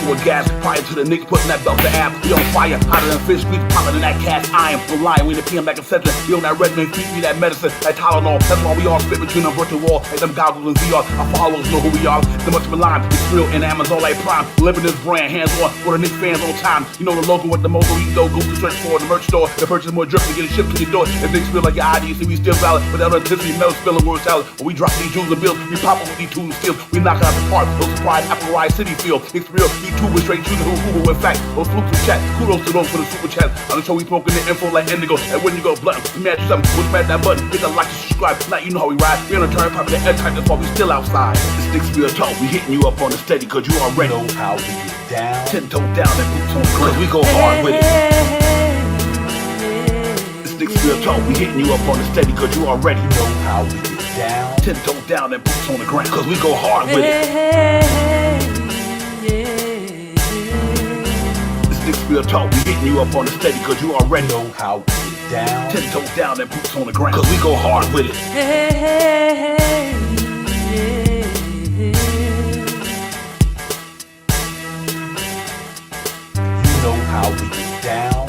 full of gas. Prior to the Knicks putting that belt to ass. We on fire, hotter than fish grease, popping in that cast iron. We're lying, we in the PM like a center. We on that regimen, feed me that medicine, that Tylenol. That's why we all spit between them virtual walls, like them goggles and VR. Our followers know who we are. So much maligned, it's real in Amazon like Prime. Living this brand, hands on, for the Knicks fans on time. You know the logo with the mogo, you know, go to search for the merch store. To purchase more drip and get it shipped to your door. If Knicks feel like your ID, see we still valid. Without authenticity, metal spilling word salad. When we drop these jewels and bills, we pop up with these tools and skills. We knock out the park, those surprise Apple Ride City feel. It's real, YouTubers straight to the Hoover. In fact, those flukes in chat, kudos to those for the super chat. On the show we smoking the info like indigo. And when you go blunt, we match you something, we'll smash that button. Hit the like and subscribe. Now you know how we ride. We on the turnpike with the air type, that's why we still outside. This Knicks real talk, we hitting you up on the steady, cause you already know how we get down. 10 toes down and boots on the ground. Cause we go hard with it. This Knicks real talk, we hitting you up on the steady, cause you already know how we get down. 10 toes down and boots on the ground. Cause we go hard with it. This real talk, we hitting you up on the steady, cause you already know how we get down. 10 toes down and boots on the ground. Cause we go hard with it. You know how we get down.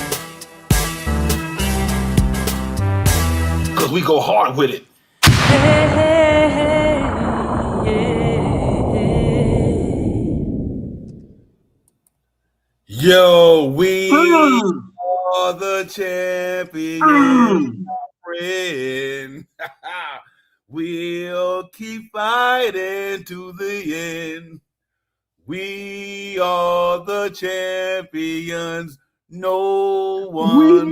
Cause we go hard with it. Yo, we are the champions, friend. We'll keep fighting to the end. We are the champions. No one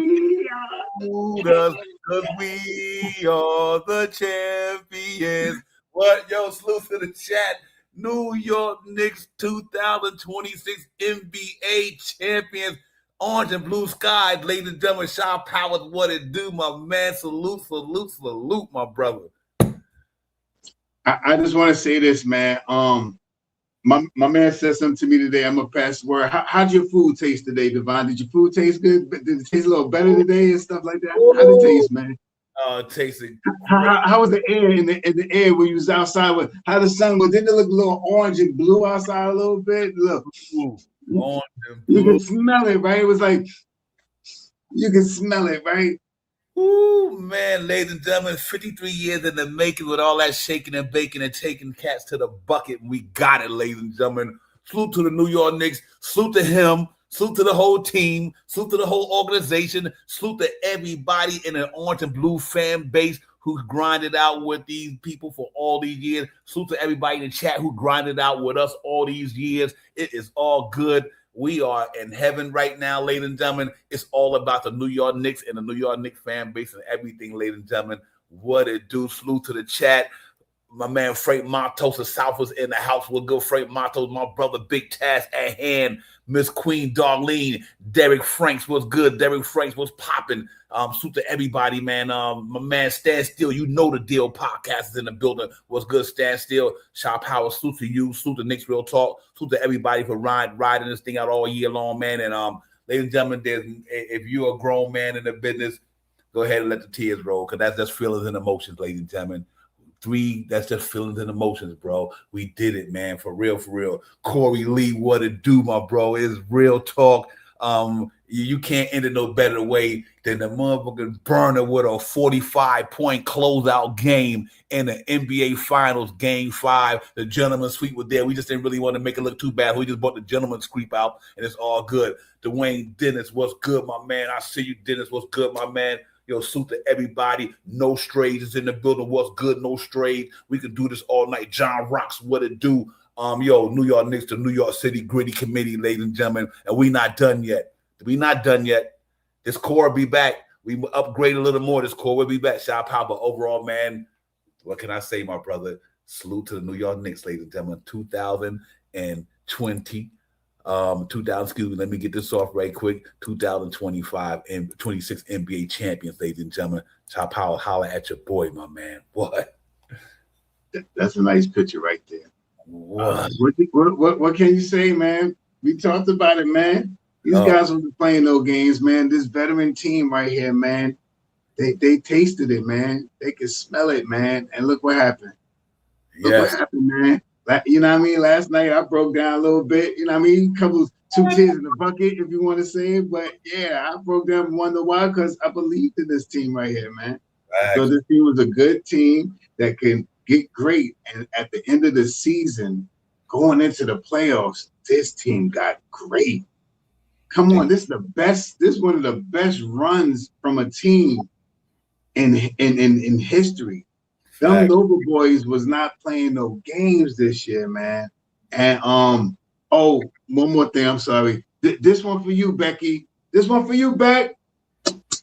can us, cause we are the champions. What, yo, salute to the chat. New York Knicks 2026 NBA champions. Orange and blue skies, ladies and gentlemen. Shaw Powers, what it do, my man. Salute, salute, salute, my brother. I just want to say this, man. My man said something to me today. I'm gonna pass the word. How'd your food taste today, Devon? Did your food taste good? Did it taste a little better today and stuff like that? How did it taste, man? Tasting. How was the air in the air when you was outside? How the sun was? Didn't it look a little orange and blue outside a little bit? Look, orange and blue. You can smell it, right? It was like you can smell it, right? Ooh, man, ladies and gentlemen, 53 years in the making with all that shaking and baking and taking cats to the bucket. We got it, ladies and gentlemen. Salute to the New York Knicks. Salute to him. Salute to the whole team. Salute to the whole organization. Salute to everybody in an orange and blue fan base who grinded out with these people for all these years. Salute to everybody in the chat who grinded out with us all these years. It is all good. We are in heaven right now, ladies and gentlemen. It's all about the New York Knicks and the New York Knicks fan base and everything, ladies and gentlemen. What it do? Salute to the chat. My man Frank Matos of South was in the house. We'll go Frank Matos, my brother, big task at hand. Miss Queen Darlene, Derek Franks was good. Derek Franks was popping. Salute to everybody, man. My man Stand Still, you know the deal. Podcast is in the building. What's good, Stand Still? Shaw Power, salute to you. Salute to Knicks Real Talk. Salute to everybody for riding this thing out all year long, man. And ladies and gentlemen, if you're a grown man in the business, go ahead and let the tears roll, because that's just feelings and emotions, ladies and gentlemen. 3, that's just feelings and emotions, bro. We did it, man, for real, for real. Corey Lee, what it do, my bro? It's real talk. You can't end it no better way than the motherfucking burner with a 45-point closeout game in the NBA Finals, Game 5. The gentleman's suite was there. We just didn't really want to make it look too bad. We just brought the gentleman's creep out, and it's all good. Dwayne Dennis, what's good, my man? I see you, Dennis. What's good, my man? Yo, salute to everybody. No strays is in the building. What's good? No strays. We can do this all night. John Rocks, what it do? Yo, New York Knicks to New York City Gritty Committee, ladies and gentlemen. And we not done yet. We not done yet. This core will be back. We upgrade a little more. This core will be back. Shout out, but overall, man, what can I say, my brother? Salute to the New York Knicks, ladies and gentlemen. 2020. Excuse me, let me get this off right quick. 2025 and 26 NBA champions, ladies and gentlemen. Chop Power, holler at your boy, my man. What? That's a nice picture right there. What? What can you say, man? We talked about it, man. These guys will be playing no games, man. This veteran team right here, man. They tasted it, man. They could smell it, man. And look what happened. Look what happened, man. You know what I mean? Last night I broke down a little bit. You know what I mean? Two tears in the bucket, if you want to say it. But yeah, I broke down and wonder why, because I believed in this team right here, man. I thought this team was a good team that can get great. And at the end of the season, going into the playoffs, this team got great. Come on, this is the best. This is one of the best runs from a team in history. Them Nova boys was not playing no games this year, man. And oh, one more thing. I'm sorry. This one for you, Becky. This one for you, Beck.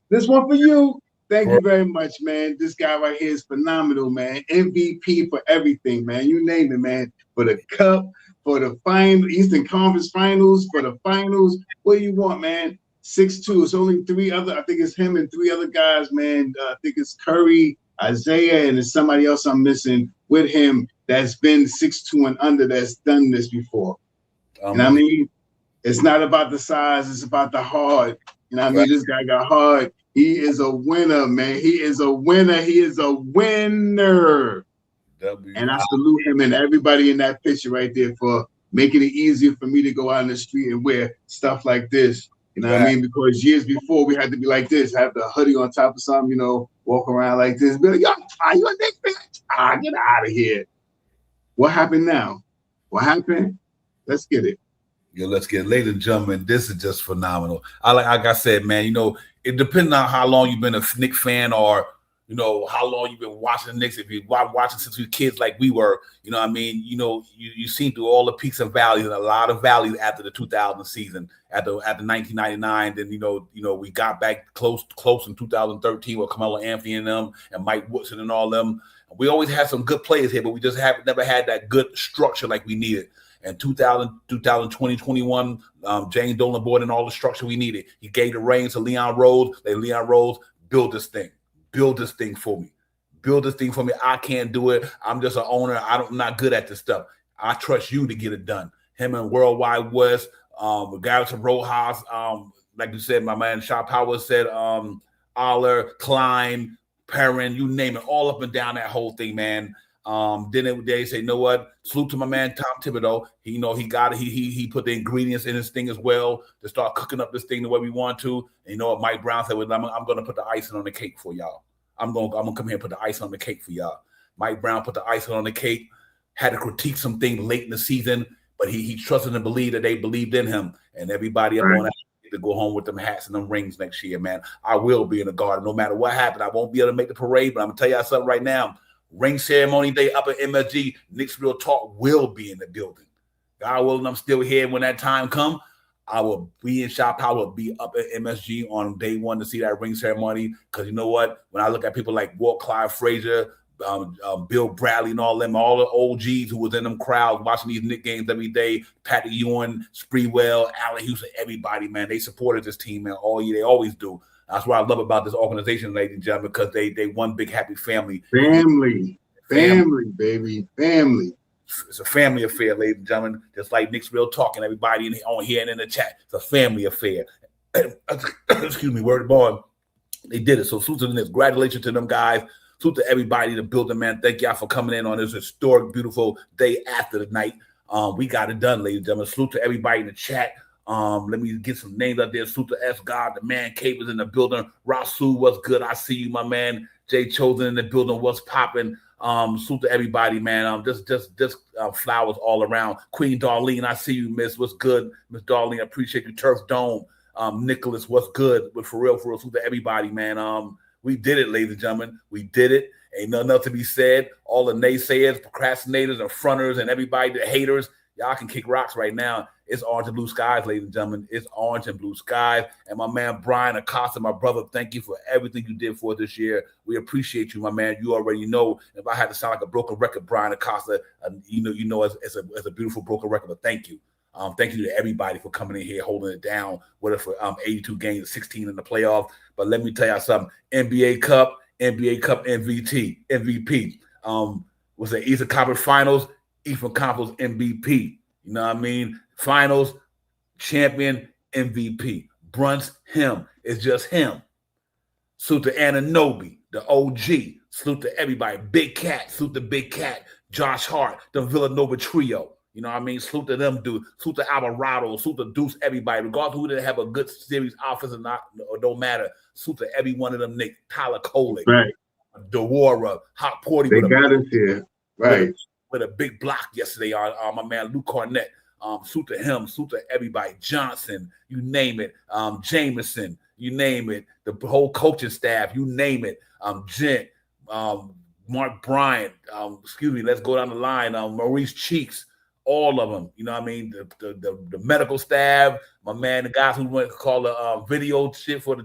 This one for you. Thank you very much, man. This guy right here is phenomenal, man. MVP for everything, man. You name it, man. For the cup, for the Eastern Conference Finals, for the finals. What do you want, man? 6'2". It's only three other. I think it's him and three other guys, man. I think it's Curry, Isaiah, and there's somebody else I'm missing with him that's been 6'2" and under that's done this before. You know what I mean? It's not about the size, it's about the heart. You know what I mean? This guy got heart. He is a winner, man. He is a winner. He is a winner. And I salute him and everybody in that picture right there for making it easier for me to go out in the street and wear stuff like this. You know what I mean? Because years before we had to be like this, have the hoodie on top of something, you know, walk around like this, be like, yo, are you a Knicks fan? Get out of here. What happened now? What happened? Let's get it. Yeah, let's get it. Ladies and gentlemen, this is just phenomenal. Like I said, man, you know, it depends on how long you've been a Knicks fan or, you know, how long you've been watching the Knicks. If you've been watching since we were kids like we were, you know what I mean? You know, you seen through all the peaks and valleys and a lot of valleys after the 2000 season, after 1999. Then, you know, we got back close in 2013 with Carmelo Anthony and them and Mike Woodson and all them. We always had some good players here, but we just never had that good structure like we needed. And 2020, 21, James Dolan brought in all the structure we needed. He gave the reins to Leon Rose. Leon Rose, build this thing. Build this thing for me. Build this thing for me. I can't do it. I'm just an owner. I'm not good at this stuff. I trust you to get it done. Him and Worldwide West, Garrison Rojas, like you said, my man Shaw Powers said, Aller, Klein, Perrin, you name it, all up and down that whole thing, man. Then they say, you know what? Salute to my man Tom Thibodeau. He put the ingredients in his thing as well to start cooking up this thing the way we want to. And you know what Mike Brown said? Well, I'm going to put the icing on the cake for y'all. I'm going to come here and put the icing on the cake for y'all. Mike Brown put the icing on the cake. Had to critique some things late in the season, but he trusted and believed that they believed in him. And everybody up on that to go home with them hats and them rings next year, man. I will be in the Garden no matter what happened. I won't be able to make the parade, but I'm gonna tell y'all something right now. Ring ceremony day up at MSG, Knicks Real Talk will be in the building. God willing, I'm still here when that time comes. I will be in Shop. I will be up at MSG on day one to see that ring ceremony. Because you know what? When I look at people like Walt Clyde Frazier, Bill Bradley, and all them, all the OGs who was in them crowds watching these Knicks games every day, Patty Ewing, Spreewell, Allen Houston, everybody, man, they supported this team, man, all year. They always do. That's what I love about this organization, ladies and gentlemen, because they one big happy family. Family, baby, family. It's a family affair, ladies and gentlemen. Just like Knicks Real Talk and everybody on here and in the chat. It's a family affair. Excuse me, word born. They did it. So salute to the Knicks. Congratulations to them guys. Salute to everybody in the building, man. Thank y'all for coming in on this historic, beautiful day after the night. We got it done, ladies and gentlemen. Salute to everybody in the chat. Let me get some names out there. Salute to S. God, the man Cave is in the building. Rasul, what's good? I see you, my man. Jay Chosen in the building. What's popping? Salute to everybody, man. Just flowers all around. Queen Darlene, I see you, miss. What's good, Miss Darlene? I appreciate you. Turf Dome. Nicholas, what's good? But for real, salute to everybody, man. We did it, ladies and gentlemen. We did it. Ain't nothing else to be said. All the naysayers, procrastinators, and fronters, and everybody, the haters, y'all can kick rocks right now. It's orange and blue skies, ladies and gentlemen. It's orange and blue skies. And my man Brian Acosta, my brother, thank you for everything you did for us this year. We appreciate you, my man. You already know. If I had to sound like a broken record, Brian Acosta, you know, it's a beautiful broken record. But thank you. Thank you to everybody for coming in here, holding it down, whether for 82 games, 16 in the playoff. But let me tell y'all something. NBA Cup MVP. Was the Eastern Conference Finals, Eastern Conference MVP. You know what I mean? Finals, champion, MVP. Brunts, him. It's just him. Salute to Ananobi, the OG. Salute to everybody. Big Cat. Salute to Big Cat. Josh Hart, the Villanova trio. You know what I mean? Salute to them dudes. Salute to Alvarado. Salute to Deuce, everybody. Regardless of who didn't have a good series offense or not, or don't matter. Salute to every one of them Knicks. Tyler Kolek. Right. Dewara. Hot Porty. They got us here. Right. With a big block yesterday on my man Luke Cornett. Salute to him. Salute to everybody. Johnson. You name it. Jameson. You name it. The whole coaching staff. You name it. Gent. Mark Bryant. Let's go down the line. Maurice Cheeks. All of them, you know what I mean? The medical staff, my man, the guys who went to call the video shit for the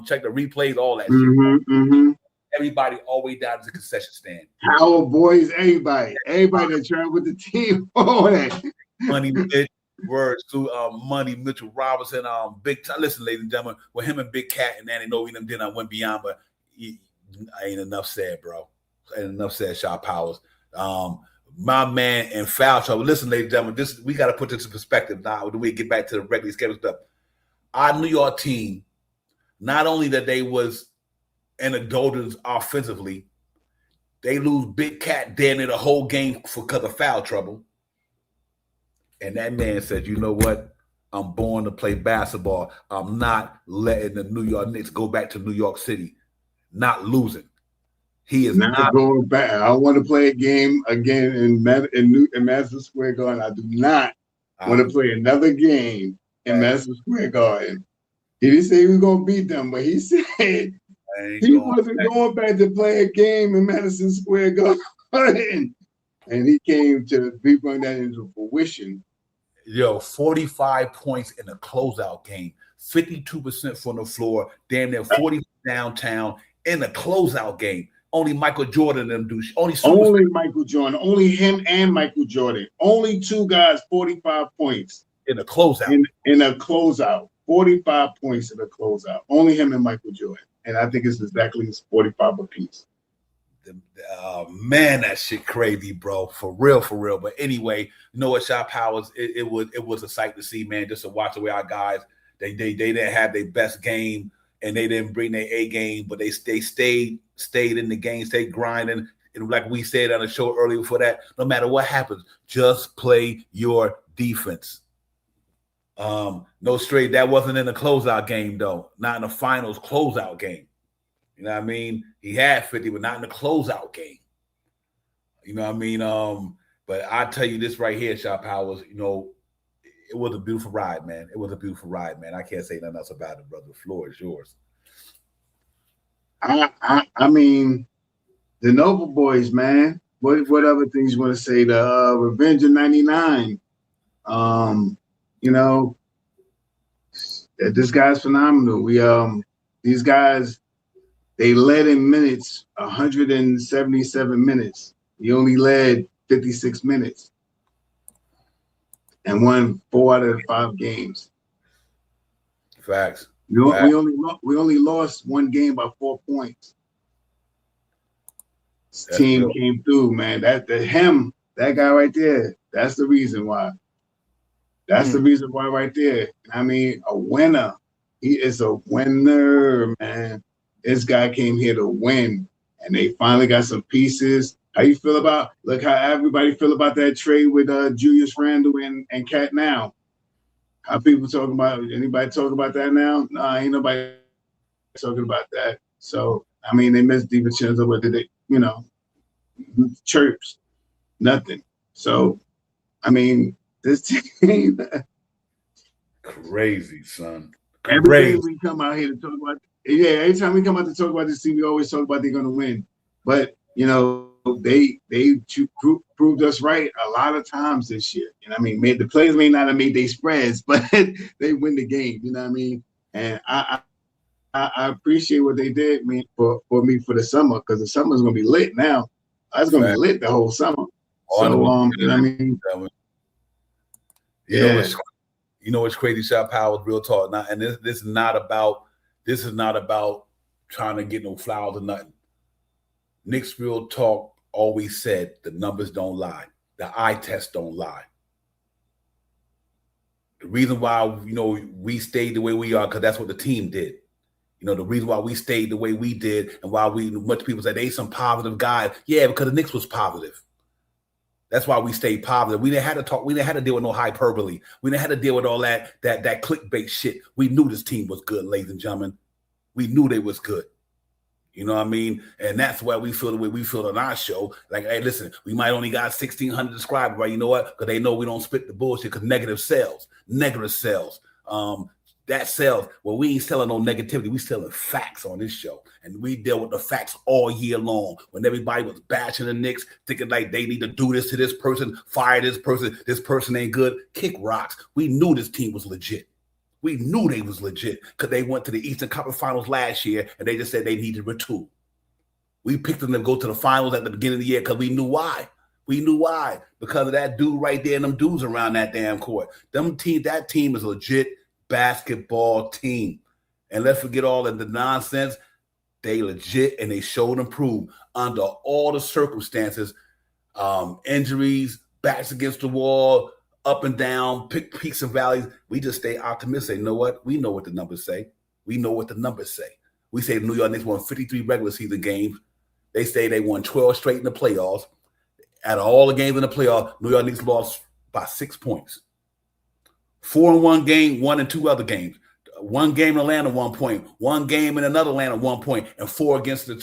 check the replays, all that shit. Everybody all the way down to the concession stand. Howard boys, everybody that travel with the team, all that. Money Mitch, words to Money Mitchell Robinson, Big time. Listen, ladies and gentlemen, with him and Big Cat and Annie Noe, them I went beyond, but ain't enough said, bro. Ain't enough said, Shot Powers. My man in foul trouble. Listen, ladies and gentlemen, we got to put this in perspective now. When we get back to the regularly scheduled stuff, our New York team, not only that they was in the doldrums offensively, they lose Big Cat damn near the whole game because of foul trouble. And that man said, "You know what? I'm born to play basketball. I'm not letting the New York Knicks go back to New York City, not losing." He is not going back. I want to play a game again in Madison Square Garden. I do not want to play another game in Madison Square Garden. He didn't say he was going to beat them, but he said he wasn't going back to play a game in Madison Square Garden. And he came to bring that into fruition. 45 points in a closeout game, 52% from the floor, damn near 40 downtown in a closeout game. Only Michael Jordan and them do. Only Michael Jordan. Only him and Michael Jordan. Only two guys, 45 points. In a closeout. In a closeout. 45 points in a closeout. Only him and Michael Jordan. And I think it's exactly 45 apiece. Man, that shit crazy, bro. For real, for real. But anyway, you know what, Shot Powers? It was a sight to see, man, just to watch the way our guys, they didn't have their best game and they didn't bring their A game, but they stayed in the game, stayed grinding. And like we said on the show earlier before that, no matter what happens, just play your defense. No straight. That wasn't in the closeout game, though. Not in the finals closeout game. You know what I mean? He had 50, but not in the closeout game. You know what I mean? But I tell you this right here, Shot Powers, you know, it was a beautiful ride, man. It was a beautiful ride, man. I can't say nothing else about it, brother. The floor is yours. I mean, the Noble Boys, man. What other things you want to say? The Revenge of '99. You know, this guy's phenomenal. These guys, they led in minutes, 177 minutes. He only led 56 minutes and won 4 out of the 5 games. Facts. We only lost 1 game by 4 points. This team came through, man. That guy right there. That's the reason why. That's the reason why right there. I mean, a winner. He is a winner, man. This guy came here to win, and they finally got some pieces. How you feel about? Look how everybody feel about that trade with Julius Randle and Cat now. How people talking about? Anybody talking about that now? Nah, ain't nobody talking about that. So I mean, they missed DiVincenzo, but they, you know, chirps, nothing. So I mean, this team, crazy, son. Every day we come out here to talk about, every time we come out to talk about this team, we always talk about they're going to win. But you know, they proved us right a lot of times this year. You know what I mean? The players may not have made their spreads, but they win the game. You know what I mean? And I appreciate what they did for me for the summer, because the summer's going to be lit now. It's going to be lit the whole summer. So, you know what I mean? You know what's crazy, Shot Powers, real talk. Now, and this is not about trying to get no flowers or nothing. Knicks Real Talk always said the numbers don't lie. The eye test don't lie. The reason why, you know, we stayed the way we are, because that's what the team did. You know, the reason why we stayed the way we did and why much people say they some positive guys. Yeah, because the Knicks was positive. That's why we stayed positive. We didn't have to talk. We didn't have to deal with no hyperbole. We didn't have to deal with all that clickbait shit. We knew this team was good, ladies and gentlemen. We knew they was good. You know what I mean? And that's why we feel the way we feel on our show. Like, hey, listen, we might only got 1,600 subscribers, right? You know what? Because they know we don't spit the bullshit because negative sales. That sells. Well, we ain't selling no negativity. We selling facts on this show. And we deal with the facts all year long. When everybody was bashing the Knicks, thinking like they need to do this to this person, fire this person ain't good, kick rocks. We knew this team was legit. We knew they was legit because they went to the Eastern Conference Finals last year and they just said they needed to retool. We picked them to go to the finals at the beginning of the year because we knew why. We knew why. Because of that dude right there and them dudes around that damn court. That team is a legit basketball team. And let's forget all of the nonsense. They legit and they showed and proved under all the circumstances, injuries, backs against the wall, up and down, peaks and valleys. We just stay optimistic. You know what? We know what the numbers say. We know what the numbers say. We say the New York Knicks won 53 regular season games. They say they won 12 straight in the playoffs. Out of all the games in the playoffs, New York Knicks lost by 6 points. 4 in one game, 1 in 2 other games. 1 game in Atlanta, 1 point. 1 game in another Atlanta, 1 point, and 4 against the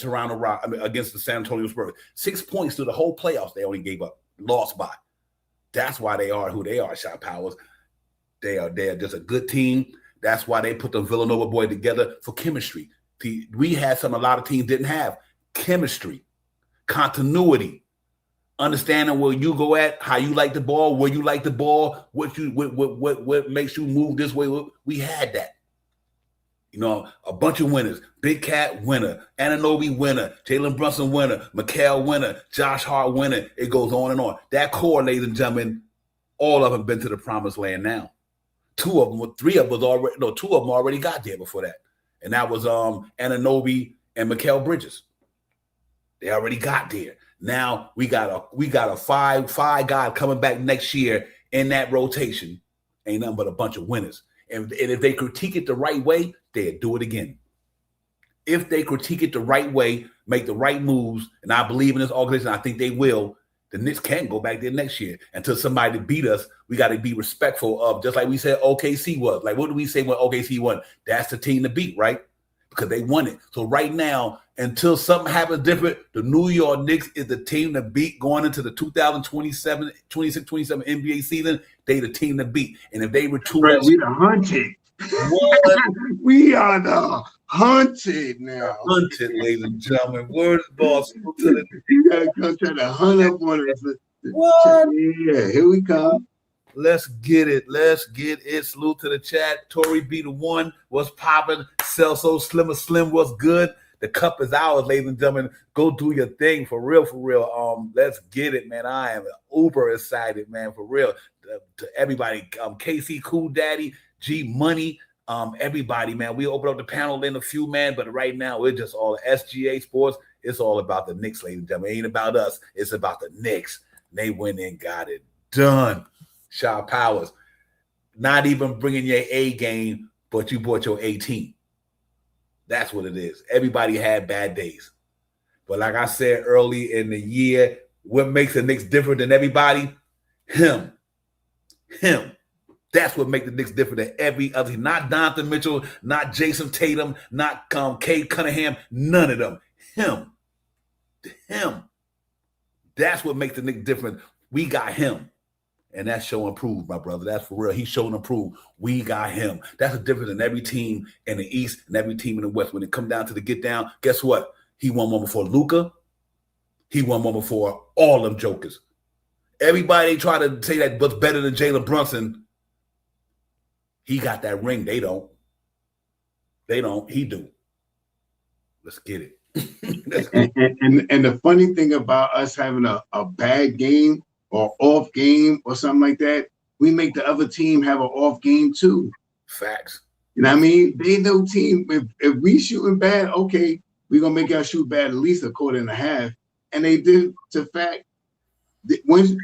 against the San Antonio Spurs. 6 points through the whole playoffs. They only gave up, lost by. That's why they are who they are, Shot Powers. They're just a good team. That's why they put the Villanova boy together for chemistry. We had something a lot of teams didn't have: chemistry, continuity, understanding where you go at, how you like the ball, where you like the ball, what makes you move this way. We had that. You know, a bunch of winners. Big Cat winner, Anunoby winner, Jalen Brunson winner, Mikal winner, Josh Hart winner. It goes on and on. That core, ladies and gentlemen, all of them been to the promised land now. 2 of them already got there before that. And that was Anunoby and Mikal Bridges. They already got there. Now we got a five guys coming back next year in that rotation. Ain't nothing but a bunch of winners. And if they critique it the right way, they'll do it again. If they critique it the right way, make the right moves, and I believe in this organization, I think they will, the Knicks can't go back there next year. Until somebody beat us, we got to be respectful of, just like we said OKC was. Like, what do we say when OKC won? That's the team to beat, right? Because they won it. So right now, until something happens different, the New York Knicks is the team to beat going into the 2027 NBA season. They the team to beat. And if they retool, right, we the hunted. We are the hunted now. Hunted, ladies and gentlemen. Word of boss. You gotta come try to hunt up on us. What? Yeah, here we come. Let's get it. Let's get it. Salute to the chat. Tory B the one. What's popping? Celso Slim was good. The cup is ours, ladies and gentlemen. Go do your thing for real, for real. Let's get it, man. I am uber excited, man, for real. To everybody, KC Cool Daddy, G Money, everybody, man. We open up the panel in a few, man, but right now we're just all SGA Sports. It's all about the Knicks, ladies and gentlemen. It ain't about us. It's about the Knicks. They went and got it done. Shaw Powers, not even bringing your A game, but you brought your A team. That's what it is. Everybody had bad days. But like I said early in the year, what makes the Knicks different than everybody? Him. That's what makes the Knicks different than every other. Not Donovan Mitchell, not Jason Tatum, not Cade Cunningham, none of them. Him. That's what makes the Knicks different. We got him. And that's show and prove, my brother. That's for real. He's showing and prove. We got him. That's the difference in every team in the East and every team in the West. When it comes down to the get down, guess what? He won one before Luka. He won one before all them jokers. Everybody try to say that what's better than Jalen Brunson. He got that ring. They don't. He do. Let's get it. and the funny thing about us having a bad game or off game or something like that, we make the other team have an off game too. Facts. You know what I mean? They know team, if we shooting bad, okay, we're going to make y'all shoot bad at least a quarter and a half. And they did to fact. When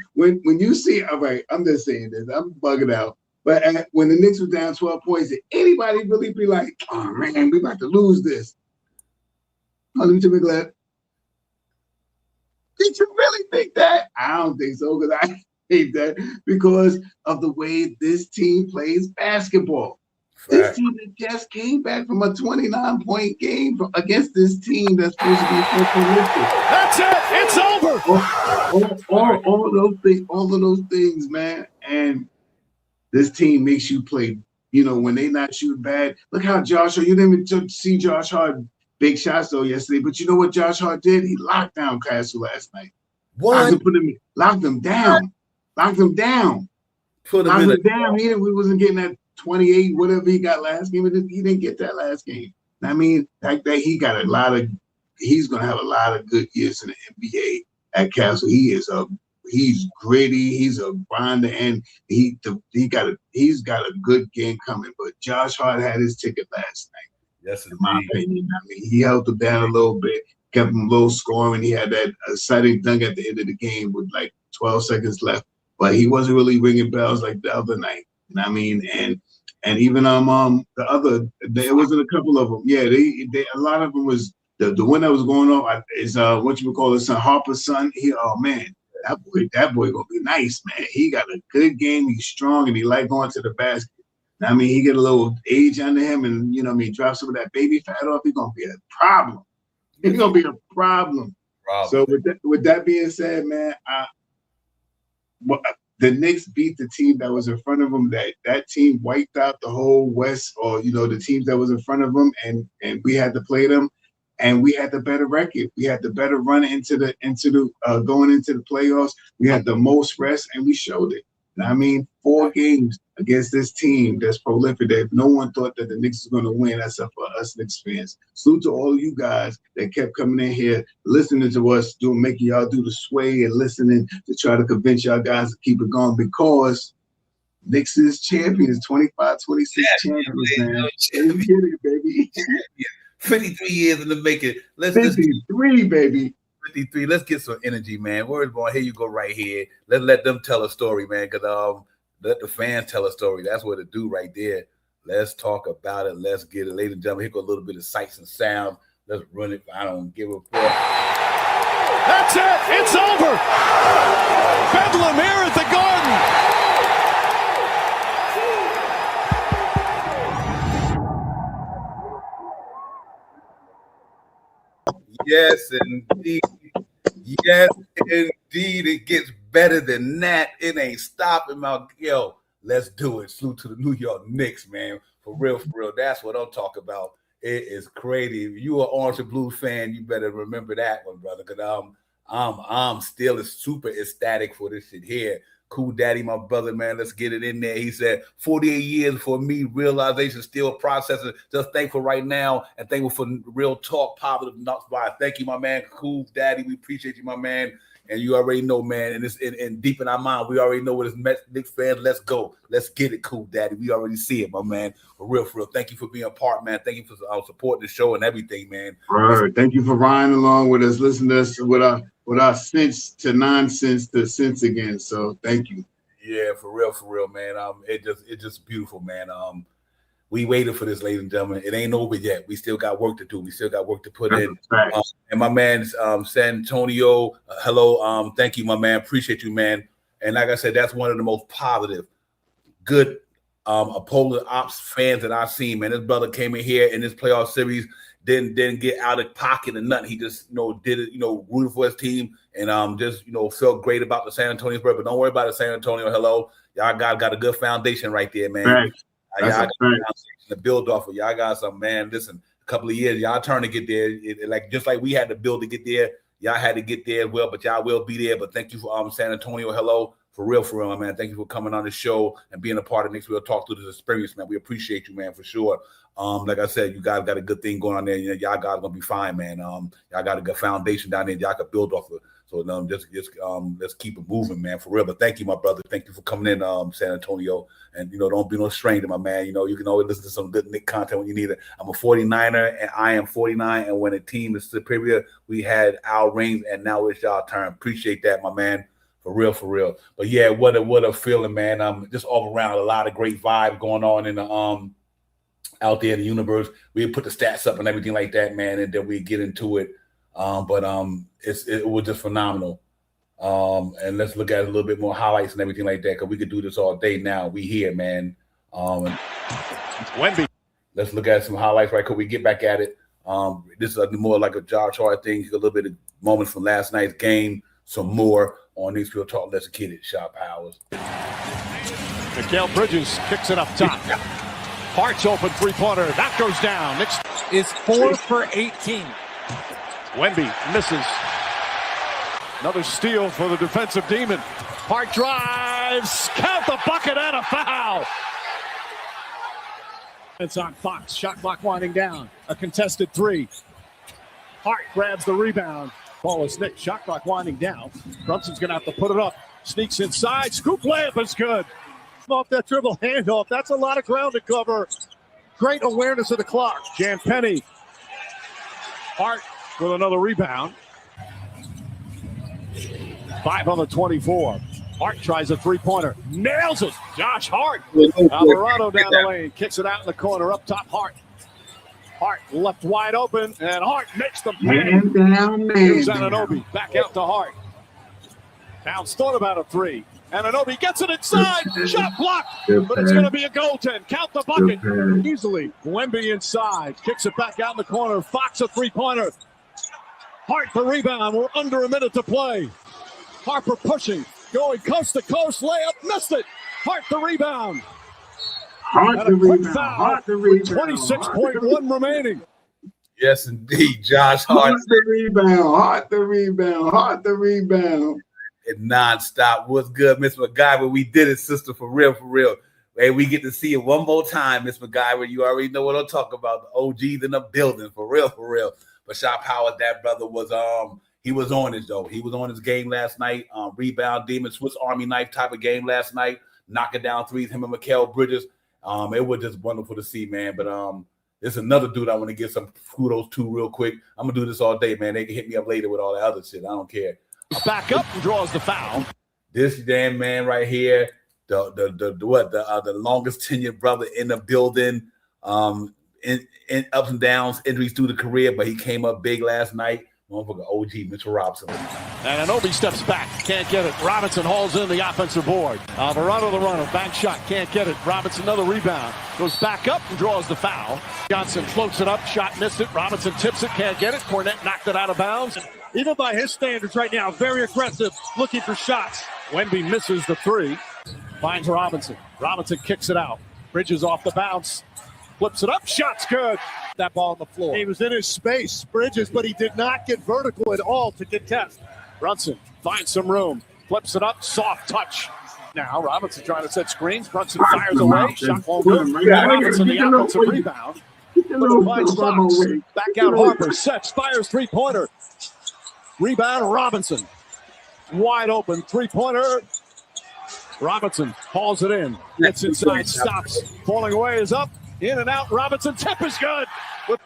you see, all right, I'm just saying this, I'm bugging out. But when the Knicks were down 12 points, did anybody really be like, oh man, we about to lose this? Oh, let me take a glad. Did you really think that? I don't think so because I hate that because of the way this team plays basketball. This team that just came back from a 29-point game against this team that's supposed to be so prolific. That's it. It's over. All of those things, man. And this team makes you play. You know, when they not shooting bad. Look how Josh Hart, you didn't even see Josh Hart big shots though yesterday. But you know what Josh Hart did? He locked down Castle last night. What? Locked him down. Locked him down. Put him in the down. We wasn't getting that 28, whatever he got last game. He didn't get that last game. I mean, like that he got a lot of. He's gonna have a lot of good years in the NBA at Castle. He's gritty, he's a grinder, and he's got a good game coming. But Josh Hart had his ticket last night. Yes, in my opinion. I mean, he held him down a little bit, kept him low scoring. He had that exciting dunk at the end of the game with like 12 seconds left, but he wasn't really ringing bells like the other night. And I mean, and even the other, there wasn't a couple of them. Yeah, they a lot of them was the one that was going off is what you would call his son Harper's son. Oh man. That boy gonna be nice, man. He got a good game. He's strong and he like going to the basket. I mean, he get a little age under him, and you know, drop some of that baby fat off. He's gonna be a problem. He's gonna be a problem. So with that being said, man, the Knicks beat the team that was in front of them. That team wiped out the whole West, or the teams that was in front of them, and we had to play them. And we had the better record. We had the better run into the going into the playoffs. We had the most rest, and we showed it. And I mean, 4 games against this team that's prolific. That no one thought that the Knicks was going to win, except for us Knicks fans. Salute to all you guys that kept coming in here, listening to us, making y'all do the sway and listening to try to convince y'all guys to keep it going because Knicks is champions, 25-26 champions, man. Let's get it, baby. 53 years in the making. 53, baby. 53. Let's get some energy, man. Where's boy? Here you go, right here. Let them tell a story, man. Cause let the fans tell a story. That's what it do right there. Let's talk about it. Let's get it, ladies and gentlemen. Here go a little bit of sights and sounds. Let's run it. I don't give a fuck. That's it. It's over. Bedlam here at the Garden. Yes, indeed. Yes, indeed. It gets better than that. It ain't stopping my let's do it. Salute to the New York Knicks, man. For real, for real. That's what I'm talking about. It is crazy. If you are an Orange and Blue fan, you better remember that one, brother. Because I'm still super ecstatic for this shit here. Cool Daddy, my brother, man, let's get it in there. He said, 48 years for me, realization still processing. Just thankful right now and thankful for real talk, positive not by. Thank you, my man. Cool Daddy, we appreciate you, my man. And you already know, man, and it's in deep in our mind, we already know what is Knicks fans. Let's go. Let's get it, Cool Daddy. We already see it, my man. For real, for real. Thank you for being a part, man. Thank you for supporting the show and everything, man. Right. Thank you for riding along with us, listening to us with our sense to nonsense to sense again. So thank you. Yeah, for real, man. It's just beautiful, man. We waited for this, ladies and gentlemen. It ain't over yet. We still got work to do. We still got work to put in. And my man, San Antonio, hello. Thank you, my man. Appreciate you, man. And like I said, that's one of the most positive, good opposing ops fans that I've seen, man. This brother came in here in this playoff series, didn't get out of pocket and nothing. He just, did it, rooted for his team and just, felt great about the San Antonio Spurs. But don't worry about it, San Antonio. Hello. Y'all got a good foundation right there, man. Right. Y'all got a foundation to build off of. Y'all got some, man. Listen, a couple of years, y'all turn to get there. Just like we had to build to get there, y'all had to get there as well, but y'all will be there. But thank you for San Antonio. Hello. For real, my man. Thank you for coming on the show and being a part of Knicks. We'll talk through this experience, man. We appreciate you, man, for sure. Like I said, you guys got a good thing going on there. Y'all guys gonna be fine, man. Y'all got a good foundation down there. Y'all can build off of it. So just let's keep it moving, man, for real. But thank you, my brother. Thank you for coming in, San Antonio. And don't be no stranger, my man. You can always listen to some good Knicks content when you need it. I'm a 49er and I am 49. And when a team is superior, we had our rings, and now it's y'all turn. Appreciate that, my man. For real. But yeah, what a feeling, man. Just all around a lot of great vibe going on in the out there in the universe. We put the stats up and everything like that, man, and then we get into it. But it was just phenomenal. And let's look at a little bit more highlights and everything like that, because we could do this all day now. We here, man. Wemby. Let's look at some highlights right quick. We get back at it. This is more like a Josh Hart thing. A little bit of moments from last night's game. Some more on these Real Talk. Let's get it. Shot Powers. Mikal Bridges kicks it up top. Hart's open three-pointer. That goes down. Knicks is 4 for 18. Wemby misses. Another steal for the defensive demon. Hart drives. Count the bucket and a foul. It's on Fox. Shot clock winding down. A contested three. Hart grabs the rebound. Ball is Nick. Shot clock winding down. Brunson's going to have to put it up. Sneaks inside. Scoop layup is good. Off that dribble handoff. That's a lot of ground to cover. Great awareness of the clock. Jan Penny. Hart with another rebound. 5 on the 24. Hart tries a three-pointer. Nails it. Josh Hart. Alvarado down the lane. Kicks it out in the corner. Up top, Hart. Hart left wide open. And Hart makes the play. Here's Anunoby. Back out to Hart. Downs thought about a three. Anunoby gets it inside. Shot blocked. But it's going to be a goaltend. Count the bucket. Easily. Wemby inside. Kicks it back out in the corner. Fox a three-pointer. Hart the rebound. We're under a minute to play. Harper pushing. Going coast to coast. Layup. Missed it. Hart the rebound. Hart the rebound. Hart the rebound. 26.1 remaining. Yes, indeed. Josh Hart. Hart the rebound. Hart the rebound. Hart the rebound. And nonstop. What's good, Miss MacGyver? We did it, sister, for real, for real. Hey, we get to see it one more time, Miss MacGyver. You already know what I'm talking about. The OGs in the building, for real, for real. But Shot Powers, that brother was he was on it though. He was on his game last night. Rebound demon, Swiss Army knife type of game last night. Knocking down threes. Him and Mikal Bridges. It was just wonderful to see, man. But there's another dude I want to give some kudos to real quick. I'm gonna do this all day, man. They can hit me up later with all that other shit. I don't care. Back up and draws the foul. This damn man right here, the longest tenured brother in the building. In ups and downs, injuries through the career, but he came up big last night. Motherfucker OG Mitchell Robinson. And Anunoby steps back, can't get it. Robinson hauls in the offensive board. Alvarado the runner, back shot, can't get it. Robinson another rebound, goes back up and draws the foul. Johnson floats it up, shot missed it. Robinson tips it, can't get it. Cornette knocked it out of bounds. Even by his standards right now, very aggressive, looking for shots. Wemby misses the three, finds Robinson. Robinson kicks it out. Bridges off the bounce, flips it up, shot's good. That ball on the floor. He was in his space, Bridges, but he did not get vertical at all to contest. Brunson finds some room, flips it up, soft touch. Now Robinson trying to set screens. Brunson fires away. Shot won't go. Robinson the offensive rebound. Back out Harper, sets, fires three-pointer. Rebound Robinson. Wide open three-pointer. Robinson hauls it in. Gets inside, stops. Falling away is up. In and out. Robinson tip is good. With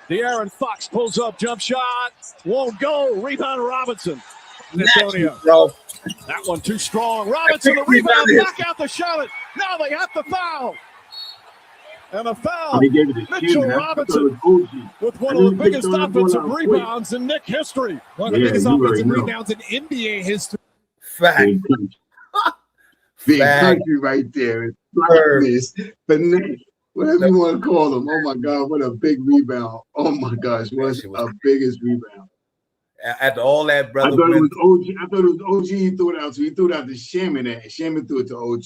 the Aaron Fox pulls up. Jump shot. Won't go. Rebound Robinson. Antonio. That one too strong. Robinson the rebound. Back out the shot. Now they have to foul. And a foul. Mitchell Robinson with one of the biggest offensive rebounds in Knicks history. One of the biggest offensive rebounds in NBA history. Fact. Big country right there. Blackness, finesse, whatever you want to call them. Oh my God, what a big rebound. Oh my gosh, what's a biggest rebound. After all that, brother. I thought it was OG. He threw it out. So he threw it out to Shaman, and Shaman threw it to OG.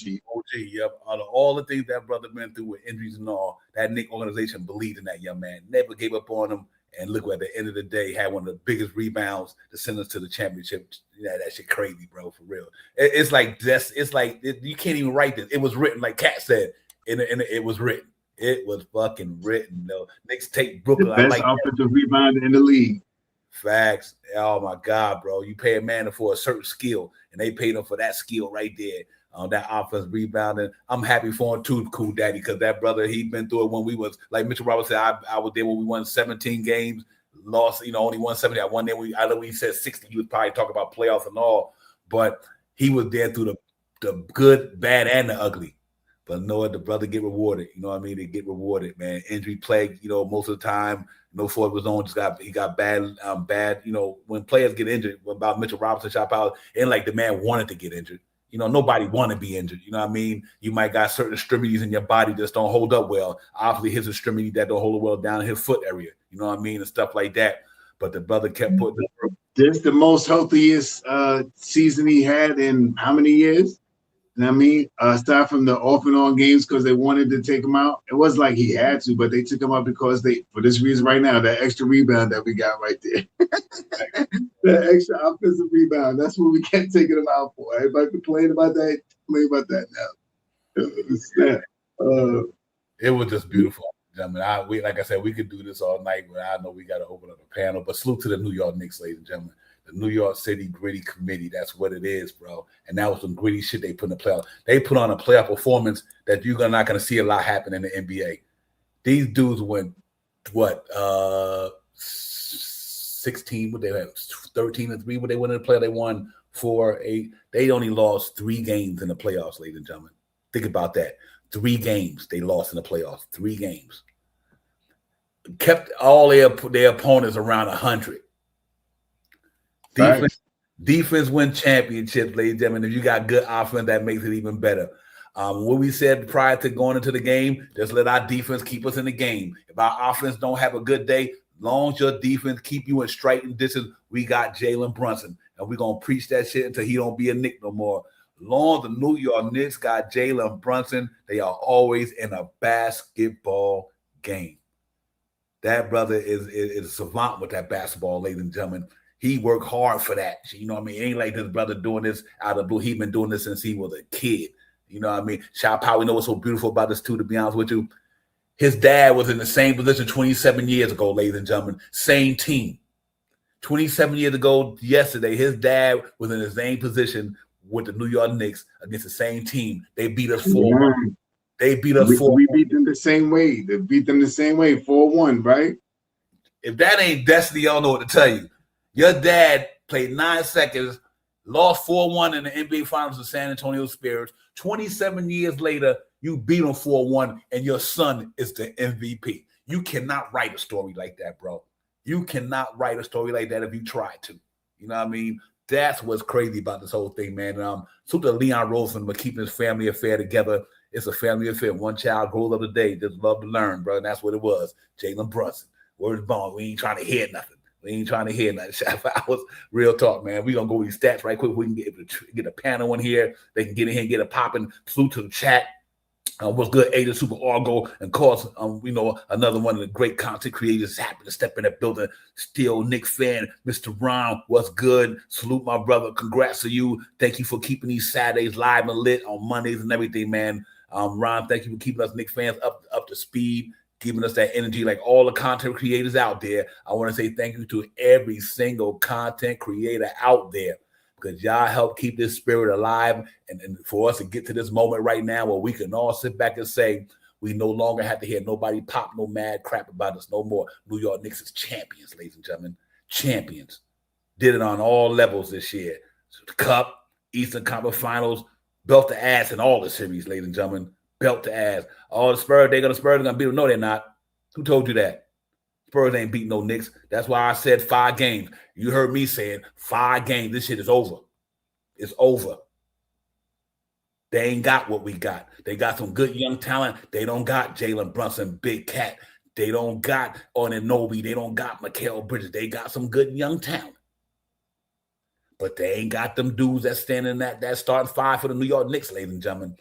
Yep. Out of all the things that brother went through with injuries and all, that Knicks organization believed in that young man. Never gave up on him. And look, at the end of the day, had one of the biggest rebounds to send us to the championship. Yeah, that shit crazy, bro, for real. It's like this. It's like you can't even write this. It was written, like Kat said. It was written. It was fucking written. No, Knicks take Brooklyn. The best offensive rebounder in the league. Facts. Oh my God, bro. You pay a man for a certain skill, and they paid him for that skill right there. That offense rebounding. I'm happy for him too, Cool Daddy, because that brother, he'd been through it when we was, like Mitchell Roberts said, I was there when we won 17 games, lost, only won 70. I won there. I know when he said 60, he was probably talking about playoffs and all, but he was there through the good, bad, and the ugly. But know what, the brother get rewarded. You know what I mean? They get rewarded, man. Injury plague, most of the time. Before it was on, he got bad. When players get injured, about Mitchell Robinson, shot power, ain't like the man wanted to get injured. Nobody want to be injured. You know what I mean? You might got certain extremities in your body that don't hold up well. Obviously, his extremity that don't hold up well down in his foot area. You know what I mean? And stuff like that. But the brother kept putting it. This is the most healthiest season he had in how many years? You know what I mean? Aside from the off and on games because they wanted to take him out. It wasn't like he had to, but they took him out because for this reason right now, that extra rebound that we got right there. That extra offensive rebound. That's what we kept taking him out for. Everybody complained about that. Complain about that now. It was just beautiful. I mean, like I said, we could do this all night, but I know we got to open up a panel. But salute to the New York Knicks, ladies and gentlemen. The New York City Gritty Committee. That's what it is, bro. And that was some gritty shit they put in the playoff. They put on a playoff performance that you're not going to see a lot happen in the NBA. These dudes went, 16, what they had, 13-3, what they went in the playoff. They won 4-8. They only lost 3 games in the playoffs, ladies and gentlemen. Think about that. 3 games they lost in the playoffs. 3 games. Kept all their opponents around 100. Defense win championships, ladies and gentlemen. If you got good offense, that makes it even better. What we said prior to going into the game, just let our defense keep us in the game. If our offense don't have a good day, long as your defense keep you in striking distance, we got Jalen Brunson. And we're going to preach that shit until he don't be a Knick no more. Long as the New York Knicks got Jalen Brunson, they are always in a basketball game. That brother is a savant with that basketball, ladies and gentlemen. He worked hard for that. You know what I mean? It ain't like this brother doing this out of blue. He's been doing this since he was a kid. You know what I mean? Shot power, we know what's so beautiful about this too, to be honest with you. His dad was in the same position 27 years ago, ladies and gentlemen. Same team. 27 years ago yesterday, his dad was in the same position with the New York Knicks against the same team. They beat us 4-1. They beat us 4-1. We beat them the same way. They beat them the same way, 4-1, right? If that ain't destiny, I don't know what to tell you. Your dad played 9 seconds, lost 4-1 in the NBA Finals with San Antonio Spurs. 27 years later, you beat them 4-1, and your son is the MVP. You cannot write a story like that, bro. You cannot write a story like that if you try to. You know what I mean? That's what's crazy about this whole thing, man. So to Leon Rosen for keeping his family affair together. It's a family affair. One child grows up today, just love to learn, bro. And that's what it was. Jalen Brunson. Word bond. We ain't trying to hear nothing. We ain't trying to hear nothing. I was real talk, man. We're going to go with these stats right quick. We can get a panel in here. They can get in here and get a popping. Salute to the chat. What's good, Ada Super Argo, and of course, another one of the great content creators happened to step in that building. Still Knicks fan, Mr. Ron. What's good? Salute my brother. Congrats to you. Thank you for keeping these Saturdays live and lit on Mondays and everything, man. Ron, thank you for keeping us Knicks fans up to speed, giving us that energy like all the content creators out there. I want to say thank you to every single content creator out there, because y'all help keep this spirit alive and for us to get to this moment right now where we can all sit back and say we no longer have to hear nobody pop no mad crap about us no more. New York Knicks is champions, ladies and gentlemen. Champions. Did it on all levels this year. The Cup, Eastern Conference Finals, belt to ass in all the series, ladies and gentlemen. Belt to ass. All the Spurs, they're going to beat them. No, they're not. Who told you that? Spurs ain't beating no Knicks. That's why I said 5 games. You heard me saying 5 games. This shit is over. It's over. They ain't got what we got. They got some good young talent. They don't got Jalen Brunson, Big Cat. They don't got Anunoby. They don't got Mikal Bridges. They got some good young talent. But they ain't got them dudes that stand in that starting 5 for the New York Knicks, ladies and gentlemen.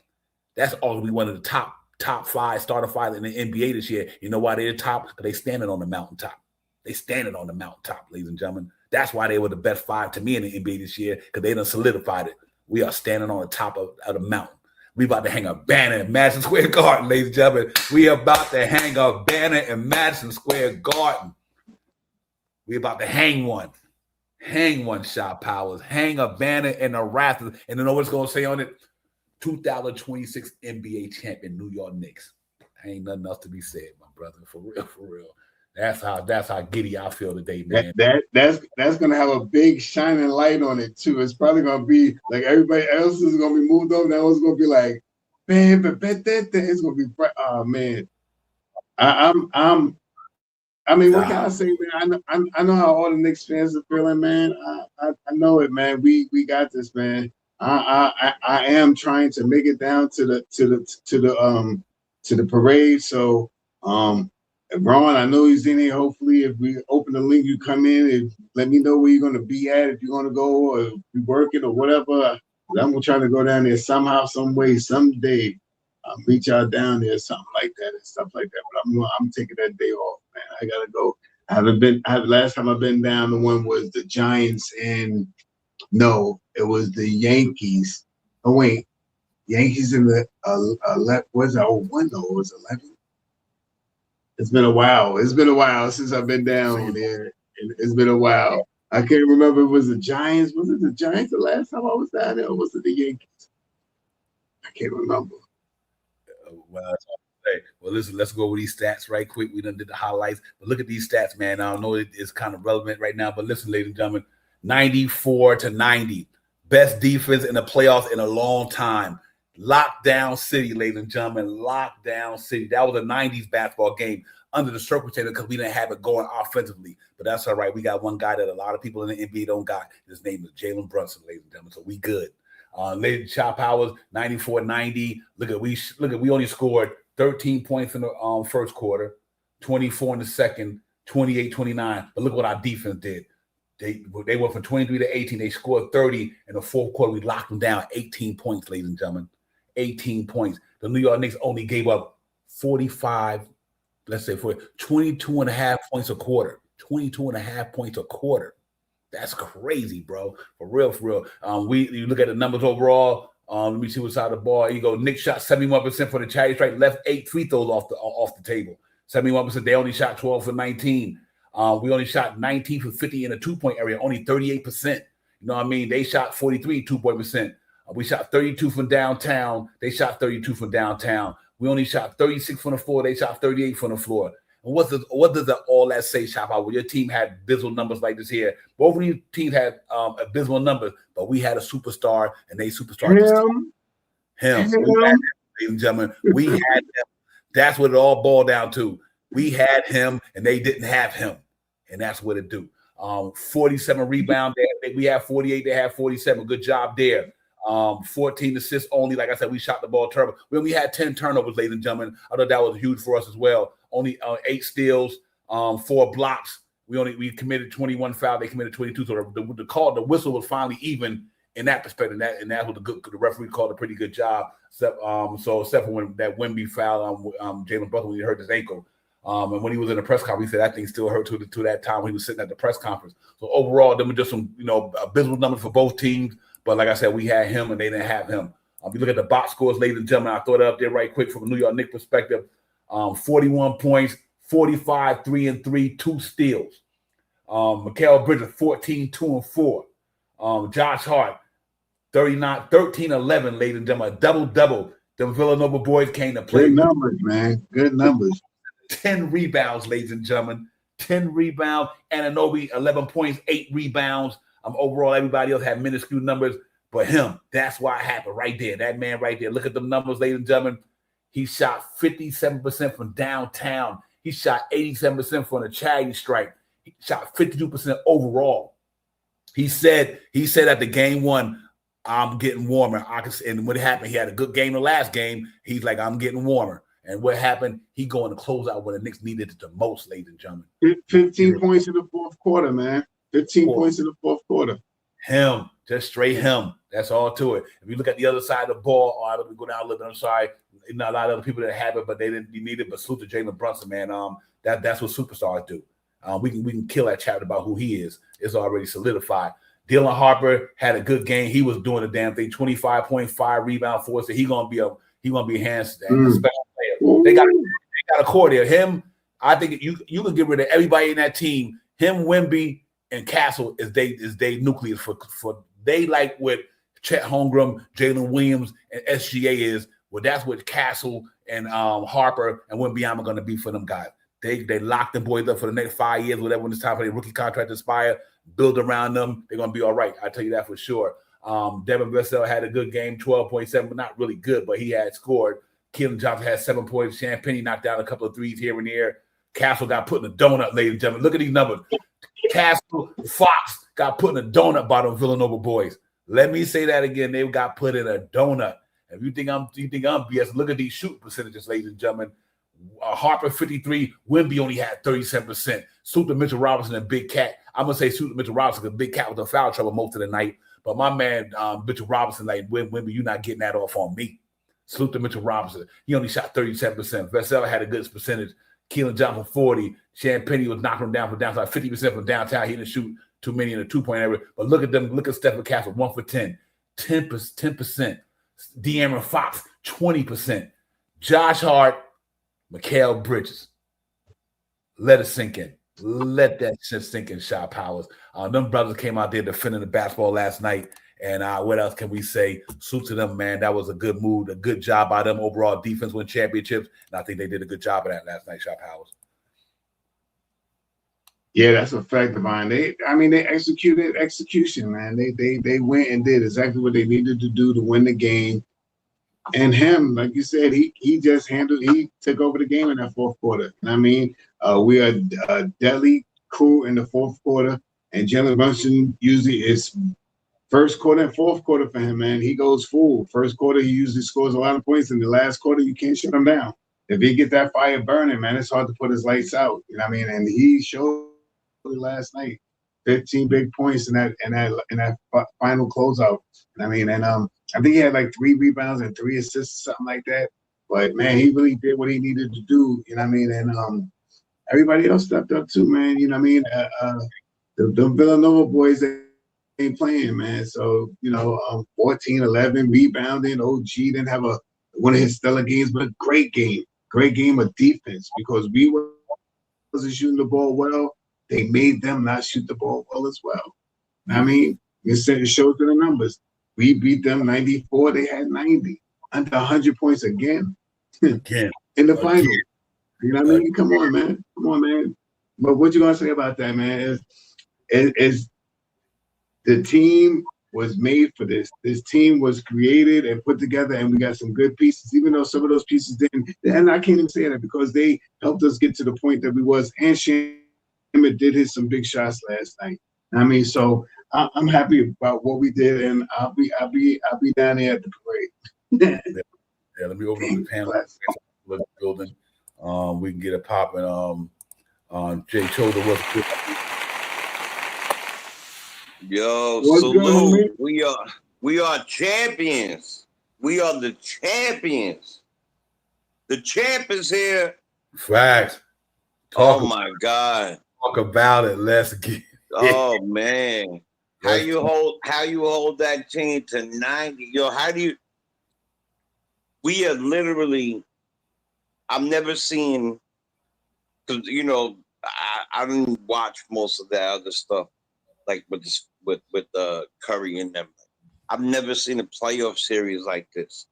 That's arguably one of the top 5 starter 5 in the NBA this year. You know why they're the top? Because they standing on the mountaintop. They standing on the mountaintop, ladies and gentlemen. That's why they were the best 5 to me in the NBA this year, because they done solidified it. We are standing on the top of the mountain. We about to hang a banner in Madison Square Garden, ladies and gentlemen. We about to hang a banner in Madison Square Garden. We about to hang one. Hang one, Shot Powers. Hang a banner in the rafters. And you know what it's going to say on it? 2026 NBA champion New York Knicks. Ain't nothing else to be said, my brother. For real, for real. That's how giddy I feel today, man. That's gonna have a big shining light on it too. It's probably gonna be like everybody else is gonna be moved up. That one's gonna be like Man, but bet that thing is gonna be. Oh man, I mean, what can I say, man? I know how all the Knicks fans are feeling, man. I know it, man. We got this, man. I am trying to make it down to the parade. So Ron, I know he's in here. Hopefully, if we open the link, you come in and let me know where you're gonna be at. If you're gonna go or be working or whatever, I'm gonna try to go down there somehow, some way, someday. Meet y'all down there, something like that and stuff like that. But I'm taking that day off, man. I gotta go. Last time I've been down, the one was the Giants and no, it was the Yankees. Oh wait, Yankees in the was it 01? No, it was 11. It's been a while. It's been a while since I've been down there. It's been a while. I can't remember. It was the Giants. Was it the Giants the last time I was down there, or was it the Yankees? I can't remember. Well, listen, let's go over these stats right quick. We done did the highlights, but look at these stats, man. I know it's kind of relevant right now, but listen, ladies and gentlemen, 94-90, best defense in the playoffs in a long time. Lockdown city, ladies and gentlemen, lockdown city. That was a 90s basketball game under the circumstances because we didn't have it going offensively, but that's all right. We got one guy that a lot of people in the NBA don't got. His name is Jalen Brunson, ladies and gentlemen, so we good. Ladies shot powers 94-90. Look at we only scored 13 points in the first quarter, 24 in the second, 28-29. But look what our defense did. They went from 23 to 18. They scored 30 in the fourth quarter. We locked them down 18 points, ladies and gentlemen. 18 points. The New York Knicks only gave up 45, let's say 22 and a half points a quarter. 22 and a half points a quarter. That's crazy, bro. For real, for real. You look at the numbers overall. Let me see what's out of the ball. You go, Knicks shot 71% for the charity strike, left 8 free throws off the table. 71%. They only shot 12 for 19. We only shot 19 for 50 in the 2-point area, only 38%. You know what I mean? They shot 43 2-point percent. We shot 32 from downtown. They shot 32 from downtown. We only shot 36 from the floor. They shot 38 from the floor. And what does all that say, Shop Out? Well, your team had abysmal numbers like this here. Both of these teams had abysmal numbers, but we had a superstar, and they superstar. Him. Ladies and gentlemen, we had him. That's what it all boiled down to. We had him, and they didn't have him, and that's what it do. 47 rebounds. We had 48. They had 47. Good job there. 14 assists only. Like I said, we shot the ball terrible. We had 10 turnovers, ladies and gentlemen. I thought that was huge for us as well. Only 8 steals, 4 blocks. We committed 21 fouls. They committed 22. So the whistle was finally even in that perspective. And that was the referee called a pretty good job. Except for when that Wemby foul on Jalen Brunson when he hurt his ankle. And when he was in the press conference, he said that thing still hurt to that time when he was sitting at the press conference. So overall, there were just some abysmal numbers for both teams. But like I said, we had him and they didn't have him. If you look at the box scores, ladies and gentlemen, I throw it up there right quick from a New York Knicks perspective. 41 points, 45, 3-3, 2 steals. Mikal Bridges, 14, 2-4. Josh Hart, 39, 13, 11, ladies and gentlemen, double-double. The Villanova boys came to play. Good numbers, man. Good numbers. 10 rebounds, ladies and gentlemen. 10 rebounds. Anunoby, 11 points, 8 rebounds. Overall, everybody else had minuscule numbers, but him, that's why it happened right there. That man right there. Look at them numbers, ladies and gentlemen. He shot 57% from downtown. He shot 87% from the charity strike. He shot 52% overall. He said at the game 1, I'm getting warmer. And what happened, he had a good game the last game. He's like, I'm getting warmer. And what happened, he going to close out when the Knicks needed it the most, ladies and gentlemen. 15 points in the fourth quarter, man. 15 points in the fourth quarter. Him, just straight him. That's all to it. If you look at the other side of the ball, I don't go down a little bit. I'm sorry. Not a lot of other people that have it, but they didn't need it. But salute to Jalen Brunson, man. That's what superstars do. We can kill that chapter about who he is. It's already solidified. Dylan Harper had a good game. He was doing the damn thing. 25.5 rebound for us. So he gonna be a hands special player. They got a core there. Him, I think you can get rid of everybody in that team. Him, Wemby, and Castle is they nucleus for they like what Chet Holmgren, Jalen Williams, and SGA is. Well, that's what Castle and Harper and Wembanyama going to be for them guys. They lock them boys up for the next 5 years, whatever, when it's time for their rookie contract to expire. Build around them. They're going to be all right. I tell you that for sure. Devin Vassell had a good game, 12.7, but not really good, but he had scored. Keelan Johnson had 7 points. Champagnie knocked down a couple of threes here and there. Castle got put in a donut, ladies and gentlemen. Look at these numbers. Castle, Fox got put in a donut by the Villanova boys. Let me say that again. They got put in a donut. If you think I'm BS, look at these shooting percentages, ladies and gentlemen. Harper 53, Wemby only had 37%. Salute to Mitchell Robinson and Big Cat. I'm gonna say salute to Mitchell Robinson because Big Cat was in foul trouble most of the night. But my man Mitchell Robinson, like Wemby, you're not getting that off on me. Salute to Mitchell Robinson. He only shot 37%. Vassell had a good percentage. Keelan Johnson 40. Champagnie was knocking him down from downtown, 50% from downtown. He didn't shoot too many in the 2-point area. But look at them. Look at Stephen Castle, 1 for 10. 10%. De'Aaron Fox, 20%. Josh Hart, Mikal Bridges. Let it sink in. Let that shit sink in, Shot Powers. Them brothers came out there defending the basketball last night. And what else can we say? Salute to them, man. That was a good move, a good job by them. Overall defense win championships. And I think they did a good job of that last night, Shot Powers. Yeah, that's a fact, Divine. They executed execution, man. They went and did exactly what they needed to do to win the game. And him, like you said, he took over the game in that fourth quarter. I mean, we are deadly cool in the fourth quarter, and Jalen Brunson usually is first quarter and fourth quarter for him, man. He goes full. First quarter, he usually scores a lot of points. In the last quarter, you can't shut him down. If he get that fire burning, man, it's hard to put his lights out. You know what I mean? And he showed last night 15 big points in that final closeout. I mean, and I think he had like 3 rebounds and 3 assists, something like that. But man, he really did what he needed to do. You know what I mean? And everybody else stepped up too, man. You know what I mean? The Villanova boys, they ain't playing, man. So 14, 11 rebounding. OG didn't have one of his stellar games, but a great game of defense because we wasn't shooting the ball well. They made them not shoot the ball well as well. I mean, it shows in the numbers. We beat them 94. They had 90. Under 100 points again. In the final. You know what I mean? Come on, man. But what you going to say about that, man, is the team was made for this. This team was created and put together, and we got some good pieces, even though some of those pieces didn't. And I can't even say that because they helped us get to the point that we was. And Shamit did hit some big shots last night. I mean, so I'm happy about what we did, and I'll be down there at the parade. Yeah, let me open up the panel. Look building. We can get it popping. Jay Choder was good. Yo, salute. We are champions. We are the champions. The champ is here. Facts. Oh my God. Talk about it. Let's get. Oh man. How you hold that team to 90? Yo, we are literally, I've never seen, because I didn't watch most of that other stuff, like with Curry and them. I've never seen a playoff series like this.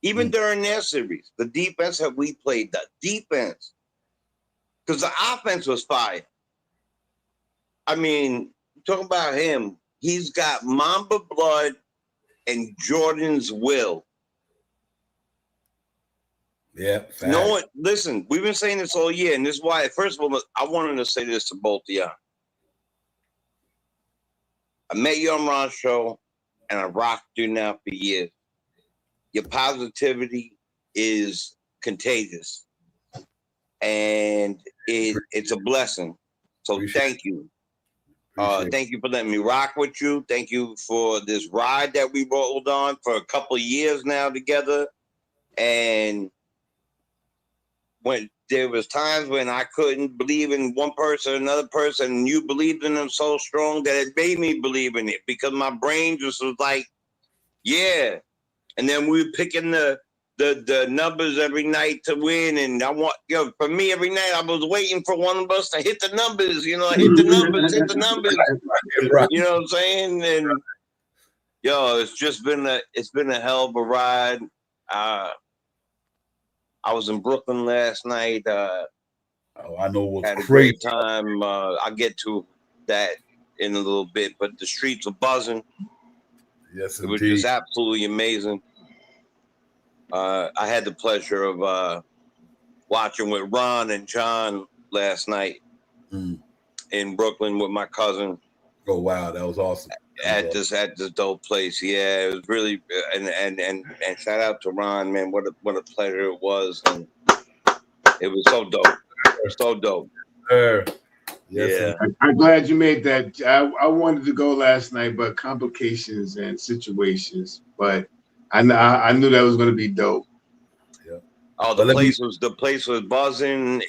Even during their series, the defense that we played, the defense, because the offense was fire. I mean, talking about him, he's got Mamba blood and Jordan's will. Yeah. Listen, we've been saying this all year, and this is why, first of all, I wanted to say this to both of y'all. I met you on Ron's show, and I rocked you now for years. Your positivity is contagious, and it's a blessing. So thank you. Thank you for letting me rock with you. Thank you for this ride that we rolled on for a couple of years now together. And when there was times when I couldn't believe in one person or another person, and you believed in them so strong that it made me believe in it because my brain just was like, yeah. And then we were picking the numbers every night to win. And for me, every night I was waiting for one of us to hit the numbers, hit the numbers. You know what I'm saying? And it's been a hell of a ride. I was in Brooklyn last night. I know what's had a crazy. great time. I'll get to that in a little bit, but the streets are buzzing. Yes, It was indeed. just absolutely amazing. I had the pleasure of watching with Ron and John last night in Brooklyn with my cousin. Oh wow, that was awesome. At this dope place. Yeah, it was really and shout out to Ron, man. What a pleasure it was, and it was so dope. So dope. Yes, Yeah. I'm glad you made that. I wanted to go last night, but complications and situations. But I knew that was going to be dope. Yeah. Oh, the place was buzzing.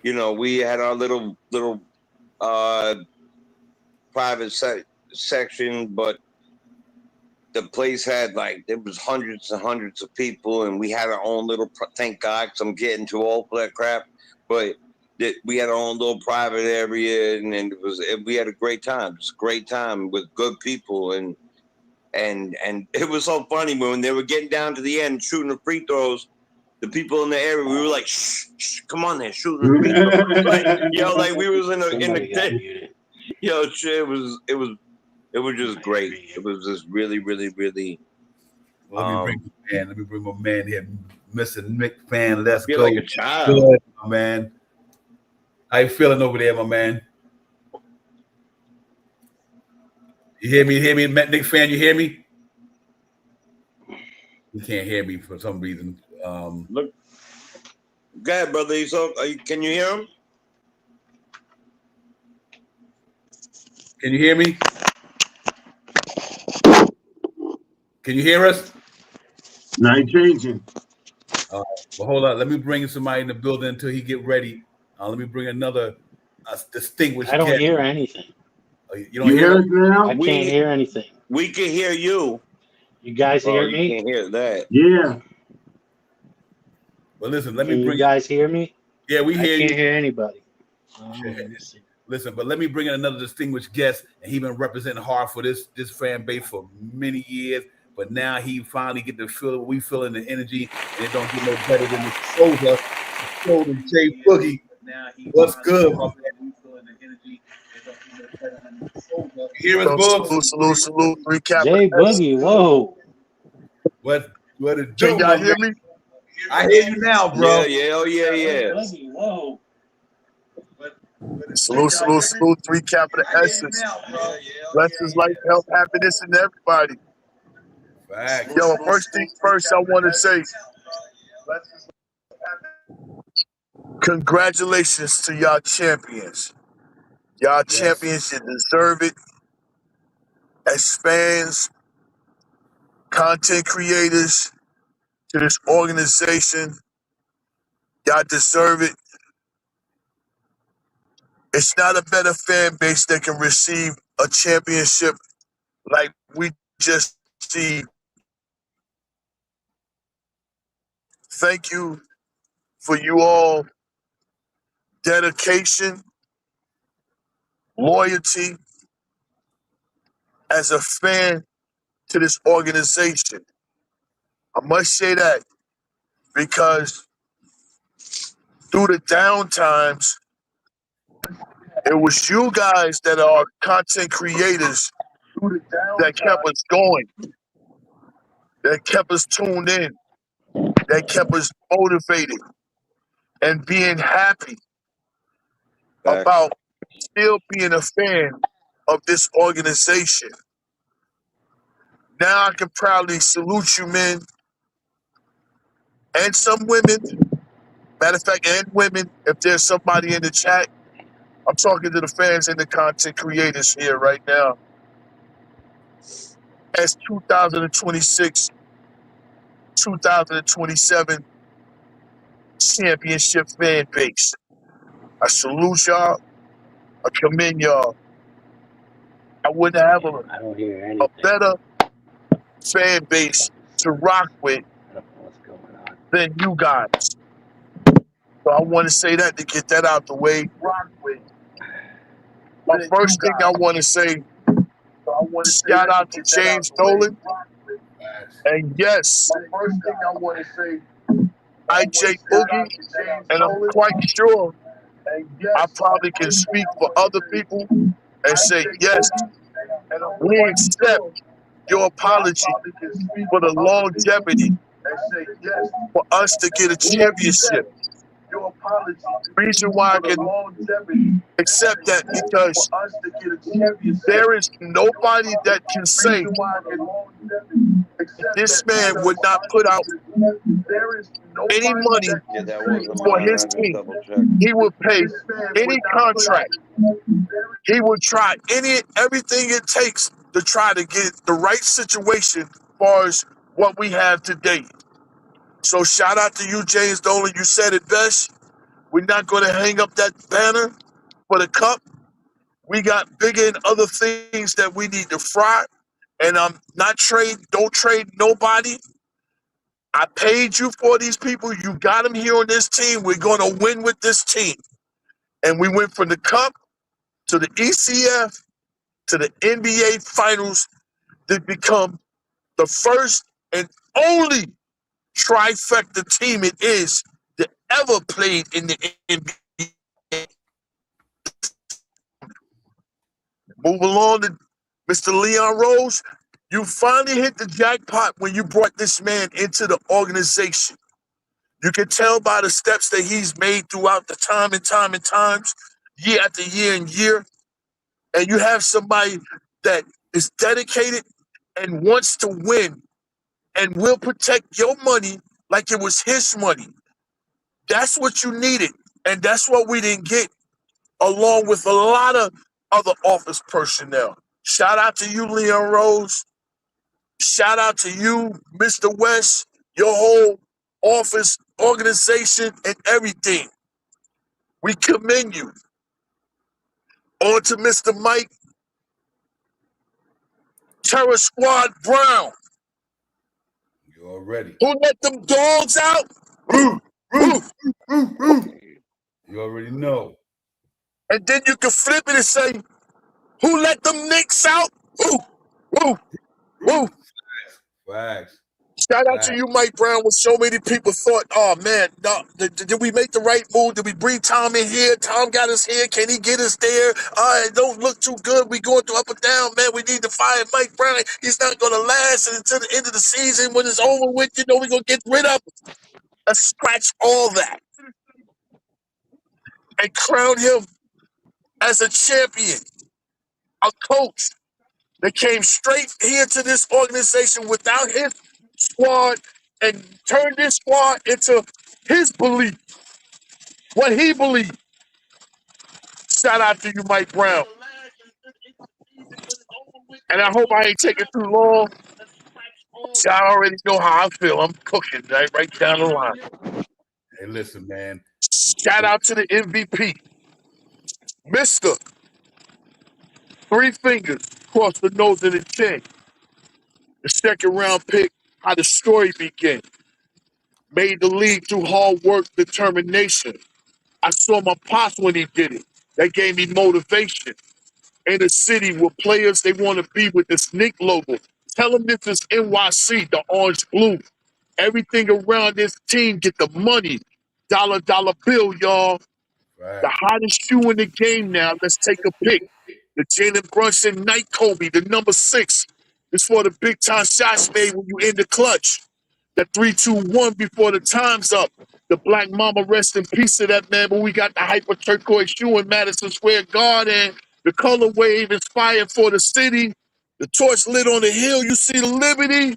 You know, we had our little private section, but the place had there was hundreds and hundreds of people, and we had our own little. Thank God, 'cause I'm getting too old for that crap. But we had our own little private area, and we had a great time. Just a great time with good people, and it was so funny when they were getting down to the end, shooting the free throws. The people in the area, we were like, shh, come on there, shooting the free throws. Like we was in the it was just great. It was just really, really, really. Let me bring my man here, Mr. Nick Fan. Let's feel go. Like a child. Good, my man. How you feeling over there, my man? You hear me, Nick Fan? You hear me? You can't hear me for some reason. Look, go ahead, brother. Can you hear him? Can you hear me? Can you hear us? Now you're changing. Well, hold on. Let me bring somebody in the building until he get ready. Let me bring another distinguished. I don't hear anything. Oh, you don't hear us now? I can't hear anything. We can hear you. You guys hear me? You can't hear that. Yeah. Well, listen. Let me Can bring. You guys hear me? Yeah, we hear you. I can't hear anybody. Listen, but let me bring in another distinguished guest, and he's been representing hard for this fan base for many years. But now he finally get to feel what we feel in the energy, and it don't get no better than the shoulder, Jay Boogie. What's good, my man? Hear us, Boogs? Salute. Recap. Jay Boogie, whoa. What it do? Can y'all hear me? I hear you now, bro. Yeah. Boogie, whoa. Salute. Recap of the essence. Blessings, life, health, happiness, and everybody. Fact. Yo, first things first, I want to say congratulations to y'all champions. Y'all champions, you deserve it. As fans, content creators to this organization, y'all deserve it. It's not a better fan base that can receive a championship like we just see. Thank you for you all dedication, loyalty as a fan to this organization. I must say that because through the down times, it was you guys that are content creators that kept us going, that kept us tuned in, that kept us motivated and being happy about still being a fan of this organization. Now I can proudly salute you men and some women. Matter of fact, and women, if there's somebody in the chat, I'm talking to the fans and the content creators here right now. As 2026, 2027 championship fan base. I salute y'all. I commend y'all. I wouldn't have a better fan base to rock with than you guys. So I want to say that to get that out the way. The first thing I want to say, shout out to James Dolan. And yes, IJ Boogie. And I'm quite sure I probably can speak for other people and say, yes, We accept your apology for the longevity for us to get a championship. Reason why I can accept that because there is nobody that can say this man would not put out any money Yeah, that wasn't for mine. his I just team. double checked. He would pay any contract. He would try everything it takes to try to get the right situation as far as what we have today. So shout out to you, James Dolan. You said it best. We're not going to hang up that banner for the cup. We got bigger and other things that we need to fry. And don't trade nobody. I paid you for these people. You got them here on this team. We're going to win with this team. And we went from the cup to the ECF to the NBA Finals to become the first and only trifecta team it is that ever played in the NBA. Move along to Mr. Leon Rose. You finally hit the jackpot when you brought this man into the organization. You can tell by the steps that he's made throughout the time and times, year after year and year. And you have somebody that is dedicated and wants to win and will protect your money like it was his money. That's what you needed. And that's what we didn't get, along with a lot of other office personnel. Shout out to you, Leon Rose. Shout out to you, Mr. West, your whole office, organization, and everything. We commend you. On to Mr. Mike, Terror Squad Brown. You already. Who let them dogs out? Ooh, ooh, ooh. You already know. And then you can flip it and say, who let them Knicks out? Ooh, ooh, ooh. Facts. Shout out to you, Mike Brown, when so many people thought, oh, man, no, did we make the right move? Did we bring Tom in here? Tom got us here. Can he get us there? It don't look too good. We going through up and down, man. We need to fire Mike Brown. He's not going to last until the end of the season. When it's over with, we're going to get rid of him. Let's scratch all that and crown him as a champion, a coach that came straight here to this organization without his squad and turned this squad into his belief, what he believed. Shout out to you, Mike Brown. And I hope I ain't taking too long. Y'all already know how I feel. I'm cooking right down the line. Hey, listen, man. Shout out to the MVP, Mr. Three Fingers across the nose of the chin. The second round pick, how the story began. Made the league through hard work, determination. I saw my pops when he did it. That gave me motivation. In a city where players, they want to be with this Nick logo. Tell them this is NYC, the orange blue. Everything around this team get the money. Dollar bill, y'all. Right. The hottest shoe in the game now. Let's take a pick. The Jalen Brunson Night Kobe, the number 6. It's for the big time shots made when you in the clutch. The 3-2-1 before the time's up. The Black Mama, rest in peace to that man. But we got the hyper turquoise shoe in Madison Square Garden. The color wave inspired for the city. The torch lit on the hill. You see the Liberty.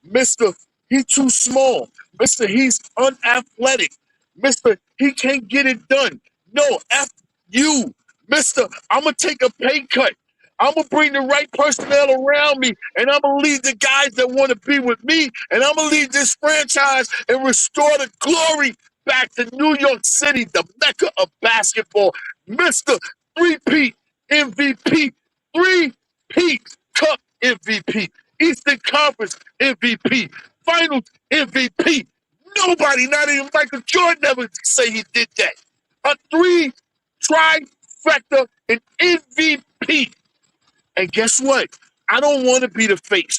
Mr. He too small. Mr. He's unathletic. Mr. He can't get it done. No, F you. Mr. I'm going to take a pay cut. I'm going to bring the right personnel around me, and I'm going to lead the guys that want to be with me, and I'm going to lead this franchise and restore the glory back to New York City, the mecca of basketball. Mr. Three-peat MVP, three-peat Cup MVP, Eastern Conference MVP, Finals MVP. Nobody, not even Michael Jordan, ever say he did that. A 3 trifecta and MVP. And guess what? I don't want to be the face,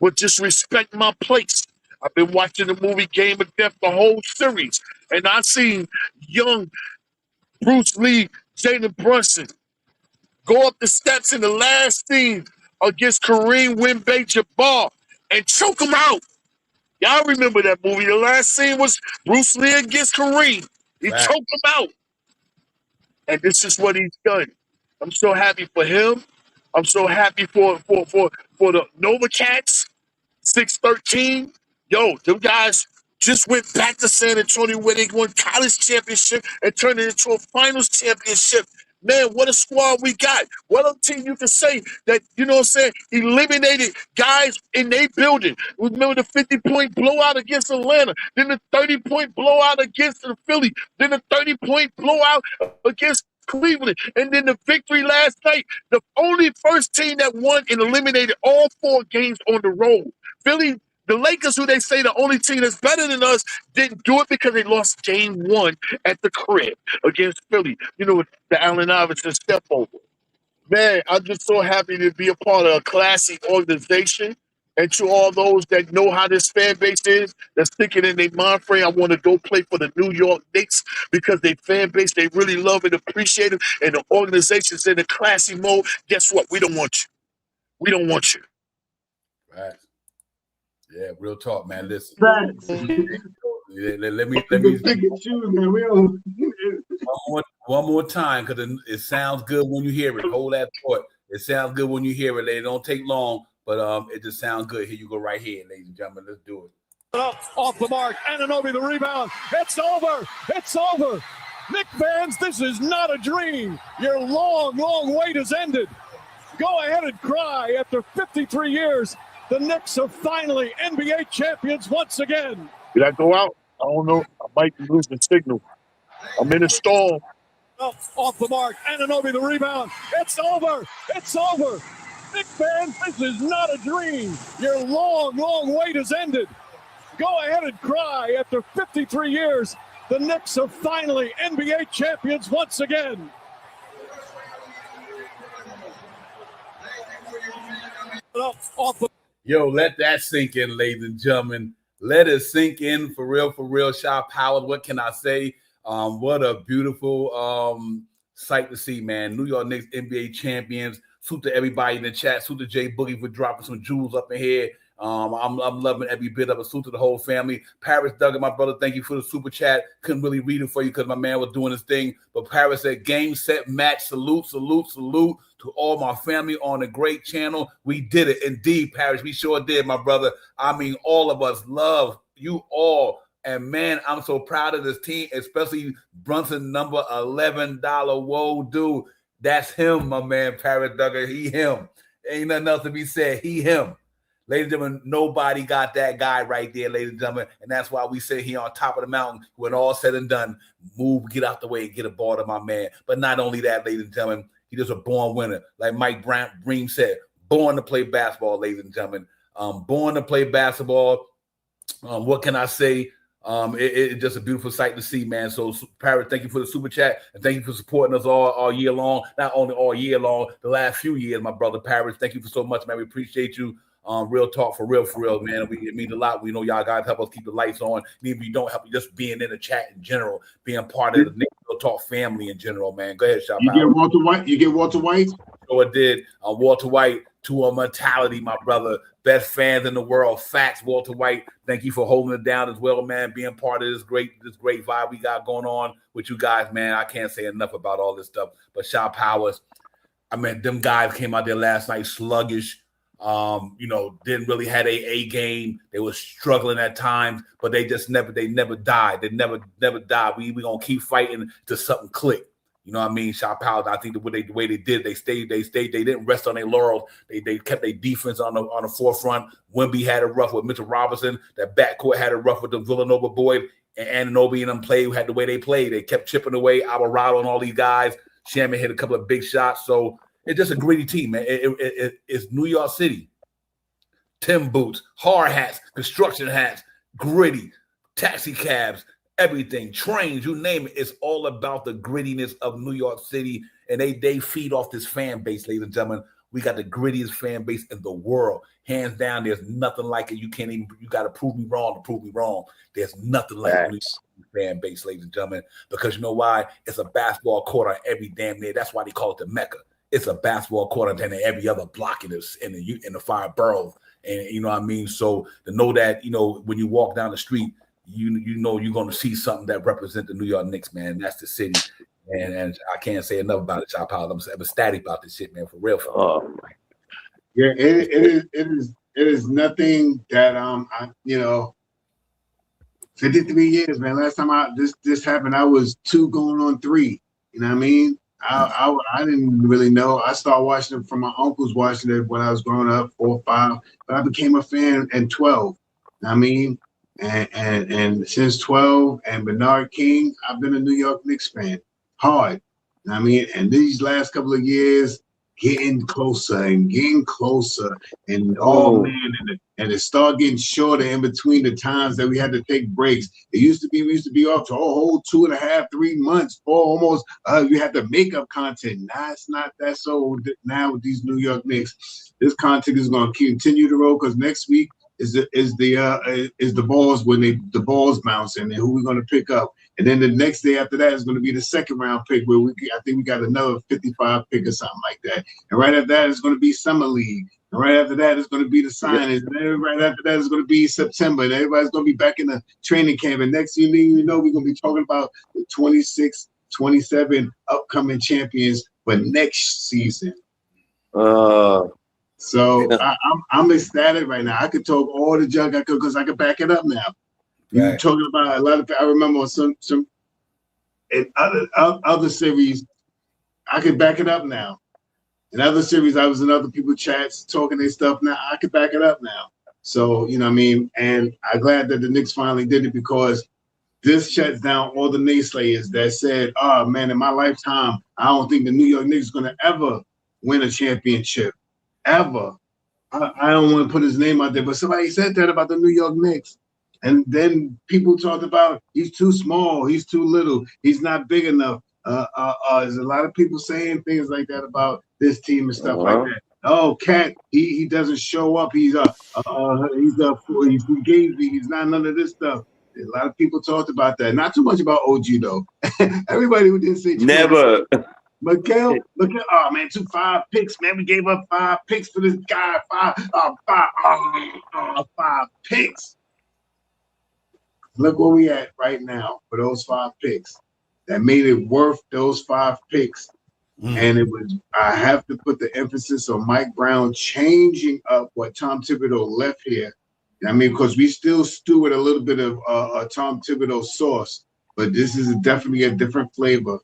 but just respect my place. I've been watching the movie Game of Death, the whole series, and I seen young Bruce Lee, Jalen Brunson, go up the steps in the last scene against Kareem Wimbe-Jabbar and choke him out. Y'all remember that movie? The last scene was Bruce Lee against Kareem. He Right. choked him out. And this is what he's done. I'm so happy for him. I'm so happy for the Nova Cats, 613. Yo, them guys just went back to San Antonio where they won college championship and turned it into a finals championship. Man, what a squad we got. What a team you can say that, you know what I'm saying, eliminated guys in their building. Remember the 50-point blowout against Atlanta, then the 30-point blowout against the Philly, then the 30-point blowout against Cleveland, and then the victory last night. The only first team that won and eliminated all 4 games on the road. Philly, the Lakers, who they say the only team that's better than us, didn't do it because they lost game 1 at the crib against Philly. You know, with the Allen Iverson step over. Man, I'm just so happy to be a part of a classy organization. And to all those that know how this fan base is, that's thinking in their mind frame, I want to go play for the New York Knicks because they fan base, they really love and appreciate it, and the organization's in a classy mode. Guess what? We don't want you. We don't want you. Right. Yeah, real talk, man. Listen. Facts. Let me one more time, because it sounds good when you hear it. Hold that thought. It sounds good when you hear it. It don't take long, but it just sounds good. Here you go right here, ladies and gentlemen. Let's do it. Up off the mark. Anunoby the rebound. It's over. It's over. Knicks fans, this is not a dream. Your long wait has ended. Go ahead and cry. After 53 years, the Knicks are finally NBA champions once again. Did I go out? I don't know. I might be losing signal. I'm in a storm. Up off the mark. Anunoby the rebound. It's over. It's over. Knicks fans, this is not a dream. Your long wait has ended. Go ahead and cry. After 53 years, the Knicks are finally NBA champions once again. Up off the Yo, let that sink in, ladies and gentlemen. Let it sink in for real. Shy Powers, what can I say? What a beautiful sight to see, man. New York Knicks NBA champions. Salute to everybody in the chat. Salute to Jay Boogie for dropping some jewels up in here. I'm loving every bit of it. Salute to the whole family. Paris Duggan, my brother, thank you for the super chat. Couldn't really read it for you because my man was doing his thing. But Paris said, game, set, match. Salute to all my family on the great channel. We did it. Indeed, Paris, we sure did, my brother. I mean, all of us love you all. And, man, I'm so proud of this team, especially Brunson number $11. Whoa, dude. That's him, my man, Paris Duggan. He, him. Ain't nothing else to be said. He, him. Ladies and gentlemen, nobody got that guy right there, ladies and gentlemen. And that's why we sit here on top of the mountain. When all said and done, move, get out the way, and get a ball to my man. But not only that, ladies and gentlemen, he just a born winner. Like Mike Bream said, born to play basketball, ladies and gentlemen. Born to play basketball. What can I say? It's just a beautiful sight to see, man. So, Paris, thank you for the super chat, and thank you for supporting us all year long. Not only all year long, the last few years, my brother Paris. Thank you for so much, man. We appreciate you. Real talk for real, man. It means a lot. We know y'all guys help us keep the lights on. And even if you don't help, just being in the chat in general, being part of the Real Talk family in general, man. Go ahead, Shop. You get Walter White? You get Walter White? So it did. Walter White to a mentality, my brother. Best fans in the world. Facts, Walter White. Thank you for holding it down as well, man. Being part of this great vibe we got going on with you guys, man. I can't say enough about all this stuff. But Shop Powers, I mean, them guys came out there last night sluggish. Didn't really had a game. They were struggling at times, but they never died. They never died. We gonna keep fighting till something click. You know what I mean? Shop Powers, I think the way they did, they stayed. They didn't rest on their laurels. They kept their defense on the forefront. Wemby had it rough with Mitchell Robinson. That backcourt had it rough with the Villanova Boyd and Anunoby and them had the way they played. They kept chipping away. Alvarado and all these guys. Shaman hit a couple of big shots. So it's just a gritty team, man. It's New York City. Tim boots, hard hats, construction hats, gritty, taxi cabs, everything, trains, you name it. It's all about the grittiness of New York City, and they feed off this fan base, ladies and gentlemen. We got the grittiest fan base in the world. Hands down, there's nothing like it. You got to prove me wrong to prove me wrong. There's nothing like the New York fan base, ladies and gentlemen, because you know why? It's a basketball court on every damn day. That's why they call it the Mecca. it's a basketball court and every other block in the 5 boroughs. And you know what I mean? So to know that, you know, when you walk down the street, you know you're going to see something that represents the New York Knicks, man. That's the city. And I can't say enough about it, Chop House. I'm ecstatic about this shit, man, for real. Yeah, it is nothing that you know, 53 years, man. Last time this happened, I was 2 going on 3. You know what I mean? I didn't really know. I started watching it from my uncles watching it when I was growing up, 4 or 5. But I became a fan at 12. You know what I mean? And since 12 and Bernard King, I've been a New York Knicks fan. Hard. You know what I mean? And these last couple of years, getting closer and getting closer. And man, and it started getting shorter in between the times that we had to take breaks. We used to be off to a whole 2.5, 3 months, 4 almost. We had to make up content. Now it's not that so. Now with these New York Knicks, this content is going to continue to roll because next week is the balls when the balls bouncing and who we're going to pick up. And then the next day after that is going to be the 2nd round pick where I think we got another 55 pick or something like that. And right after that is going to be Summer League. And right after that is going to be the signings. And then right after that is going to be September. And everybody's going to be back in the training camp. And next thing you know, we're going to be talking about the 26, 27 upcoming champions for next season. So I'm ecstatic right now. I could talk all the junk I could because I could back it up now. You're talking about a lot of. I remember some in other series, I could back it up now. In other series, I was in other people's chats talking their stuff. Now I could back it up now. So you know what I mean. And I'm glad that the Knicks finally did it because this shuts down all the naysayers that said, "Oh man, in my lifetime, I don't think the New York Knicks is going to ever win a championship, ever." I don't want to put his name out there, but somebody said that about the New York Knicks. And then people talked about he's too small, he's too little, he's not big enough. There's a lot of people saying things like that about this team and stuff like that. Oh, Cat, he doesn't show up. He's fugazi. He's not none of this stuff. A lot of people talked about that. Not too much about OG though. Everybody who didn't say never. Miguel, look at man, 5 picks, man. We gave up 5 picks for this guy. 5 picks. Look where we at right now for those 5 picks. That made it worth those 5 picks. And it was, I have to put the emphasis on Mike Brown changing up what Tom Thibodeau left here. I mean, because we still steward a little bit of Tom Thibodeau sauce, but this is definitely a different flavor.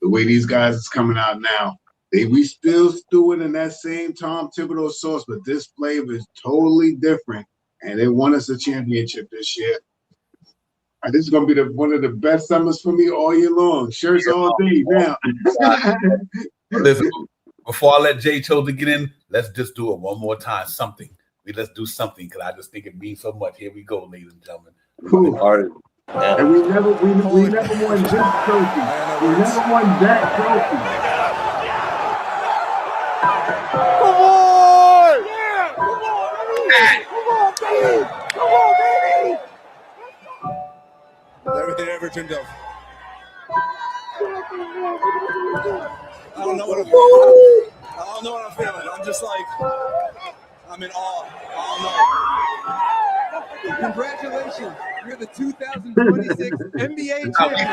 The way these guys is coming out now. We still stewing in that same Tom Thibodeau sauce, but this flavor is totally different. And they won us a championship this year. This is going to be one of the best summers for me all year long. Shirts all day now. Listen, before I let Jay Chosen get in, let's just do it one more time. Let's do something because I just think it means so much. Here we go, ladies and gentlemen. Cool. And we never won this trophy. We never won that trophy. Come on! Yeah! Come on, baby! Come on, baby! Everything ever turned out. I don't know what I'm feeling. I'm just like, I'm in awe. I don't know. Congratulations. You're the 2026 NBA champion.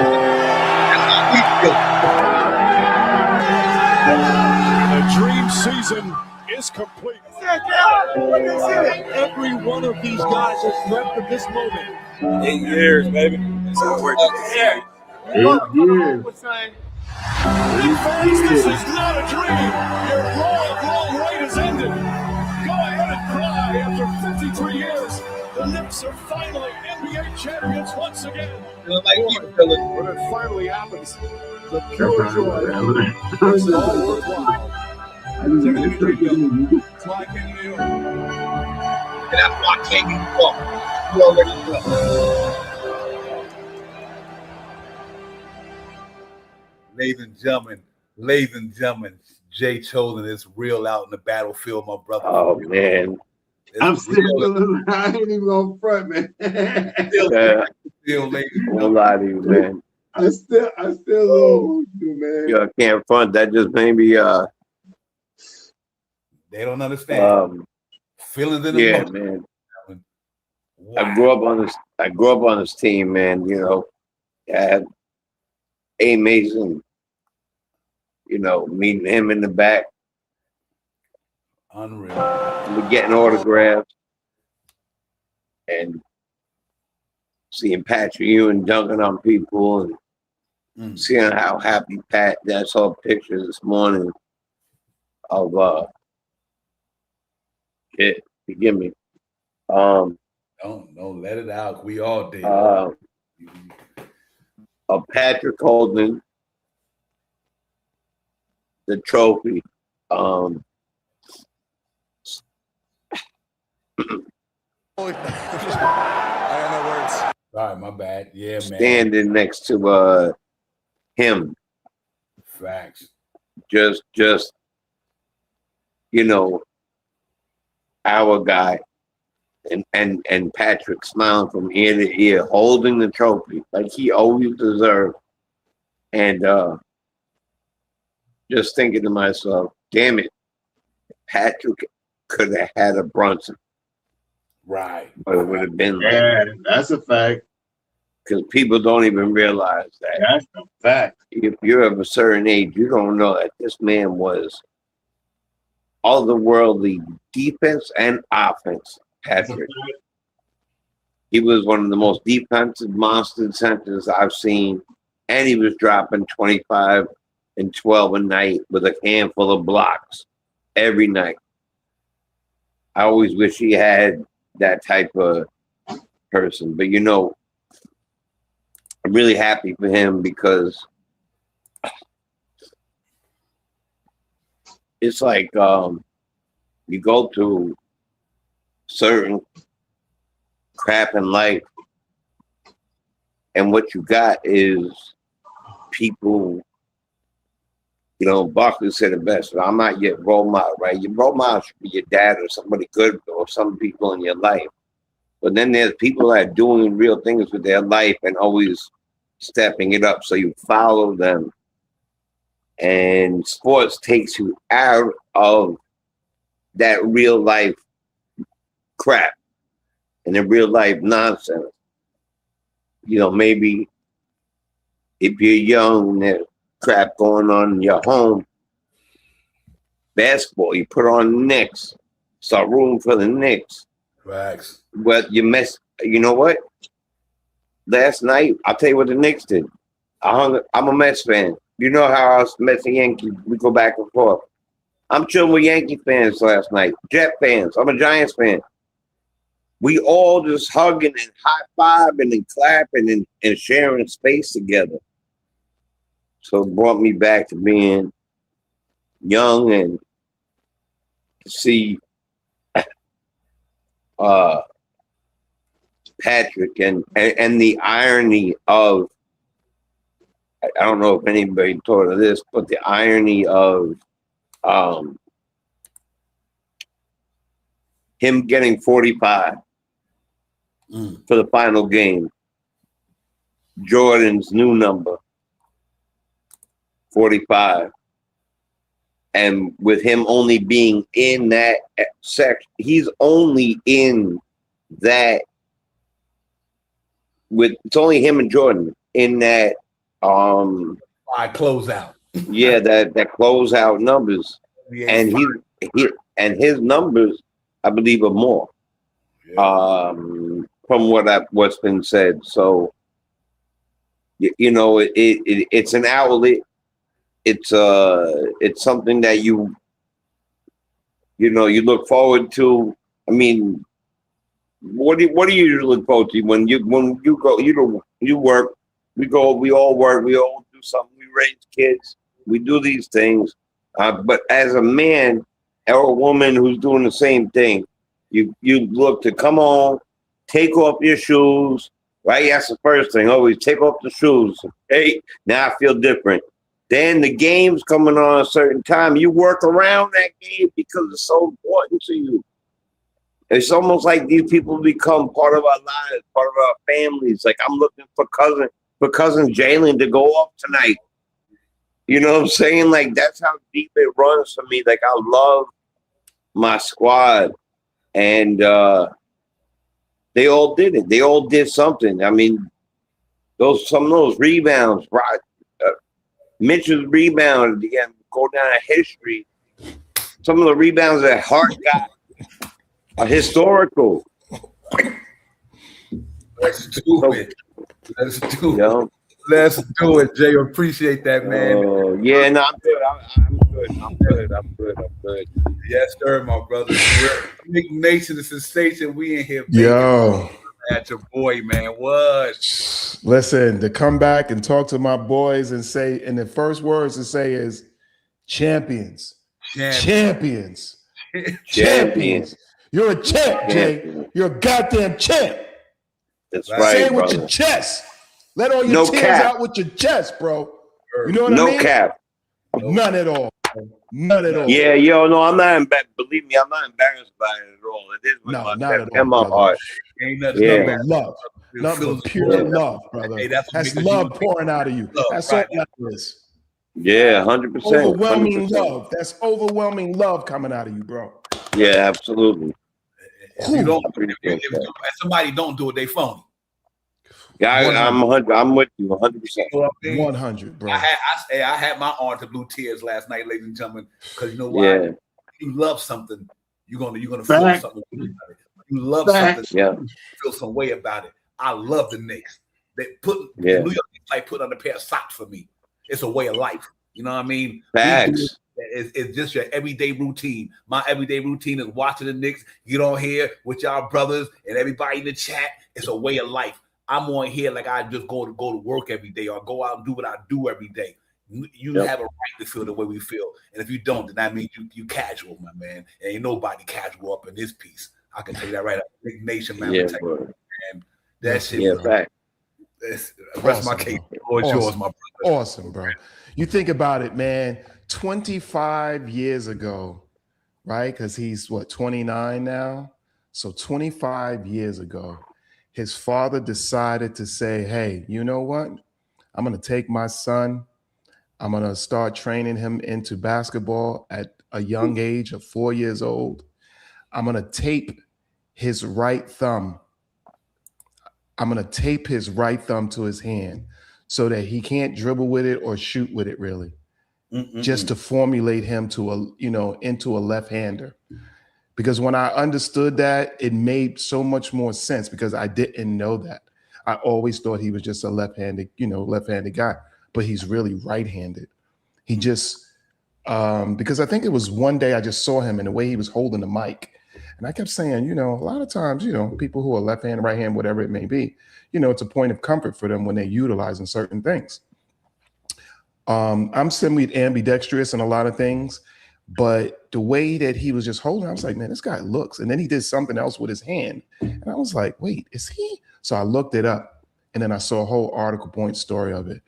The dream season is complete. Every one of these guys has dreamt of this moment. 8 years, baby. So we're here. 8 years. This is not a dream. Your long wait has ended. Go ahead and cry. After 53 years, the Knicks are finally NBA champions once again. Like you feeling. When it finally happens, the pure joy makes it all worthwhile. That's why I came to New York. And that's why I can't get fucked. You already know. Ladies and gentlemen, Jay Chosen is real out in the battlefield, my brother. Oh man, I ain't even on front, man. Still, ladies. Don't lie to you, man. I still love you, man. Yo, I can't front. That just made me They don't understand. Feelings in the Yeah, moment. man. Wow. I grew up on this team, man. You know, had A Mason. You know, meeting him in the back. Unreal. We're getting autographs and seeing Patrick Ewing dunking on people and seeing how happy Pat. I saw a picture this morning of forgive me. Don't let it out. We all did. Of Patrick holding the trophy. I got no words. Sorry, my bad. Yeah, man. Standing next to him. Facts. Just you know, our guy and Patrick smiling from ear to ear, holding the trophy like he always deserved. And just thinking to myself, damn it, Patrick could have had a Brunson. Right. But it would have been that's a fact. Because people don't even realize that. That's a fact. If you're of a certain age, you don't know that this man was otherworldly defense and offense, Patrick. He was one of the most defensive monster centers I've seen, and he was dropping 25 and 12 a night with a handful of blocks every night. I always wish he had that type of person. But, you know, I'm really happy for him because it's like you go through certain crap in life, and what you got is people. You know, Barkley said it best. I'm not yet role model, right? Your role model should be your dad or somebody good or some people in your life. But then there's people that are doing real things with their life and always stepping it up. So you follow them. And sports takes you out of that real life crap and the real life nonsense. You know, maybe if you're young, there's crap going on in your home. Basketball, you put on Knicks. Start rooting for the Knicks. Facts. But you know what? Last night, I'll tell you what the Knicks did. I'm a Mets fan. You know how us Mets and Yankees, we go back and forth. I'm chilling with Yankee fans last night. Jet fans. I'm a Giants fan. We all just hugging and high-fiving and clapping and sharing space together. So it brought me back to being young and to see Patrick and the irony of, I don't know if anybody thought of this, but the irony of him getting 45 for the final game. Jordan's new number, 45. And with him only being in that section, he's only in that it's only him and Jordan in that I close out. Yeah, that closeout numbers. Yeah, and his numbers, I believe, are more. Yeah. From what's been said. So you know, it's an outlet. It's something that you look forward to. I mean, what do you usually look forward to when you go? You work. We all work. We all do something. We raise kids. We do these things. But as a man or a woman who's doing the same thing, you look to come on, take off your shoes. Right? That's the first thing. Always take off the shoes. Hey, now I feel different. Then the game's coming on a certain time. You work around that game because it's so important to you. It's almost like these people become part of our lives, part of our families. Like I'm looking for cousin Jalen to go off tonight. You know what I'm saying? Like that's how deep it runs for me. Like I love my squad, and they all did it. They all did something. I mean, some of those rebounds, right? Mitchell's rebound, again, go down history. Some of the rebounds that Hart got are historical. Let's do it. Let's do it. Let's do it, Jay. Appreciate that, man. Yeah, no, I'm good. I'm good. Yes, sir, my brother. Big Nation, the sensation. We in here. Yo. At your boy, man. What? Listen, to come back and talk to my boys and say, and the first words to say is champions. Champions. You're a champ, Jay. You're a goddamn champ. That's right. Say it with brother. your chest. Let all your tears out with your chest, bro. You know what I mean? No cap. None at all. None at all. Yeah, yo, no, I'm not embarrassed. Believe me, I'm not embarrassed by it at all. It is with not my at all, and my heart. Ain't nothing Yeah. Love. Nothing but pure love, brother. Hey, that's love pouring out of you. That's all that is. Yeah, 100%. Overwhelming 100%. love. That's overwhelming love coming out of you, bro. Yeah, absolutely. If you don't, if somebody don't do it, they phony. Yeah, I'm with you 100%. 100, bro. I had my arm to blue tears last night, ladies and gentlemen, because you know why? Yeah. You love something, you're gonna feel something. You love something, you feel some way about it. I love the Knicks. They put the New York Knicks like put on a pair of socks for me. It's a way of life. You know what I mean? Facts. It's just your everyday routine. My everyday routine is watching the Knicks, get on here with y'all brothers and everybody in the chat. It's a way of life. I'm on here like I just go to work every day or go out and do what I do every day. You have a right to feel the way we feel. And if you don't, then that means you casual, my man. And ain't nobody casual up in this piece. I can tell you that right up. Big Nation, man. Yeah, And that shit. Yeah, fact. Rest my case. Yours, my brother. Awesome, bro. You think about it, man. 25 years ago, right? Because he's 29 now. So 25 years ago, his father decided to say, hey, you know what? I'm going to take my son. I'm going to start training him into basketball at a young age of 4 years old. I'm going to tape his right thumb. I'm going to tape his right thumb to his hand so that he can't dribble with it or shoot with it really. Just to formulate him to into a left-hander. Because when I understood that, it made so much more sense because I didn't know that. I always thought he was just a left-handed guy, but he's really right-handed. He just, because I think it was one day I just saw him in the way he was holding the mic. And I kept saying, a lot of times, people who are left-hand, right-hand, whatever it may be, it's a point of comfort for them when they're utilizing certain things. I'm semi-ambidextrous in a lot of things, but the way that he was just holding, I was like, man, this guy looks. And then he did something else with his hand. And I was like, wait, is he? So I looked it up and then I saw a whole article point story of it.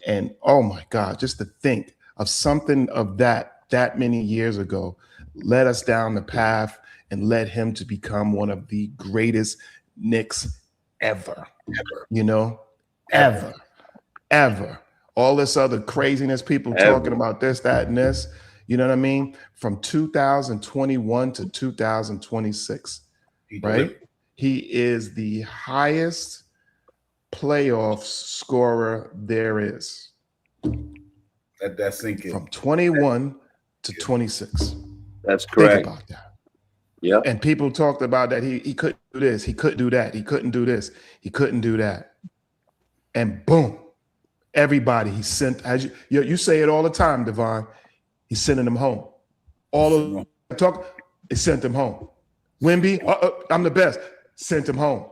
And oh my God, just to think of something of that many years ago led us down the path and led him to become one of the greatest Knicks ever. Ever. All this other craziness, people talking about this, that, and this. You know what I mean? From 2021 to 2026, right? He is the highest playoff scorer there is. That's thinking. From 21 to 26. That's correct. Think about that. Yeah. And people talked about that he couldn't do this, he couldn't do that, he couldn't do this, he couldn't do that. And boom, everybody he sent, as you say it all the time, Devon, he's sending them home. All of them talk, it sent them home. Wemby, I'm the best, sent him home.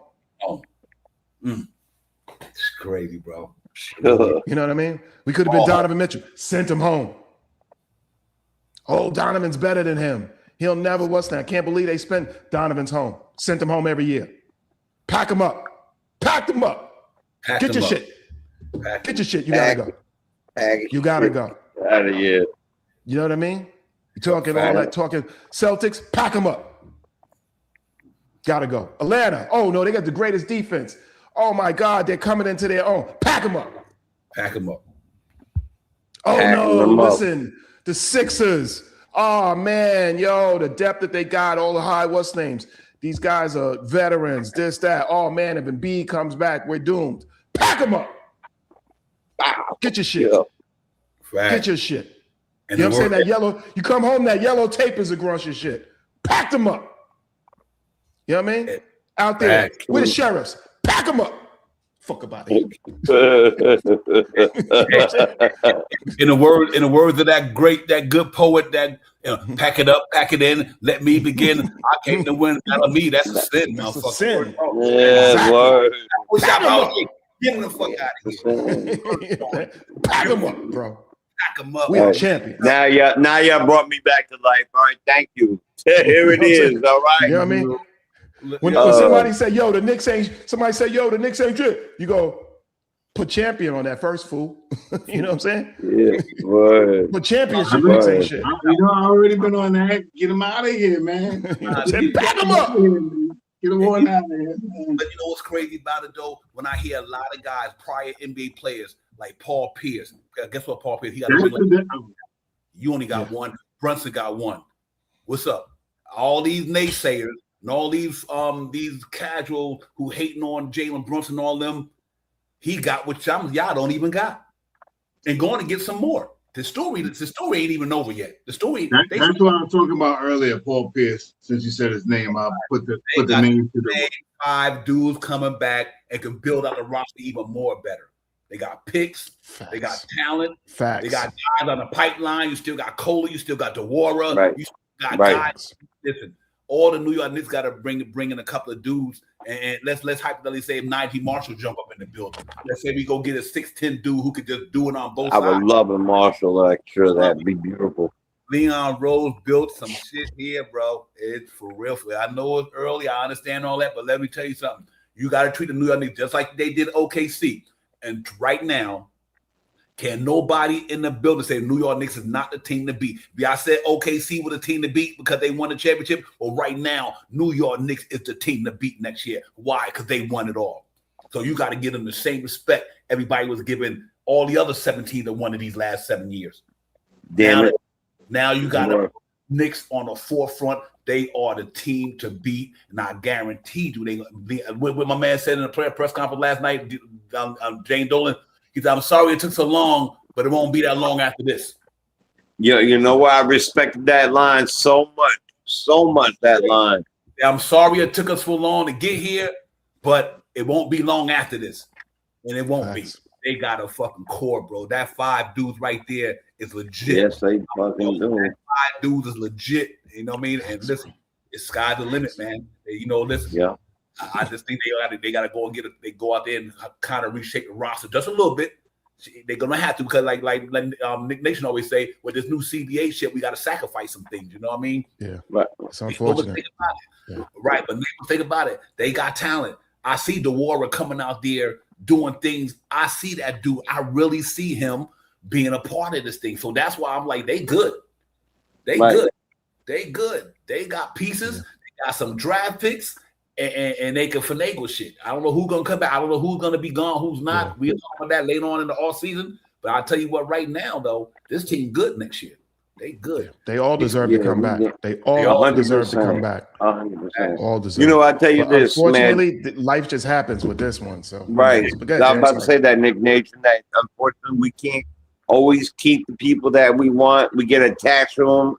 It's crazy, bro. You know what I mean? We could have been Donovan Mitchell, sent him home. Oh, Donovan's better than him. He'll never what's that? I can't believe they spent Donovan's home. Sent him home every year. Pack him up. Pack them up. Get your shit. Get your shit. You gotta go. You gotta go. Out of here. You know what I mean? You talking all that talking Celtics, pack them up. Gotta go. Atlanta. Oh no, they got the greatest defense. Oh my God, they're coming into their own. Pack them up. Pack them up. Oh no, listen. The Sixers. Oh man, yo, the depth that they got, all the what's names. These guys are veterans, this, that. Oh man, if Embiid comes back, we're doomed. Pack them up. Get your shit. Get your shit. And you know what I'm saying? That yellow, you come home, that yellow tape is across your shit. Pack them up. You know what I mean? Out there with the sheriffs. Pack them up. Fuck about it. In the words of that good poet, that pack it up, pack it in, let me begin. I came to win. Out of me, that's a sin, that's motherfucker. a sin. Yeah, word. Get the fuck out of here. Pack them up, bro. Pack them up. We are champions. Now y'all brought me back to life. All right, thank you. Here it is. All right. You know what I mean? When somebody say, yo, the Knicks ain't shit, you go, put champion on that first, fool. You know what I'm saying? Yeah. Word. Put championship Knicks ain't shit. You know, I already been on that. Get him out of here, man. Pack them up. Get him on out of here, man. But you know what's crazy about it, though? When I hear a lot of guys, prior NBA players, like Paul Pierce. Guess what, Paul Pierce? He got you only got one. Brunson got one. What's up? All these naysayers and all these casual who hating on Jalen Brunson and all them, he got what y'all don't even got. And going to get some more. The story ain't even over yet. The story. That's what I was talking about earlier, Paul Pierce. Since you said his name, I'll put the name to the 5 dudes coming back and can build out the roster even more better. They got picks. Facts. They got talent. Facts. They got guys on the pipeline. You still got Kohler. You still got Dewara. Right. You still got guys. Listen, all the New York Knicks got to bring in a couple of dudes. And let's hypothetically say if Najee Marshall jump up in the building. Let's say we go get a 6'10" dude who could just do it on both sides. I would love a Marshall. Like, sure, that'd be beautiful. Leon Rose built some shit here, bro. It's for real. I know it's early. I understand all that. But let me tell you something. You got to treat the New York Knicks just like they did OKC. And right now, can nobody in the building say New York Knicks is not the team to beat? I said OKC was a team to beat because they won the championship. Well, right now, New York Knicks is the team to beat next year. Why? Because they won it all. So you got to give them the same respect everybody was giving all the other 17 that won in these last 7 years. Damn it. Now you got the Knicks on the forefront. They are the team to beat, and I guarantee you, what my man said in the press conference last night, Jane Dolan, he said, I'm sorry it took so long, but it won't be that long after this. Yeah, you know why I respected that line so much, that line. I'm sorry it took us so long to get here, but it won't be long after this, and it won't be. They got a fucking core, bro. That 5 dudes right there is legit. Yes, they fucking do. That 5 dudes is legit. You know what I mean? And listen, it's sky's the limit, man. You know, listen. Yeah. I just think they gotta go and they go out there and kind of reshape the roster just a little bit. They're gonna have to because like Nick Nation always say, with this new CBA shit, we gotta sacrifice some things. You know what I mean? Yeah. Right. It's unfortunate. Right, but think about it. They got talent. I see Dewara coming out there doing things. I see that dude. I really see him being a part of this thing. So that's why I'm like, they good. They good. They good. They got pieces. They got some draft picks, and they can finagle shit. I don't know who's gonna come back. I don't know who's gonna be gone, who's not. Yeah. We'll talk about that later on in the off season. But I'll tell you what, right now though, this team good next year. They good. They all deserve to come back. They all deserve to come back. 100%. All deserve. You know, I tell you this, unfortunately, man. Life just happens with this one. So right. I was about to say that, Nick Nation, that unfortunately we can't always keep the people that we want. We get attached to them,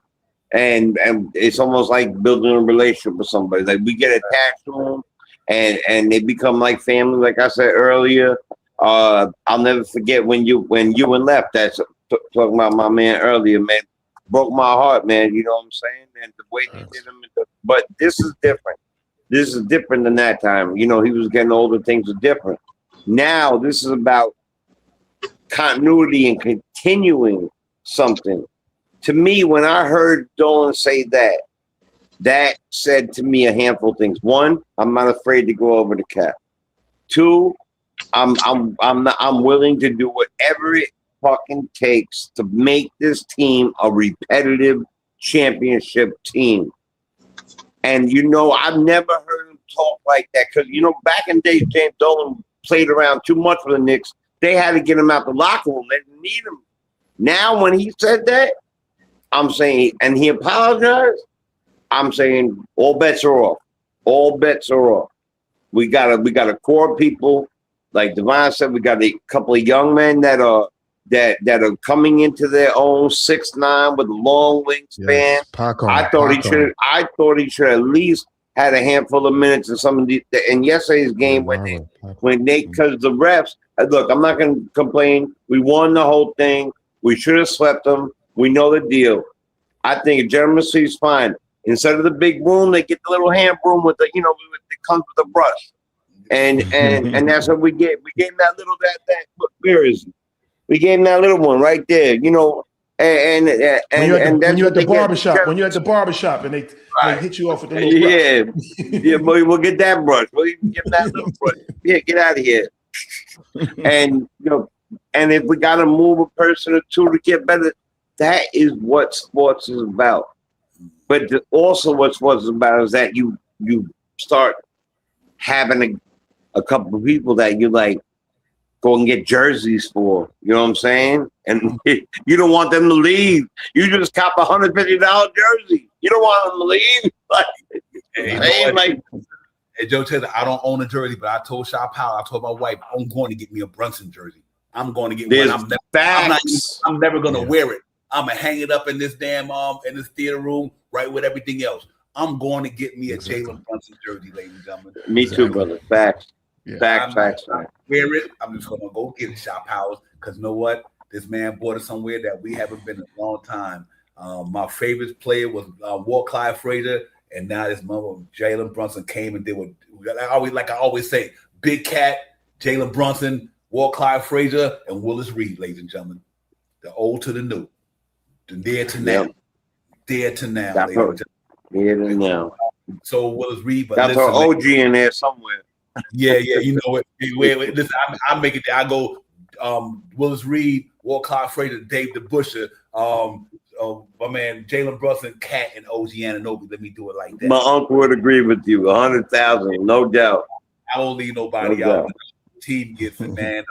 and it's almost like building a relationship with somebody. Like we get attached to them, and they become like family. Like I said earlier, I'll never forget when you left. That's talking about my man earlier, man. Broke my heart, man. You know what I'm saying? And the way they did him. But this is different. This is different than that time. You know, he was getting older. Things are different. Now, this is about continuity and continuing something. To me, when I heard Dolan say that, that said to me a handful of things. One, I'm not afraid to go over the cap. Two, I'm willing to do whatever it fucking takes to make this team a repetitive championship team. And you know, I've never heard him talk like that because you know, back in the days, James Dolan played around too much with the Knicks. They had to get him out the locker room. They didn't need him. Now, when he said that, I'm saying, and he apologized. I'm saying all bets are off. All bets are off. We got a core of people, like Devon said. We got a couple of young men that are coming into their own 6'9" with a long wingspan. Yes, I thought he should at least had a handful of minutes in some of the in yesterday's game when they because the refs. Look, I'm not going to complain. We won the whole thing. We should have swept them. We know the deal. I think a gentleman's suit is fine. Instead of the big broom, they get the little hand broom with the it comes with a brush, and that's what we get. We gave him that little that look, where is he? We gave him that little one right there. And when you're at the barbershop and they hit you off with the little brush. We'll get that brush. We'll even give him that little brush. Yeah, get out of here. And and if we got to move a person or two to get better, that is what sports is about. But also what sports is about is that you start having a couple of people that you like go and get jerseys for. You know what I'm saying? And you don't want them to leave. You just cop a $150 jersey. You don't want them to leave. Hey, Joe Taylor, I don't own a jersey, but I told Shaw Powell, I told my wife, I'm going to get me a Brunson jersey. I'm going to get one. I'm never going to wear it. I'm going to hang it up in this damn in this theater room, right with everything else. I'm going to get me a Jalen Brunson jersey, ladies and gentlemen. Me too, brother. Facts. Yeah. Facts. Wear it. I'm just going to go get it, Shaw Powell, because you know what? This man brought us somewhere that we haven't been in a long time. My favorite player was Walt Clyde Frazier. And now this mother Jalen Brunson came and did what I always say, Big Cat, Jalen Brunson, Walt Clyde Frazier, and Willis Reed, ladies and gentlemen. The old to the new. The there to now. There to now. There to now. So Willis Reed, but that's our OG in there somewhere. Yeah, you know it. Listen, I make it there. I go Willis Reed, Walt Clyde Frazier, Dave DeBuscher, my man Jalen Brunson, Cat, and OG Anunoby. Let me do it like that. My uncle would agree with you, 100,000, no doubt. I won't leave nobody out. The team gets it, man.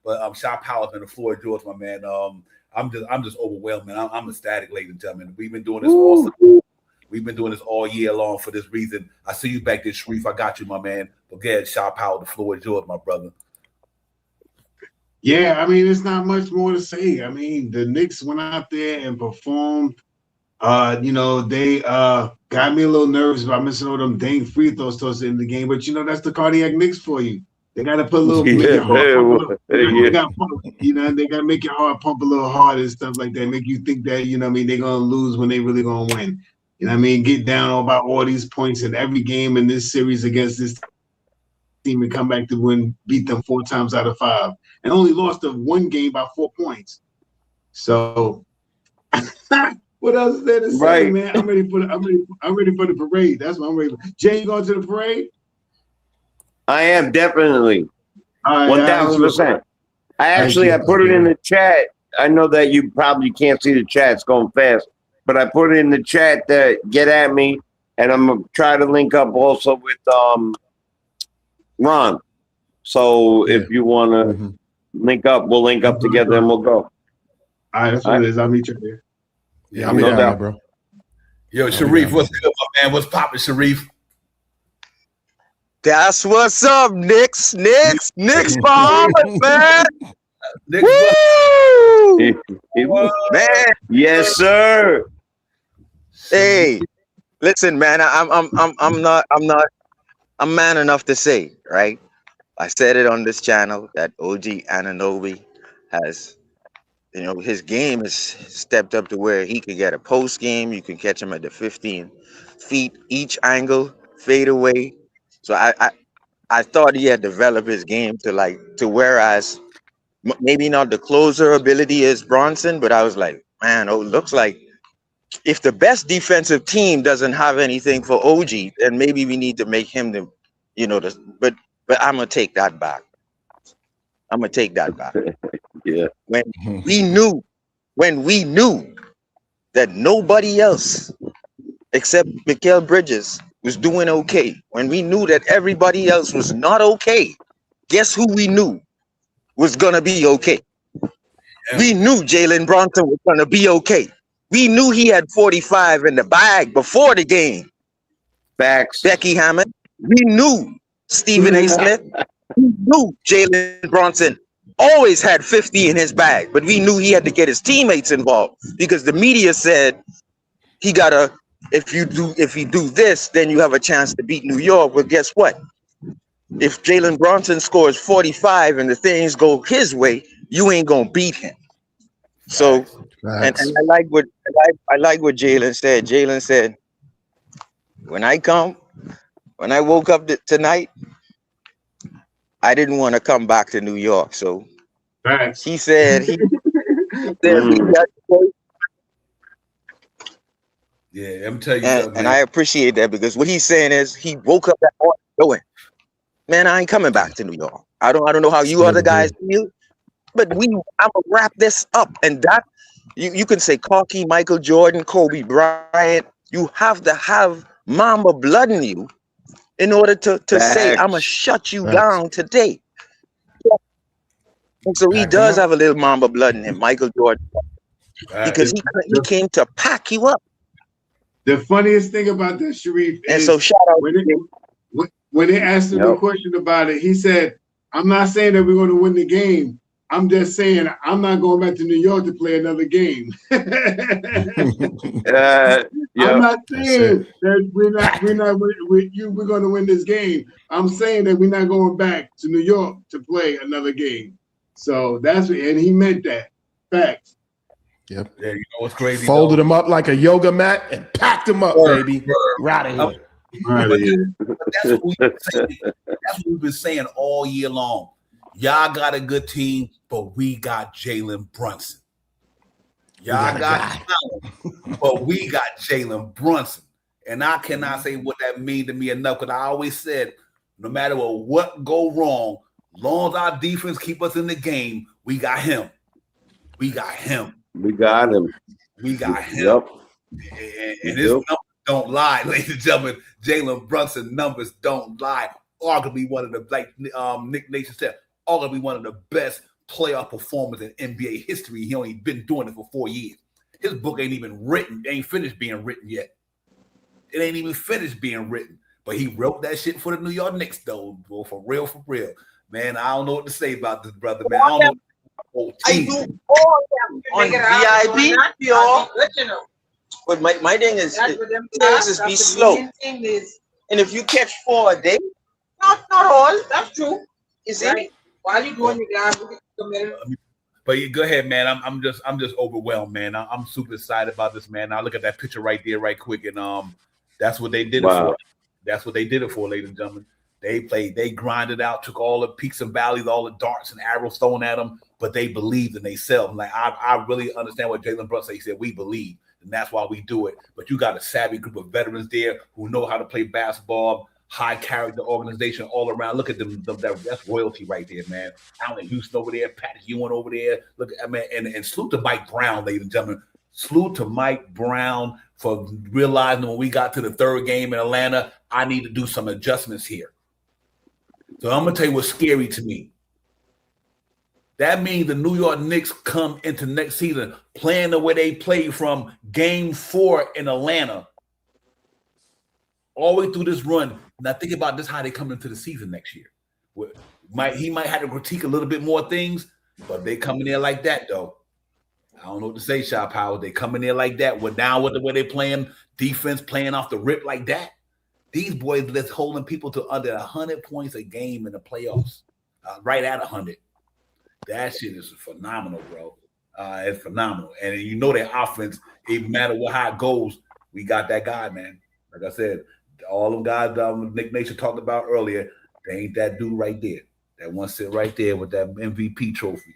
But Shaw Powell's in the floor, George, my man. I'm just overwhelmed, man. I'm ecstatic, ladies and gentlemen. We've been doing this all year long for this reason. I see you back there, Sharif. I got you, my man. But get Shaw Powell, the floor is yours, my brother. Yeah, I mean, it's not much more to say. I mean, the Knicks went out there and performed. They got me a little nervous about missing all them dang free throws towards the end of the game. But, that's the cardiac Knicks for you. They got to put a little, they got to make your heart pump a little hard and stuff like that. Make you think that, they're going to lose when they really going to win. Get down about all these points in every game in this series against this team and come back to win, beat them 4 times out of 5. And only lost of one game by 4 points. So what else is there to say, man? I'm ready for the parade. That's what I'm ready for. Jay, you going to the parade? I am definitely 1,000%. I put it in the chat. I know that you probably can't see the chat; it's going fast. But I put it in the chat to get at me, and I'm gonna try to link up also with Ron. So if you want to link up, we'll link up together and we'll go. All right, that's what it is. I'll meet you there. Yeah, I'll meet you there, bro. Yo, Sharif, what's good, my man? What's poppin', Sharif? That's what's up, Knicks Bahamas, man. Woo! Man, yes, sir. Hey, listen, man. I'm man enough to say, right? I said it on this channel that OG Anunoby has, his game has stepped up to where he could get a post game. You can catch him at the 15 feet each angle, fade away. So I thought he had developed his game to whereas maybe not the closer ability as Bronson, but I was like, man, it looks like if the best defensive team doesn't have anything for OG, then maybe we need to make him but I'm gonna take that back. Yeah. When we knew that nobody else except Mikal Bridges was doing okay, when we knew that everybody else was not okay, guess who we knew was gonna be okay? We knew Jalen Brunson was gonna be okay. We knew he had 45 in the bag before the game. Facts. Becky Hammond. We knew Stephen A. Smith. We knew Jalen Brunson always had 50 in his bag, but we knew he had to get his teammates involved because the media said he gotta. If you do this, then you have a chance to beat New York. Well, guess what? If Jalen Brunson scores 45 and the things go his way, you ain't gonna beat him. So, and I like what Jalen said. Jalen said, when I woke up tonight, I didn't want to come back to New York. So he said he got. Yeah, I'm telling you something. And I appreciate that because what he's saying is he woke up that morning going, man, I ain't coming back to New York. I don't know how you other guys feel, but I'm gonna wrap this up. And that you can say Corky, Michael Jordan, Kobe Bryant. You have to have Mamba blood in you in order to say I'm gonna shut you down today. And so he does have a little Mamba blood in him, Michael Jordan, because he came to pack you up. The funniest thing about this, Sharif, and is so shout out when they asked him a question about it, he said, I'm not saying that we're going to win the game. I'm just saying I'm not going back to New York to play another game. I'm not saying that we're going to win this game. I'm saying that we're not going back to New York to play another game. So that's what, and he meant that. Facts. Yep. Yeah, you know what's crazy? Folded him up like a yoga mat and packed him up, baby. Right of here. That's what we've been saying all year long. Y'all got a good team, but we got Jalen Brunson. Y'all got talent, but we got Jalen Brunson. And I cannot say what that means to me enough because I always said, no matter what go wrong, long as our defense keep us in the game, we got him. We got him. We got him. We got him. Yep. And his numbers don't lie, ladies and gentlemen. Jalen Brunson numbers don't lie. Arguably one of the, like Nick Nation said, arguably one of the best playoff performers in NBA history. He only been doing it for 4 years. His book ain't even written. Ain't finished being written yet. It ain't even finished being written. But he wrote that shit for the New York Knicks, though. Well, for real. Man, I don't know what to say about this brother, man. I don't know. I do all them on VIP, but my thing is be slow. And if you catch 4 a day, not all. That's true. You see? Right. While you doing your guys, but go ahead, man. I'm just overwhelmed, man. I'm super excited about this, man. Now look at that picture right there, right quick, and that's what they did it for. That's what they did it for, ladies and gentlemen. They grinded out, took all the peaks and valleys, all the darts and arrows thrown at them, but they believed in themselves. Like I really understand what Jalen Brunson said. He said, we believe, and that's why we do it. But you got a savvy group of veterans there who know how to play basketball, high character organization all around. Look at them. That's royalty right there, man. Allen Houston over there, Pat Ewing over there. Look, I mean, and salute to Mike Brown, ladies and gentlemen. Salute to Mike Brown for realizing when we got to the third game in Atlanta, I need to do some adjustments here. So I'm going to tell you what's scary to me. That means the New York Knicks come into next season playing the way they played from game 4 in Atlanta all the way through this run. Now think about this, how they come into the season next year. He might have to critique a little bit more things, but they come in there like that, though. I don't know what to say, Shot Power. They come in there like that. We're down with the way they're playing defense, playing off the rip like that. These boys that's holding people to under 100 points a game in the playoffs, right at 100. That shit is phenomenal, bro. It's phenomenal. And you know their offense, even matter how it goes, we got that guy, man. Like I said, all them guys Nick Nation talked about earlier, they ain't that dude right there. That one sit right there with that MVP trophy.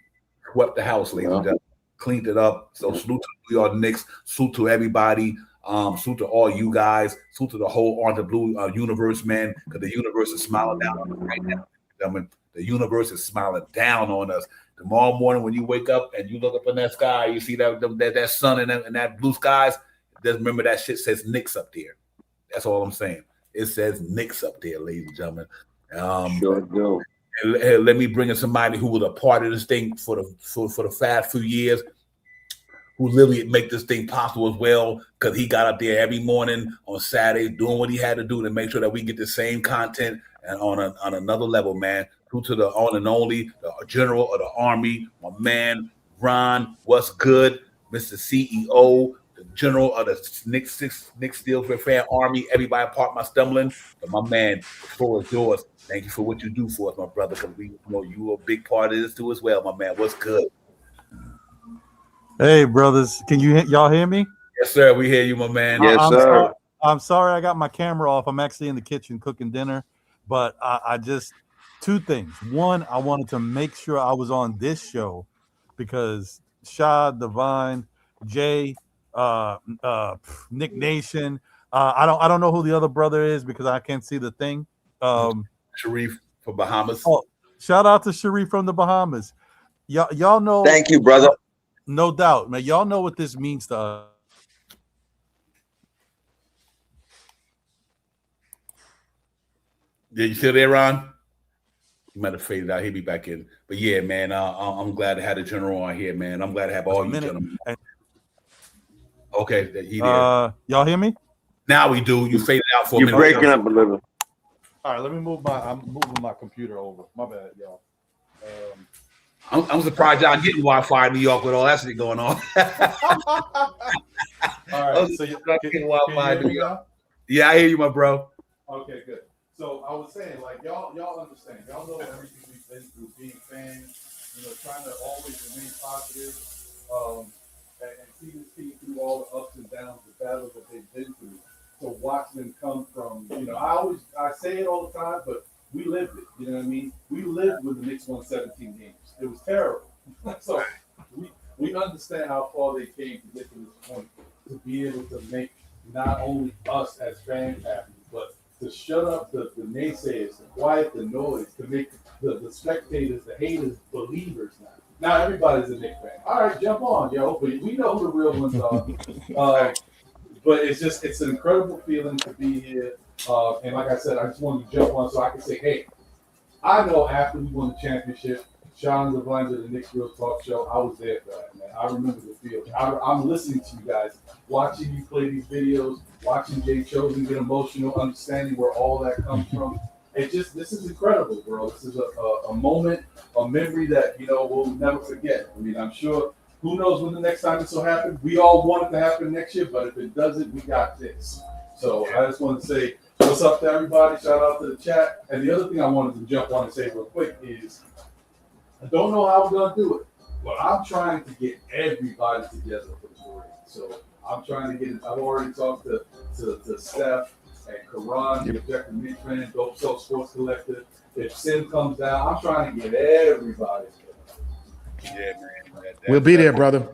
Swept the house, ladies and gentlemen. Cleaned it up. So salute to the New York Knicks. Salute to everybody. Salute to all you guys. Salute to the whole Orange and Blue universe, man, because the universe is smiling down on us right now. I mean, the universe is smiling down on us. Tomorrow morning when you wake up and you look up in that sky, you see that sun and that blue skies, just remember that shit says Knicks up there. That's all I'm saying. It says Knicks up there, ladies and gentlemen. Sure do. Let me bring in somebody who was a part of this thing for the past few years, who literally make this thing possible as well, because he got up there every morning on Saturday doing what he had to do to make sure that we get the same content and on another level, man. True to the on and only, the General of the Army, my man Ron, what's good, Mr. CEO, the General of the Nick Steele Fan Army. Everybody part my stumbling, but my man, the floor is yours. Thank you for what you do for us, my brother, because we know you are a big part of this too as well, my man. What's good? Hey, brothers, can y'all hear me? Yes, sir. We hear you, my man. Yes, sir. I'm sorry I got my camera off. I'm actually in the kitchen cooking dinner, but I just two things. One, I wanted to make sure I was on this show because Shad, Divine, Jay, Nick Nation. I don't know who the other brother is because I can't see the thing. Sharif from Bahamas. Oh, shout out to Sharif from the Bahamas. Y'all know. Thank you, brother. No doubt, man. Y'all know what this means to us. Did you still there, Ron? You might have faded out. He'll be back in. But yeah, man, I'm glad to have the General on here, man. I'm glad to have all you gentlemen. Okay, he there. Y'all hear me? Now we do. You faded out for a You're minute. breaking up a little. All right, let me move I'm moving my computer over. My bad, y'all. I'm surprised y'all getting Wi-Fi in New York with all that shit going on. All right, so you're getting Wi-Fi in New York? Yeah, I hear you, my bro. Okay, good. So I was saying, like, y'all understand. Y'all know everything we've been through, being fans, trying to always remain positive, and see this team through all the ups and downs, the battles that they've been through. To watch them come from, I say it all the time, but we lived it. You know what I mean? We lived when the Knicks won 17 games. It was terrible. So we understand how far they came to get to this point, to be able to make not only us as fans happy, but to shut up the naysayers, to quiet the noise, to make the spectators, the haters, believers now. Now everybody's a Knicks fan. All right, jump on, yo. But we know who the real ones are. But it's an incredible feeling to be here. And like I said, I just wanted to jump on so I can say, hey, I know after we won the championship, Sean Divine of the Knicks Real Talk Show, I was there for that, man. I remember the feeling. I'm listening to you guys, watching you play these videos, watching Jay Chosen get emotional, understanding where all that comes from. This is incredible, bro. This is a moment, a memory that, we'll never forget. I mean, I'm sure, who knows when the next time this will happen? We all want it to happen next year, but if it doesn't, we got this. So I just want to say what's up to everybody. Shout out to the chat. And the other thing I wanted to jump on and say real quick is, I don't know how we're going to do it, but I'm trying to get everybody together for the parade. So I'm trying to get it. I've already talked to Steph and Karan, the Objective Knicks fan, Dope Self Sports Collective. If Sim comes down, I'm trying to get everybody together. Yeah, man. We'll be there, brother.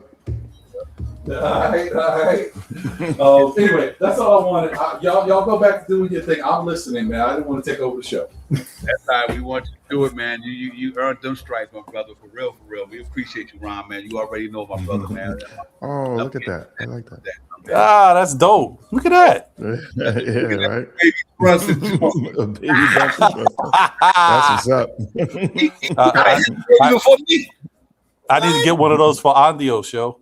All right. Anyway, that's all I wanted. Y'all go back to doing your thing. I'm listening, man. I didn't want to take over the show. That's how we want you to do it, man. You earned them stripes, my brother. For real. We appreciate you, Ron, man. You already know my brother, man. Oh, look at that. I like that. That's dope. Look at that. Yeah, right. Baby Brunson. Baby Brunson. That's what's up. I need to get one of those for Andio show.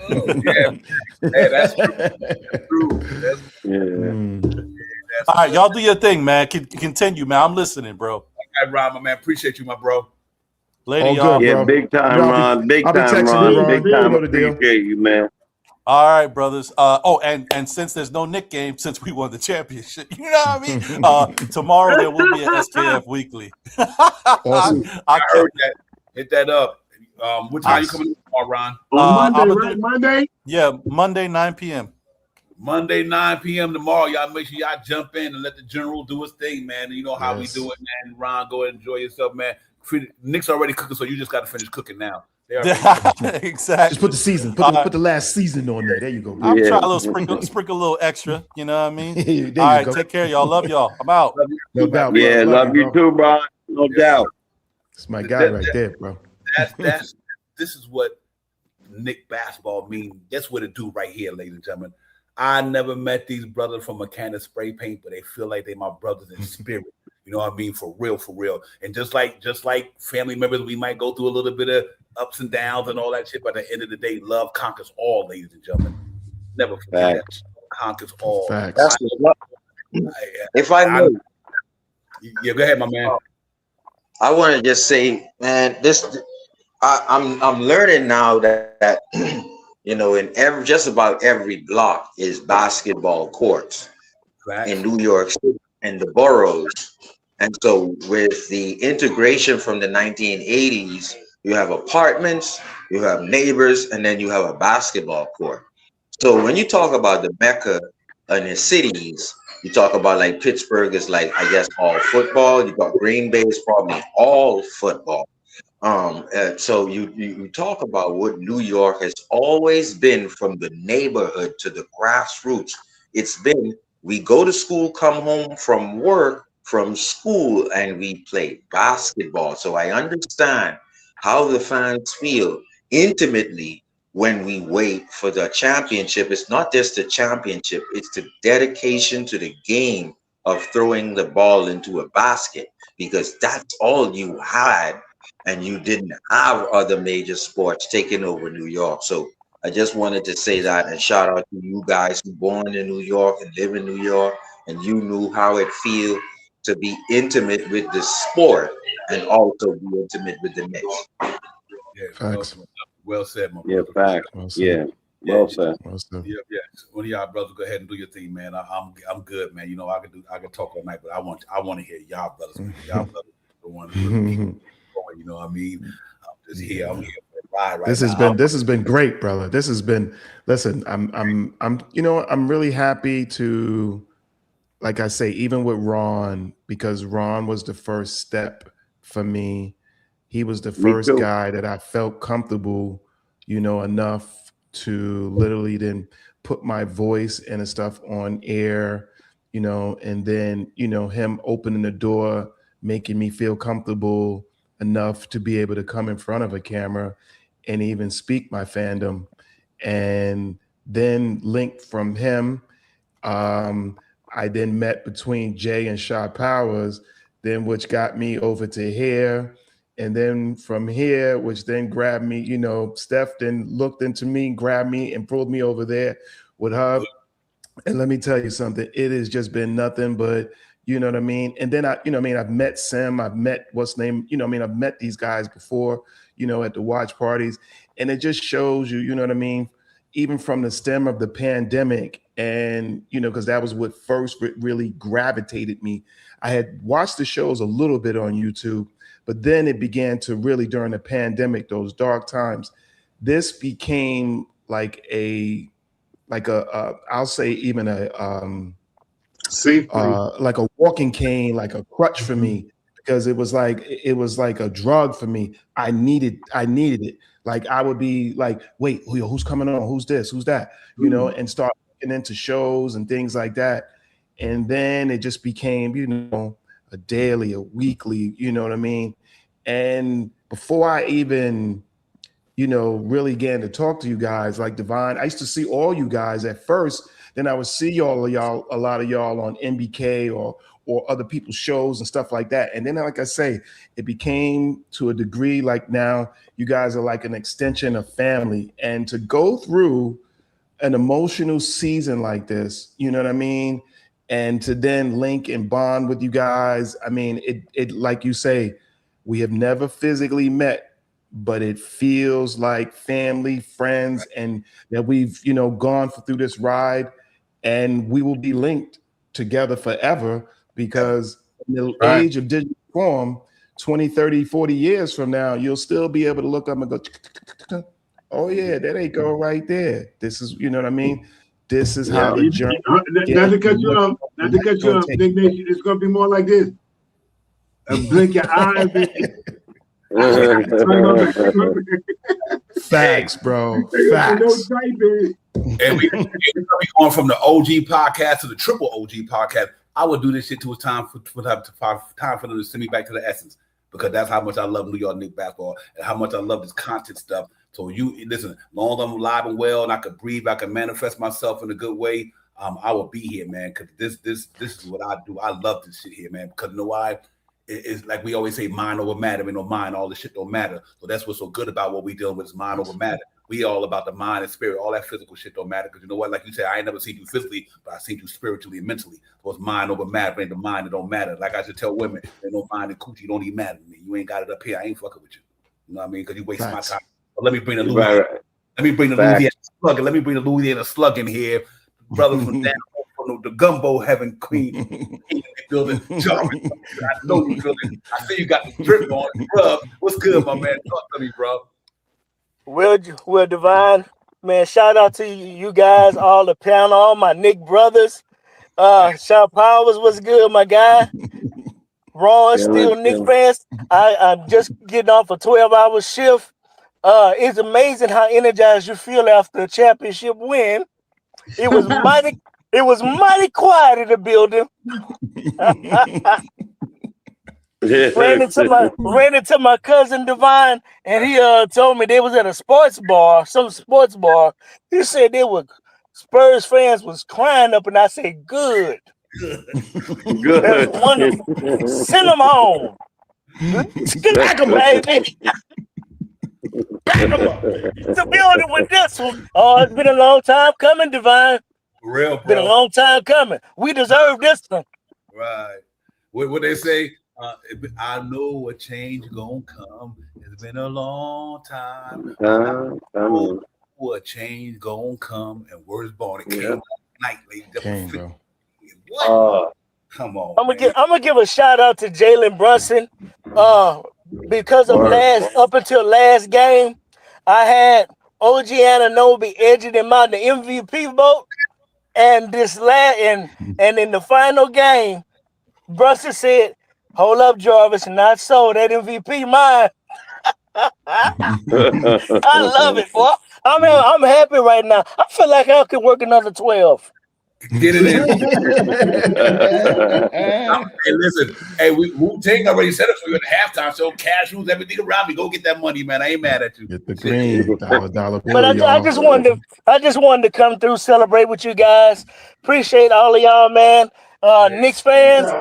Oh, yeah. Hey, that's true. That's true. All right, y'all do your thing, man. Continue, man. I'm listening, bro. All right, Ron, my man. Appreciate you, my bro. Lady, y'all. Yeah, big time, Ron. Big time, Ron. Big time. Appreciate you, man. All right, brothers. And since there's no Knick game, since we won the championship, you know what I mean? Tomorrow there will be an SKF Weekly. Awesome. I heard that. Hit that up. What time are you coming tomorrow, Ron? On Monday, right? Monday? Yeah, Monday, 9 p.m. Monday, 9 p.m. tomorrow. Y'all make sure y'all jump in and let the General do his thing, man. You know how we do it, man. Ron, go ahead and enjoy yourself, man. Nick's already cooking, so you just got to finish cooking now. Exactly. Just put the season. Put the last season on there. There you go. I'm trying a little sprinkle a little extra. You know what I mean? All right, go. Take care, y'all. Love y'all. I'm out. No doubt. Yeah, love you too, bro. No doubt. It's my guy right there, bro. This is what Knick basketball means. That's what it do right here, ladies and gentlemen. I never met these brothers from a can of spray paint, but they feel like they my brothers in spirit. You know what I mean? For real, for real. And just like family members, we might go through a little bit of ups and downs and all that shit. But at the end of the day, love conquers all, ladies and gentlemen. Never forget that. Conquers all. Facts. That's what, if I may, yeah, go ahead, my man. I want to just say, man, I'm learning now that you know, in just about every block is basketball courts in New York City and the boroughs. And so with the integration from the 1980s, you have apartments, you have neighbors, and then you have a basketball court. So when you talk about the Mecca in the cities, you talk about like Pittsburgh is like, I guess, all football. You got Green Bay is probably all football. So you talk about what New York has always been, from the neighborhood to the grassroots. It's been, we go to school, come home from work, from school, and we play basketball. So I understand how the fans feel intimately when we wait for the championship. It's not just the championship, it's the dedication to the game of throwing the ball into a basket, because that's all you had, and you didn't have other major sports taking over New York. So I just wanted to say that, and shout out to you guys who born in New York and live in New York, and you knew how it feels to be intimate with the sport and also be intimate with the Knicks. Yeah, Facts. Well said, my Yeah, brother. facts. Well said. Yeah, well said. Well said. Yeah, yeah. One of y'all brothers, go ahead and do your thing, man. I'm good, man. You know, I could talk all night, but I want to hear y'all brothers. Man. Y'all brothers, the one who really keep going. You know what I mean? I'm just here. I'm here for the ride right now. This has been great, brother. This has been. Listen, I'm. You know, I'm really happy to, like I say, even with Ron, because Ron was the first step for me. He was the first guy that I felt comfortable, you know, enough to literally then put my voice and stuff on air, you know, and then, you know, him opening the door, making me feel comfortable enough to be able to come in front of a camera and even speak my fandom. And then linked from him, I then met between Jay and Shaw Powers, then which got me over to here. And then from here, which then grabbed me, you know, Steph then looked into me, grabbed me and pulled me over there with her. And let me tell you something, it has just been nothing but, you know what I mean? And then I've met Sim, I've met I've met these guys before, you know, at the watch parties. And it just shows you, you know what I mean? Even from the stem of the pandemic, and, you know, because that was what first really gravitated me. I had watched the shows a little bit on YouTube, but then it began to really, during the pandemic, those dark times, this became like I'll say even like a walking cane, like a crutch for me, because it was like a drug for me. I needed it. Like I would be like, wait, who's coming on? Who's this? Who's that? You know, and start looking into shows and things like that. And then it just became, you know, a daily, a weekly, you know what I mean? And before I even, you know, really began to talk to you guys, like Divine, I used to see all you guys at first. Then I would see a lot of y'all on NBK or other people's shows and stuff like that. And then, like I say, it became to a degree like now you guys are like an extension of family. And to go through an emotional season like this, you know what I mean? And to then link and bond with you guys. I mean, it like you say, we have never physically met, but it feels like family, friends, and that we've, you know, gone through this ride, and we will be linked together forever, because in the age of digital form, 20, 30, 40 years from now, you'll still be able to look up and go, oh yeah, there they go right there. This is, you know what I mean? This is how the journey. Not to cut you off, Big Nation, it's gonna be more like this. Blink your eyes. Facts, bro. Facts. And we going from the OG podcast to the triple OG podcast. I would do this shit till it's time for them to send me back to the essence, because that's how much I love New York Knicks basketball and how much I love this content stuff. So you listen, long as I'm alive and well and I could breathe, I can manifest myself in a good way, I will be here, man, because this is what I do. I love this shit here, man, because you know why? It's like we always say, mind over matter. We know mind, all this shit don't matter. So that's what's so good about what we dealing with is mind over matter. We all about the mind and spirit. All that physical shit don't matter because you know what? Like you said, I ain't never seen you physically, but I seen you spiritually and mentally. So it's mind over matter. Ain't the mind that don't matter. Like I should tell women, ain't no mind and coochie don't even matter to me. You ain't got it up here. I ain't fucking with you. You know what I mean? Because you wasting my time. But let me bring the Louisiana. Let me bring the Louisiana slug. Let me bring the Louisiana slug in here, brother from down from the gumbo heaven queen. Building Jarvis. I know you feeling. I see you got the drip on, bro. What's good, my man? Talk to me, bro. Well, Divine, man, shout out to you guys, all the panel, all my Nick brothers. Sean Powers was good, my guy. Ron, still Nick fans. I'm just getting off a 12-hour shift. It's amazing how energized you feel after a championship win. It was mighty quiet in the building. ran into my cousin Divine, and he told me they was at a some sports bar. He said they were Spurs fans was crying up, and I said, "Good, good, that's wonderful. Send them home. Back them, baby. Back them up. The building with this one. Oh, it's been a long time coming, Divine. Real, bro. Been a long time coming. We deserve this one. Right. What they say? I know a change gonna come. It's been a long time. I know a change gonna come, and words born. It came last night, ladies. What? Come on. I'm gonna give a shout out to Jalen Brunson. Because of up until last game, I had OG Anunoby edging him out in the MVP vote. And and in the final game, Brunson said, "Hold up, Jarvis, not so. That MVP mine." I love it, boy. I'm happy right now. I feel like I could work another 12. Get it in. Hey, listen. Hey, Wu-Tang already set us for you at the halftime show. Cashews, everything around me. Go get that money, man. I ain't mad at you. Get the green dollar bill. But I just wanted to come through, celebrate with you guys. Appreciate all of y'all, man. Knicks fans,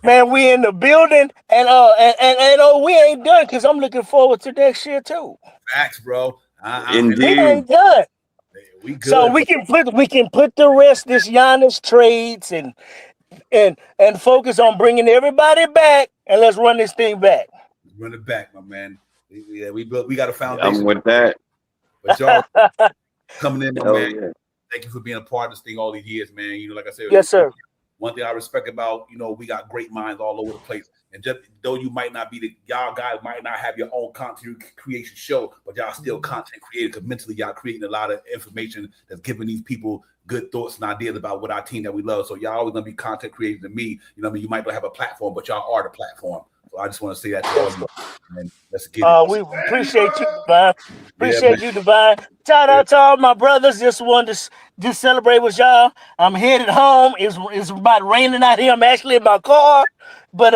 man, we in the building, and we ain't done because I'm looking forward to next year too. Facts, bro. We ain't done. We good. So we can put the rest this Giannis trades and focus on bringing everybody back, and let's run this thing back. Run it back, my man. Yeah, we got a foundation. I'm with that. But y'all coming in, my man. Yeah. Thank you for being a part of this thing all these years, man. You know, like I said, yes, sir. One thing I respect about, we got great minds all over the place. And just though you might not be y'all guys might not have your own content creation show, but y'all still content creators because mentally y'all creating a lot of information that's giving these people good thoughts and ideas about what our team that we love. So y'all always gonna be content creators to me. You know what I mean? You might not have a platform, but y'all are the platform. So I just want to say that to all of you. And let's get it. We appreciate you, Divine. Appreciate you, Divine. Shout out to all my brothers. Just wanted to just celebrate with y'all. I'm headed home. It's about raining out here. I'm actually in my car, but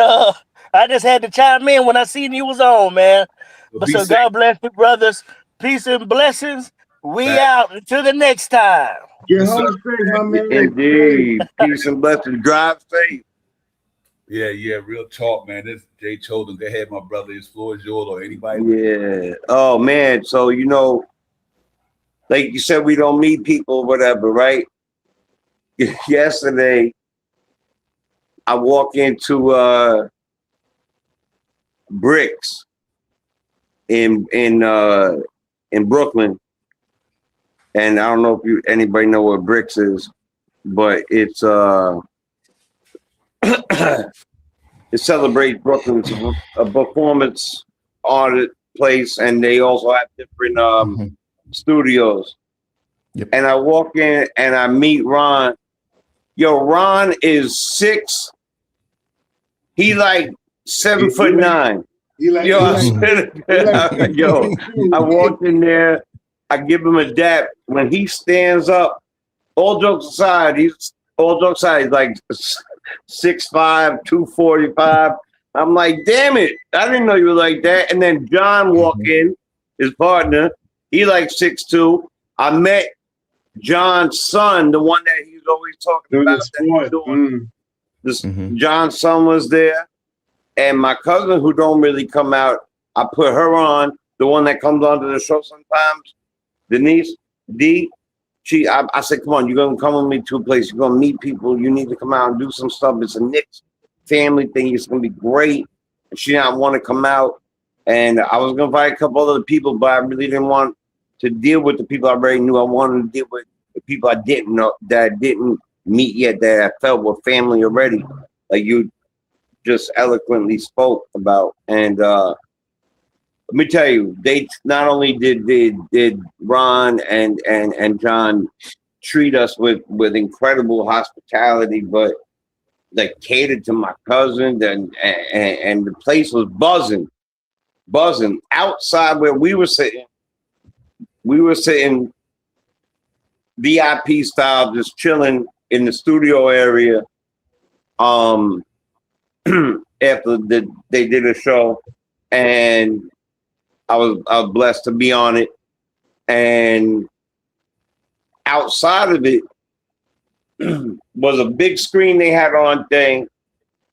I just had to chime in when I seen you was on, man. But so God bless you, brothers. Peace and blessings. We out until the next time. Get home safe, my man. Indeed. Peace and blessings. Drive safe. Yeah, real talk, man. This is Jay Chosen. Go ahead, my brother. His floor is yours or anybody. Yeah. Oh, man. So, like you said, we don't meet people or whatever, right? Yesterday, I walk into Bricks in Brooklyn. And I don't know if anybody know what Bricks is, but it's it celebrates Brooklyn. It's a performance art place, and they also have different studios. Yep. And I walk in and I meet Ron. Yo, Ron is 6. He like 7'9". Yo, I walked in there. I give him a dap. When he stands up, all jokes aside, he's like 6'5", 245. I'm like, damn it, I didn't know you were like that. And then John walked in, his partner. He like 6'2". I met John's son, the one that he's always talking Doing about, the sport. this John's son was there, and my cousin who don't really come out, I put her on, the one that comes onto the show sometimes, Denise D. I said, come on, you're gonna come with me to a place, you're gonna meet people, you need to come out and do some stuff. It's a Knicks family thing, it's gonna be great. And she didn't want to come out, and I was gonna invite a couple other people, but I really didn't want to deal with the people I already knew. I wanted to deal with the people I didn't know, that I didn't meet yet, that I felt were family already, like you just eloquently spoke about. And let me tell you, they not only did Ron and John treat us with incredible hospitality, but they catered to my cousin, and the place was buzzing. Outside where we were sitting VIP style, just chilling in the studio area. After they did a show, and I was blessed to be on it. And outside of it was a big screen they had on thing,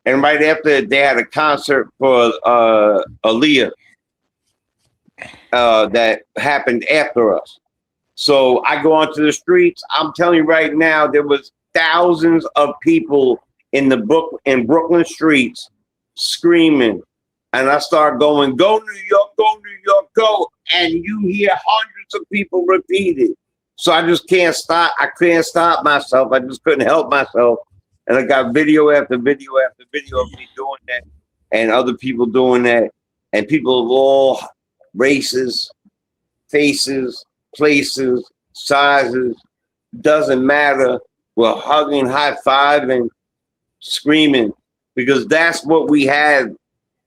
and right after it, they had a concert for Aaliyah that happened after us. So I go onto the streets. I'm telling you right now, there was thousands of people in Brooklyn streets screaming, and I start going, "Go New York, go New York, go!" And you hear hundreds of people repeat it. So I just can't stop. I couldn't stop myself. I just couldn't help myself. And I got video after video after video of me doing that, and other people doing that, and people of all races, faces, places, sizes, doesn't matter. We're hugging, high-fiving, screaming, because that's what we have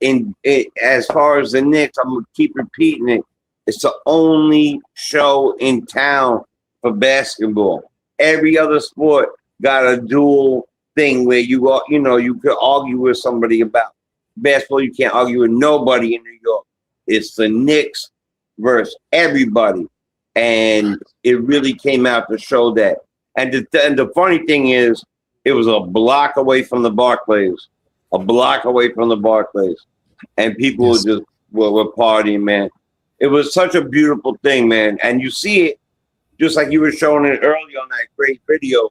in it. As far as the Knicks, I'm gonna keep repeating it. It's the only show in town for basketball. Every other sport got a dual thing where you could argue with somebody about. Basketball, you can't argue with nobody in New York. It's the Knicks versus everybody, and it really came out to show that. And the funny thing is, it was a block away from the Barclays, and people were partying, man. It was such a beautiful thing, man. And you see it, just like you were showing it early on that great video.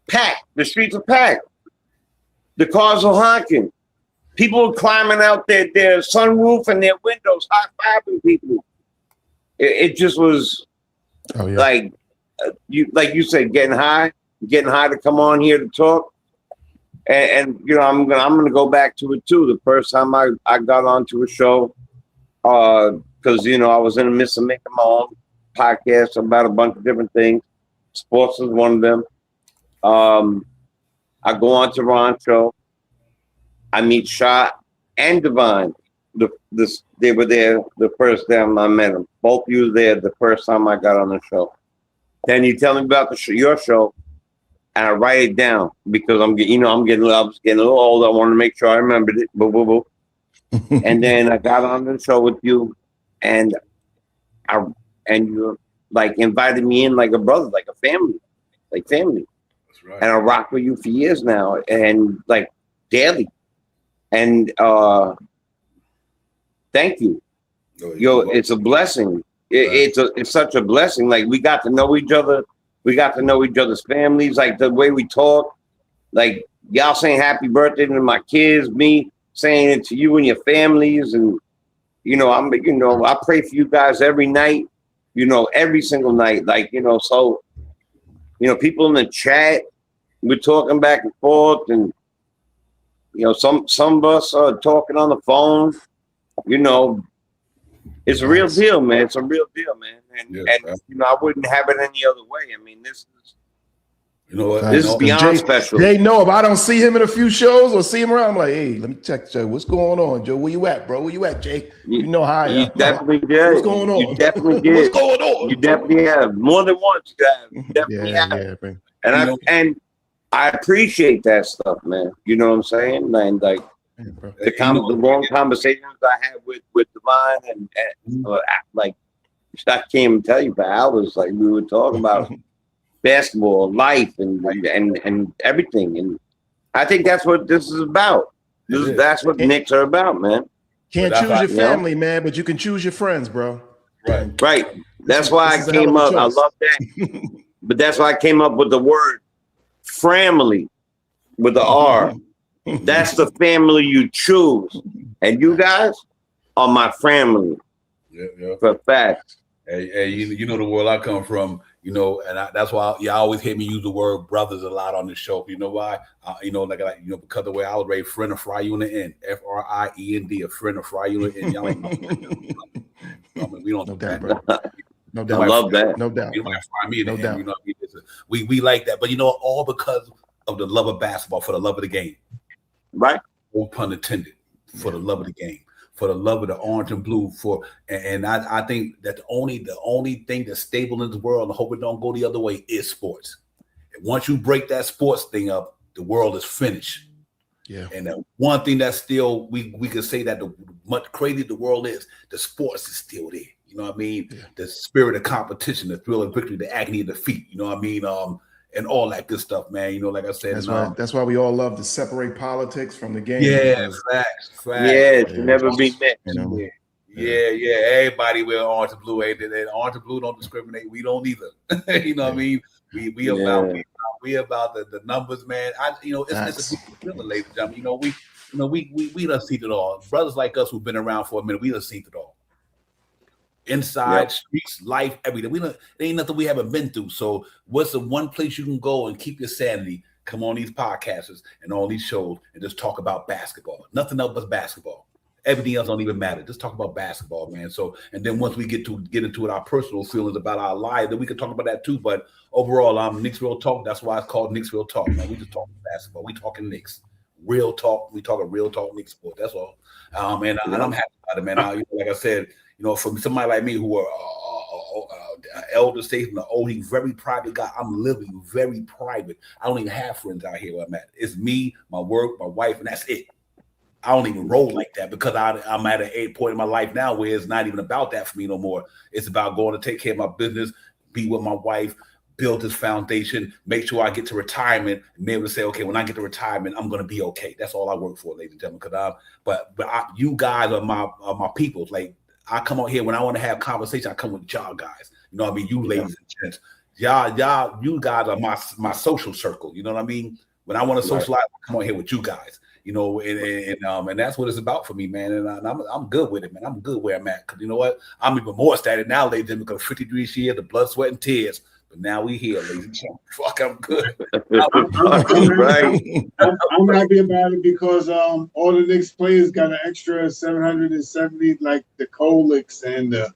Packed. The streets are packed. The cars are honking. People are climbing out their sunroof and their windows, high-fiving people. It just was like you said, getting high to come on here to talk. And I'm gonna go back to it too. The first time I got onto a show, because I was in the midst of making my own podcast about a bunch of different things. Sports was one of them. I go on to Ron's show. I meet Shot and Divine. They were there the first time I met them. Both of you were there the first time I got on the show. Then you tell me about your show, and I write it down because I was getting a little older. I wanted to make sure I remembered it. Boo, boo, boo. And then I got on the show with you, and you like invited me in like a brother, like a family, like family. That's right. And I rock with you for years now, and like daily. And thank you. It's a blessing. It's such a blessing. Like we got to know each other. We got to know each other's families. Like the way we talk. Like y'all saying happy birthday to my kids. Me saying it to you and your families. And I pray for you guys every night. Every single night. Like so. People in the chat. We're talking back and forth, and some of us are talking on the phone. It's a real deal, man. It's a real deal, man. And I wouldn't have it any other way. I mean, this is beyond special. Jay, if I don't see him in a few shows or see him around, I'm like, hey, let me check Joe. What's going on, Joe? Where you at, bro? Where you at, Jay? You know how I am. You definitely did. What's going on? You definitely did. What's going on? You definitely have. More than once, you have. You definitely have. Man. And I appreciate that stuff, man. You know what I'm saying? And like the long conversations I had with Divine and like I can't even tell you for hours. Like we were talking about basketball, life, and everything. And I think that's what this is about. That's what Knicks are about, man. Can't choose your family, man, but you can choose your friends, bro. Right. That's why I came up. I love that. But that's why I came up with the word family with the R. That's the family you choose. And you guys are my family. Yeah. For facts. Hey, you know the world I come from, you know, and that's why you always hear me use the word brothers a lot on the show. You know why? Because of the way I was raised, friend of fry you in the end. FRIEND, a friend of fry you in the end. Y'all ain't my friend. I mean, we don't do that, bro. No doubt. I love that. No doubt. You might fry me in the No end. doubt. You know what I mean? We like that, but you know, all because of the love of basketball, for the love of the game. Right. No pun intended. For the love of the game. For the love of the orange and blue, and I think that the only thing that's stable in this world, and I hope it don't go the other way, is sports. And once you break that sports thing up, the world is finished. Yeah. And the one thing that's still we can say that the much crazy the world is, the sports is still there. You know what I mean? Yeah. The spirit of competition, the thrill of victory, the agony of defeat. You know what I mean? And all that good stuff, man. You know, like I said, that's why we all love to separate politics from the game. Yeah, facts. Yeah, it should never be mixed. You know? Yeah. Everybody wear orange and blue. And orange and blue don't discriminate. We don't either. You know what I mean? We about the numbers, man. It's a beautiful feeling, ladies and gentlemen. We done seen it all. Brothers like us who've been around for a minute, we done seen it all. Inside, streets, life, everything. There ain't nothing we haven't been through. So what's the one place you can go and keep your sanity? Come on these podcasts and all these shows and just talk about basketball. Nothing else but basketball. Everything else don't even matter. Just talk about basketball, man. So, and then once we get into it, our personal feelings about our lives, then we can talk about that too. But overall, Knicks Real Talk. That's why it's called Knicks Real Talk, man. We just talking basketball. We talking Knicks. Real talk. We talking real talk Knicks sport. That's all. And I'm happy about it, man. Like I said, from somebody like me who are elder statesman, the old, he's very private guy. I'm living very private. I don't even have friends out here where I'm at. It's me, my work, my wife, and that's it. I don't even roll like that because I'm at a point in my life now where it's not even about that for me no more. It's about going to take care of my business, be with my wife, build this foundation, make sure I get to retirement, and be able to say, okay, when I get to retirement, I'm going to be okay. That's all I work for, ladies and gentlemen. You guys are my people. Like, I come out here when I want to have conversation. I come with y'all guys. You know what I mean? You ladies and gents. Y'all, you guys are my social circle. You know what I mean? When I want to socialize, I come on here with you guys. And that's what it's about for me, man. And I'm good with it, man. I'm good where I'm at. Because you know what? I'm even more ecstatic now, ladies and gentlemen, because 53 years, the blood, sweat, and tears. But now we here, ladies and gentlemen. Fuck, I'm good. I'm happy about it because all the Knicks players got an extra 770, like the KNICKS and the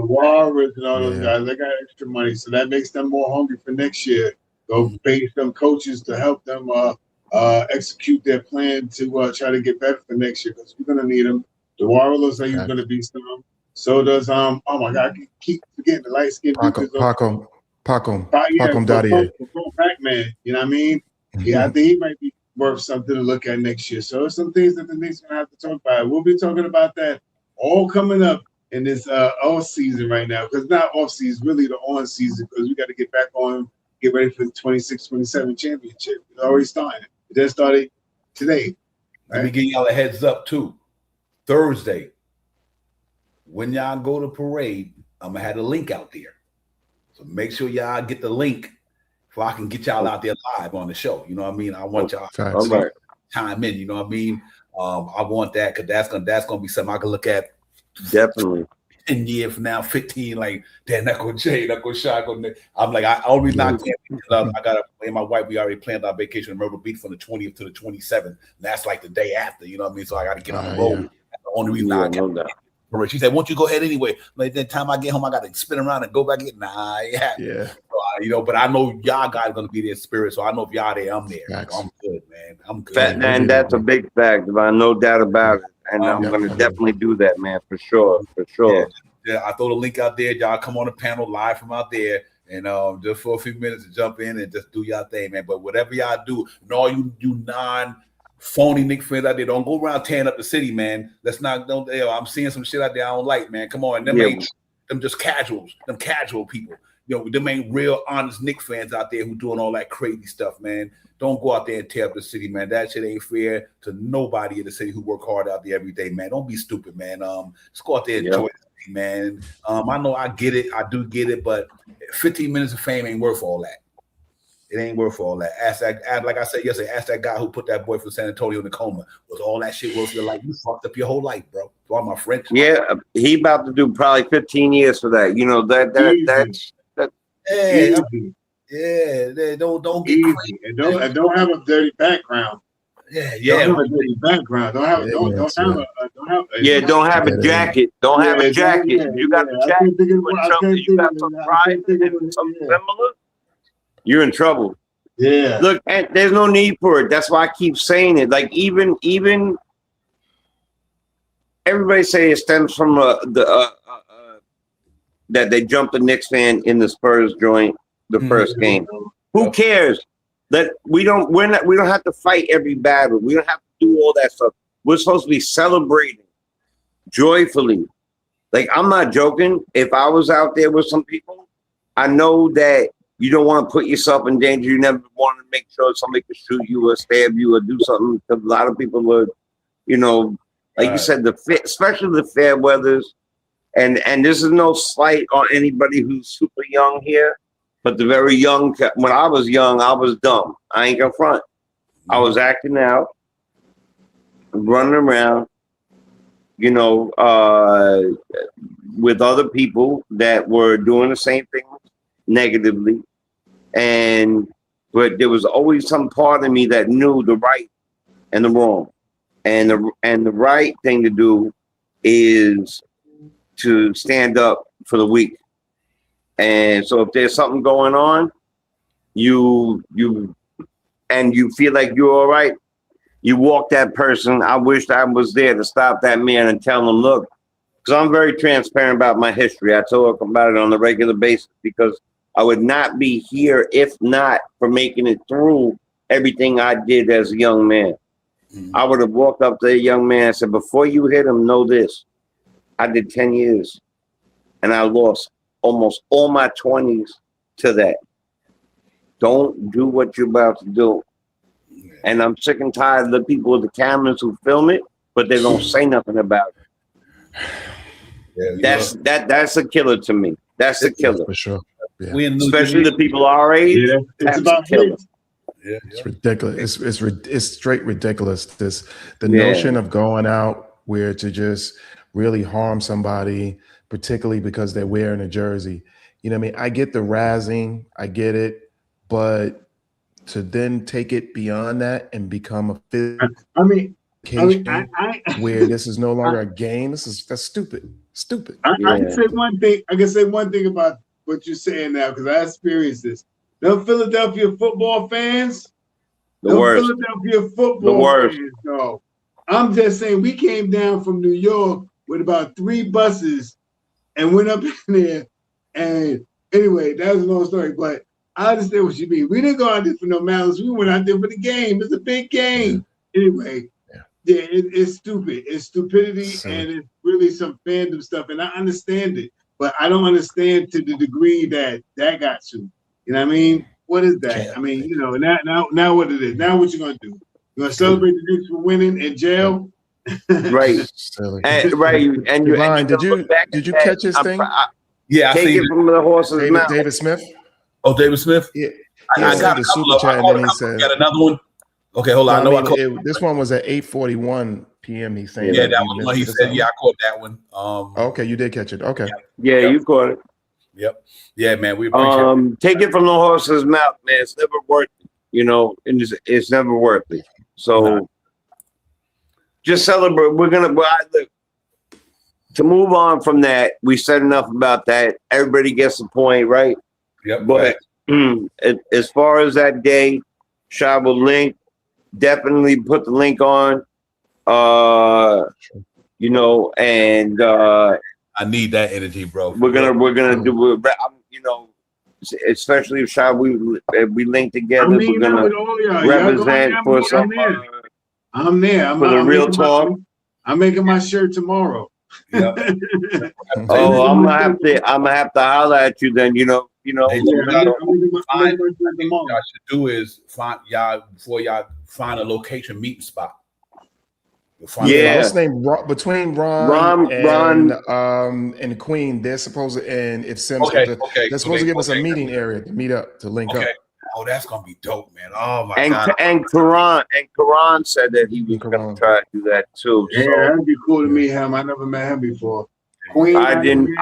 Warriors and all those guys. They got extra money, so that makes them more hungry for next year. Go pay some coaches to help them execute their plan to try to get better for next year because we're gonna need them. The Warriors looks like he's gonna be some. So does oh my God, I keep forgetting the light skinned Paco Dadier. Pac-Man, you know what I mean? Yeah, I think he might be worth something to look at next year. So there's some things that the Knicks gonna have to talk about. We'll be talking about that all coming up in this off season right now. Because not off season, really the on season, because we got to get back on, get ready for the 26-27 championship. It's already started. It just started today. Right? Let me give y'all a heads up too. Thursday, when y'all go to parade, I'm gonna have the link out there. So make sure y'all get the link so I can get y'all out there live on the show. You know what I mean? I want y'all to time in. You know what I mean? I want that because that's gonna be something I can look at. Definitely. 10 years from now, 15, like, damn, that go Jay, that go Shaq. I'm like, I only not I got to play my wife. We already planned our vacation in Myrtle Beach from the 20th to the 27th. And that's like the day after, you know what I mean? So I got to get on the road. That's the only reason I know that. She said, won't you go ahead anyway? Like, the time I get home, I got to spin around and go back in. So, but I know y'all guys are going to be there in spirit. So I know if y'all there, I'm there. So I'm good, man. I'm good. And that's a big fact. No doubt about it. And I'm going to definitely do that, man, for sure. Yeah, I throw the link out there. Y'all come on the panel live from out there. And just for a few minutes to jump in and just do y'all thing, man. But whatever y'all do, and all you non-phony Knicks fans out there, don't go around tearing up the city, man. I'm seeing some shit out there I don't like, man. Come on. them just casuals, them casual people. You know, them ain't real honest Knicks fans out there who doing all that crazy stuff, man. Don't go out there and tear up the city, man. That shit ain't fair to nobody in the city who work hard out there every day, man. Don't be stupid, man. Just go out there and enjoy the city, man. I know I get it. I do get it, but 15 minutes of fame ain't worth all that. It ain't worth all that. Like I said yesterday, ask that guy who put that boy from San Antonio in the coma. Was all that shit worth your life? You fucked up your whole life, bro. To all my friends. Yeah, he about to do probably 15 years for that. You know, that's don't get crazy. And don't have a dirty background. Don't have a dirty background. Don't have a jacket. Don't have a jacket. You got a jacket. You got some pride and some similar. You're in trouble. Yeah. Look, and there's no need for it. That's why I keep saying it. Like even everybody say it stems from that they jumped the Knicks fan in the Spurs joint the first game. Who cares? That we don't have to fight every battle. We don't have to do all that stuff. We're supposed to be celebrating joyfully. Like I'm not joking. If I was out there with some people, I know that you don't want to put yourself in danger. You never want to make sure somebody can shoot you or stab you or do something. Because a lot of people are, you know, like you said, especially the fair weathers. And this is no slight on anybody who's super young here, but the very young. When I was young, I was dumb. I ain't gonna front. I was acting out, running around, you know, with other people that were doing the same thing negatively. But there was always some part of me that knew the right and the wrong, and the right thing to do is to stand up for the weak. And so if there's something going on, you feel like you're all right, you walk that person. I wished I was there to stop that man and tell him, look, because I'm very transparent about my history. I talk about it on a regular basis because I would not be here if not for making it through everything I did as a young man. I would have walked up to a young man and said, before you hit him, know this. I did 10 years and I lost almost all my 20s to that. Don't do what you're about to do. And I'm sick and tired of the people with the cameras who film it, but they don't say nothing about it. That's a killer to me. That's a killer. For sure. Yeah. Especially the people our age. Yeah, it's about killer. It's ridiculous. It's straight ridiculous. The notion of going out where to just really harm somebody, particularly because they're wearing a jersey. You know what I mean? I get the razzing, I get it, but to then take it beyond that and become a physical where this is no longer a game. That's stupid. Stupid. I can say one thing. I can say one thing about what you're saying now because I experienced this. Them Philadelphia football fans, Philadelphia football fans, no. I'm just saying we came down from New York with about 3 buses and went up in there. And anyway, that was a long story, but I understand what you mean. We didn't go out there for no malice. We went out there for the game. It's a big game. Anyway, it's stupid. It's stupidity and it's really some fandom stuff. And I understand it, but I don't understand to the degree that got to. You know what I mean? What is that? I mean, you know, now what it is. Now what you gonna do? You gonna celebrate the Knicks for winning in jail? Right. And Ryan, did you catch his thing? Yeah, I take it from the horse's mouth. David Smith. Oh, David Smith. Yeah. I got the super chat, and then he said, "Got another one." Okay, hold on. This one was at 8:41 p.m. He's saying, "Yeah, that one." He said, "Yeah, I caught that one." Okay, you did catch it. Okay. Yeah, you caught it. Yep. Yeah, man. We appreciate it. Take it from the horse's mouth, man. It's never worth it. You know, and it's never worth it. So just celebrate. To move on from that, we said enough about that. Everybody gets the point, right? Yep. But as far as that day, Shy will link. Definitely put the link on. You know, and I need that energy, bro. We're gonna do. You know, especially if Shy we link together. We're gonna represent for some. I'm there. For the real talk. I'm making my shirt tomorrow. Yep. Oh, I'm gonna have to holler at you then. Hey, So I think what y'all should do is before y'all find a location meeting spot. Yeah. What's name between Ron and Queen? They're supposed to, and if Sims they're supposed to give us a meeting area to meet up, to link up. Oh, that's gonna be dope, man. Oh my god. And Karan said that he was gonna try to do that too. Yeah, So that'd be cool to meet him. I never met him before. Queen, I didn't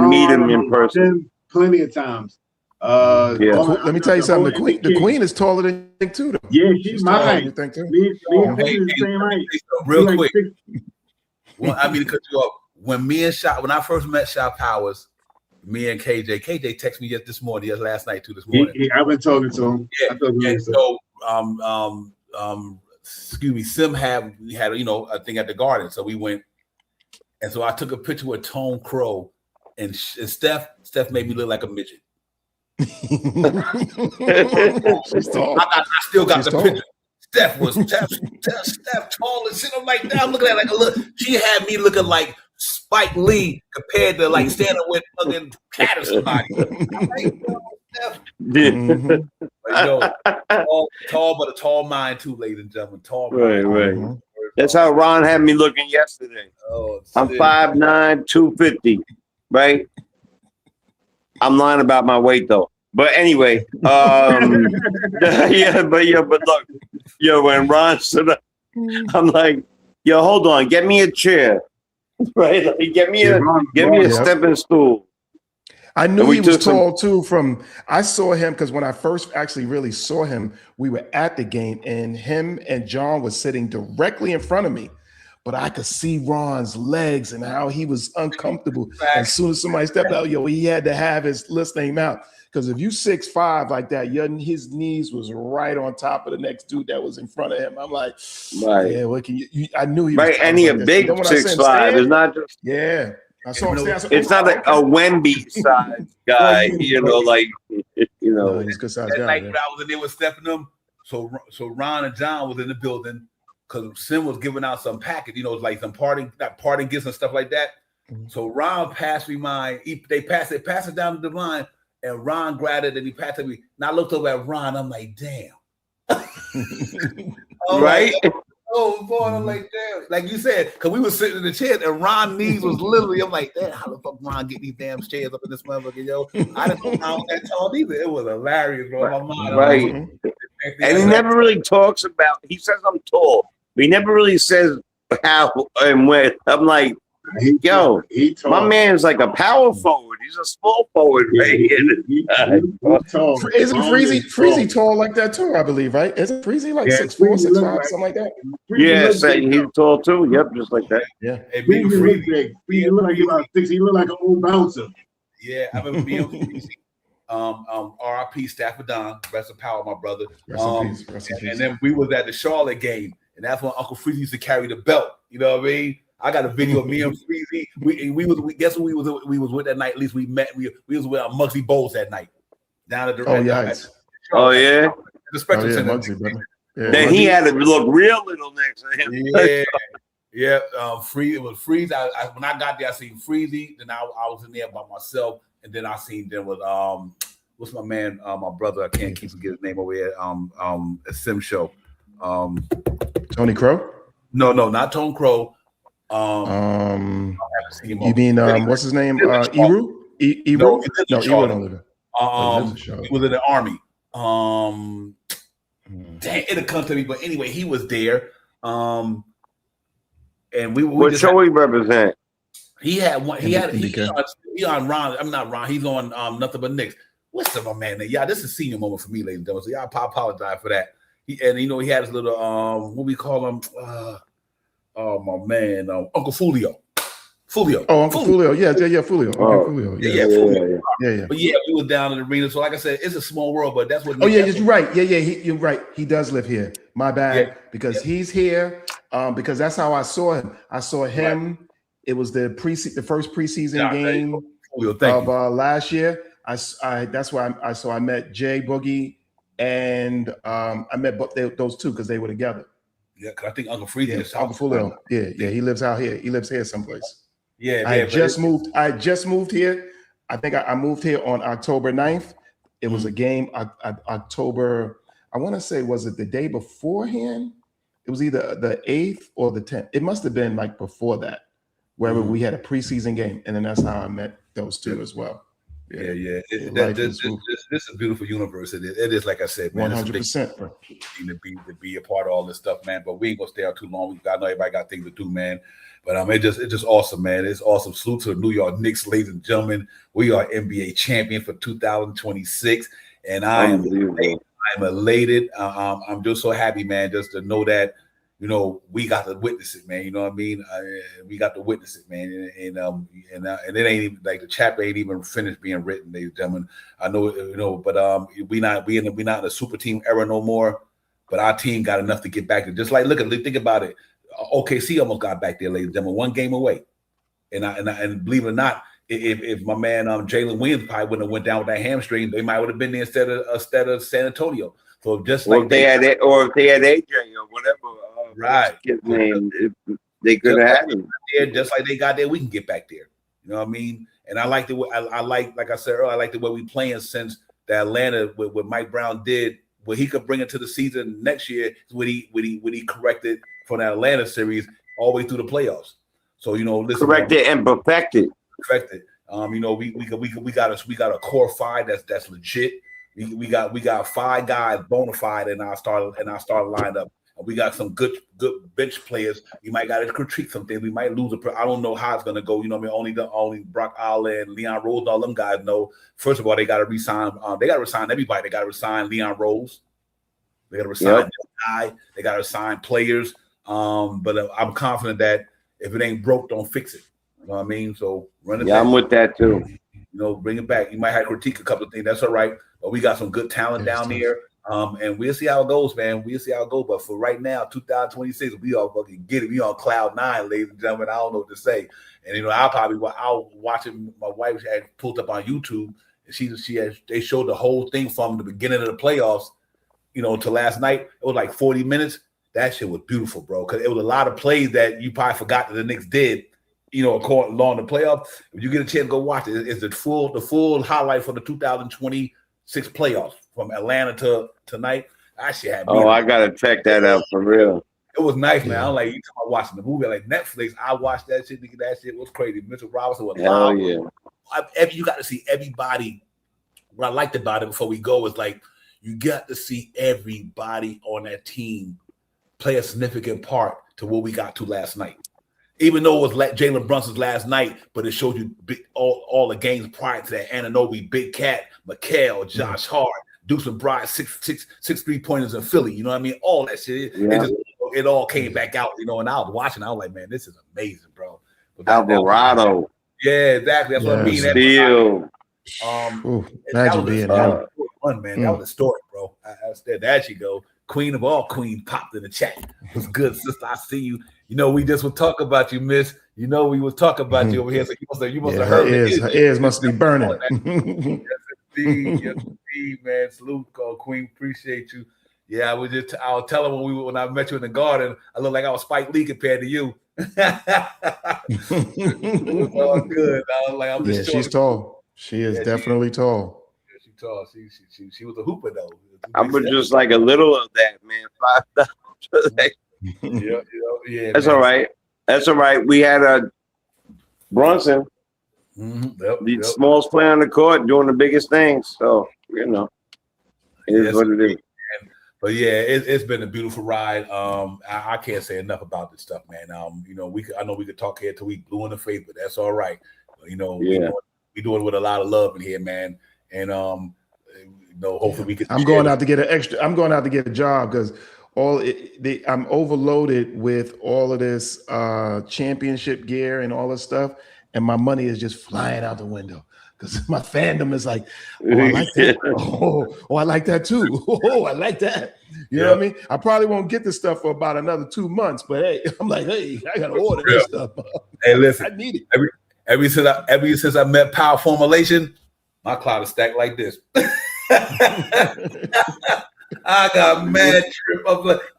meet him in person plenty of times. Let me tell you something. The queen is taller than you think too. Though. Yeah, she's my height. You think too? Me and Queen is the same height. Real quick. Well, I mean to cut you off. When I first met Shaw Powers, me and KJ texted me just last night too. This morning, I've been talking to him. Yeah, so excuse me, Sim we had a thing at the Garden, so we went, and so I took a picture with Tone Crow, and Steph made me look like a midget. She's tall. I still got the picture. Steph tall and shit. I'm like, I'm looking at she had me looking like Spike Lee compared to like standing with fucking Cat or somebody. Tall, but a tall mind too, ladies and gentlemen. Tall mind. Right. That's how Ron had me looking yesterday. I'm 5'9", 250, right? I'm lying about my weight though. But anyway, but look, when Ron stood up, I'm like, hold on, get me a chair. Right? Like, get me a stepping stool. I knew he was tall too. I saw him because when I first actually really saw him, we were at the game and him and John was sitting directly in front of me. But I could see Ron's legs and how he was uncomfortable. As soon as somebody stepped out, he had to have his name out. Because if you 6'5" like that, his knees was right on top of the next dude that was in front of him. I'm like, yeah, what can you? I knew he was right, and he a big 6'5". It's not just I saw him stand. It's not like a Wemby size guy, he's a good size guy. Like when I was in there with Steph and them, so Ron and John was in the building because Sim was giving out some package, like some parting gifts and stuff like that. Mm-hmm. So Ron passed me mine. They passed it down the line. And Ron grabbed it and he passed it me. And I looked over at Ron. I'm like, damn. Right? Boy, I'm like, damn. Like you said, because we were sitting in the chair and Ron's knees was literally, I'm like, damn, how the fuck Ron get these damn chairs up in this motherfucker, yo? I didn't know Ron was that tall either. It was hilarious, bro. My mind. Right. And he never really talks about, he says I'm tall, but he never really says how and when. I'm like, my man's like a power forward. He's a small forward, man. Isn't Freezy tall like that too? I believe, right? Isn't Freezy like 6'4", 6'5", something like that? Yeah, he's tall too. Yep, just like that. Yeah. Freezy look like he's about 6. He look like an old bouncer. Yeah, I remember being Freezy. R.I.P. Stafford Don, rest in power, my brother. Rest in peace. And then we was at the Charlotte game, and that's when Uncle Freezy used to carry the belt. You know what I mean? I got a video of me and Freezy. We guess who we was with that night. At least we met. We was with Muggsy Bowles that night down at the. The Spectrum Center. Muggsy, brother. Yeah, then he had to look real little next to him. Yeah. It was Freezy. When I got there, I seen Freezy. Then I was in there by myself, and then I seen there was what's my man? My brother. I can't keep forgetting his name over here. A Sim show. Tony Crow? No, not Tone Crow. You mean what's his name? Eru? No, Eru don't live there. He was in the army. Dang, it'll come to me. But anyway, he was there. And we what show he represent? He had one. He on Ron. I'm not Ron. He's on Nothing But Knicks. What's up, my man? Yeah, this is a senior moment for me, ladies and gentlemen. So y'all apologize for that. He had his little what we call him. Oh my man, Uncle Fulio. Oh, Uncle Fulio. Yeah, Fulio. Fulio. Yeah. But yeah, we was down in the arena. So like I said, it's a small world, but that's what. Oh yeah, you're right. Yeah, you're right. He does live here. My bad, because he's here. Because that's how I saw him. I saw him. Right. It was the first preseason game of last year. That's why I met Jay Boogie and I met those two because they were together. Yeah, because I think Uncle Freezy is Uncle Fulio. Yeah, he lives out here. He lives here someplace. Yeah, I just moved here. I think I moved here on October 9th. It was a game October, I want to say, was it the day beforehand? It was either the 8th or the 10th. It must have been like before that, where we had a preseason game. And then that's how I met those two as well. Yeah. This is a beautiful universe. It is, like I said, man. 100%. To be a part of all this stuff, man. But we ain't gonna stay out too long. I know everybody got things to do, man. But it's just awesome, man. It's awesome. Salute to the New York Knicks, ladies and gentlemen. We are NBA champion for 2026, and I'm elated. I'm just so happy, man, just to know that, you know, we got to witness it, man. You know what I mean? We got to witness it, man. And it ain't even like the chapter ain't even finished being written, ladies and gentlemen. I know, you know, but we not in a super team era no more. But our team got enough to get back to. Just like think about it. OKC almost got back there, ladies and gentlemen, one game away. And believe it or not, if my man Jalen Williams probably wouldn't have went down with that hamstring, they might would have been there instead of San Antonio. So just like if they had AJ or whatever, right? His name, they could have had him. Yeah, just like they got there, we can get back there. You know what I mean? And I like the way like I said earlier, I like the way we playing since the Atlanta what Mike Brown did. What he could bring into the season next year is what he corrected from that Atlanta series all the way through the playoffs. So, you know, listen, corrected and perfected. Perfected. You know, we got a core five that's legit. We got 5 guys bona fide in our start lineup. And we got some good bench players. You might got to critique some things. We might lose I don't know how it's gonna go. You know what I mean? Only Brock Allen, Leon Rose, all them guys know. First of all, they got to resign. They got to resign everybody. They got to resign Leon Rose. They got to resign this guy. They got to resign players. But I'm confident that if it ain't broke, don't fix it. You know what I mean? So run it back. I'm with that too. You know, bring it back. You might have to critique a couple of things. That's all right. But we got some good talent down there. And we'll see how it goes, man. We'll see how it goes. But for right now, 2026, we all fucking get it. We on cloud 9, ladies and gentlemen. I don't know what to say. And you know, I'll watch it. My wife had pulled up on YouTube, and they showed the whole thing from the beginning of the playoffs, you know, to last night. It was like 40 minutes. That shit was beautiful, bro. Because it was a lot of plays that you probably forgot that the Knicks did, you know, along the playoffs. If you get a chance, go watch it. It's the full highlight for the 2026 playoffs from Atlanta to tonight. I should have. I gotta check that out for real. It was nice, man. I'm like, you talking about watching the movie like Netflix. I watched that shit. Nigga, that shit was crazy. Mitchell Robinson was live. You got to see everybody. What I liked about it before we go is like you got to see everybody on that team play a significant part to what we got to last night. Even though it was Jalen Brunson's last night, but it showed you all the games prior to that. Anunoby, Big Cat, McHale, Josh Hart, Deuce McBride, six 3-pointers in Philly. You know what I mean? All that shit. It all came back out, you know, and I was watching. I was like, man, this is amazing, bro. Alvarado. Yeah, exactly. That's what I mean. Steel. Imagine being him. Fun, man. That was a story, bro. There she go. Queen of all queens popped in the chat. It was good, sister. I see you. You know, we just would talk about you, miss. You know, we would talk about you over here. So you must have heard it. Her ears must be burning. Yes, indeed, man. Salute, Queen. Appreciate you. Yeah, I was telling when I met you in the garden, I looked like I was Spike Lee compared to you. It was all good. I was like, I'm just she's tall. She is definitely tall. Yeah, she's tall. She was a hooper though. I was just like a little of that, man. Yeah. That's all right. That's all right. We had a Brunson, the smallest player on the court, doing the biggest things. So you know, it is what it is. But yeah, it's been a beautiful ride. I can't say enough about this stuff, man. You know, I know we could talk here till we blue in the face, but that's all right. You know, we doing it with a lot of love in here, man. And you know, hopefully we can. I'm going out to get a job because I'm overloaded with all of this championship gear and all this stuff, and my money is just flying out the window. Because my fandom is like, oh, I like that. Oh, I like that too. Oh, I like that. You know what I mean? I probably won't get this stuff for about another 2 months, but hey, I'm like, hey, I gotta order this stuff. Hey, listen, I need it. Ever since I met Power Formulation, my cloud is stacked like this. I got mad trip.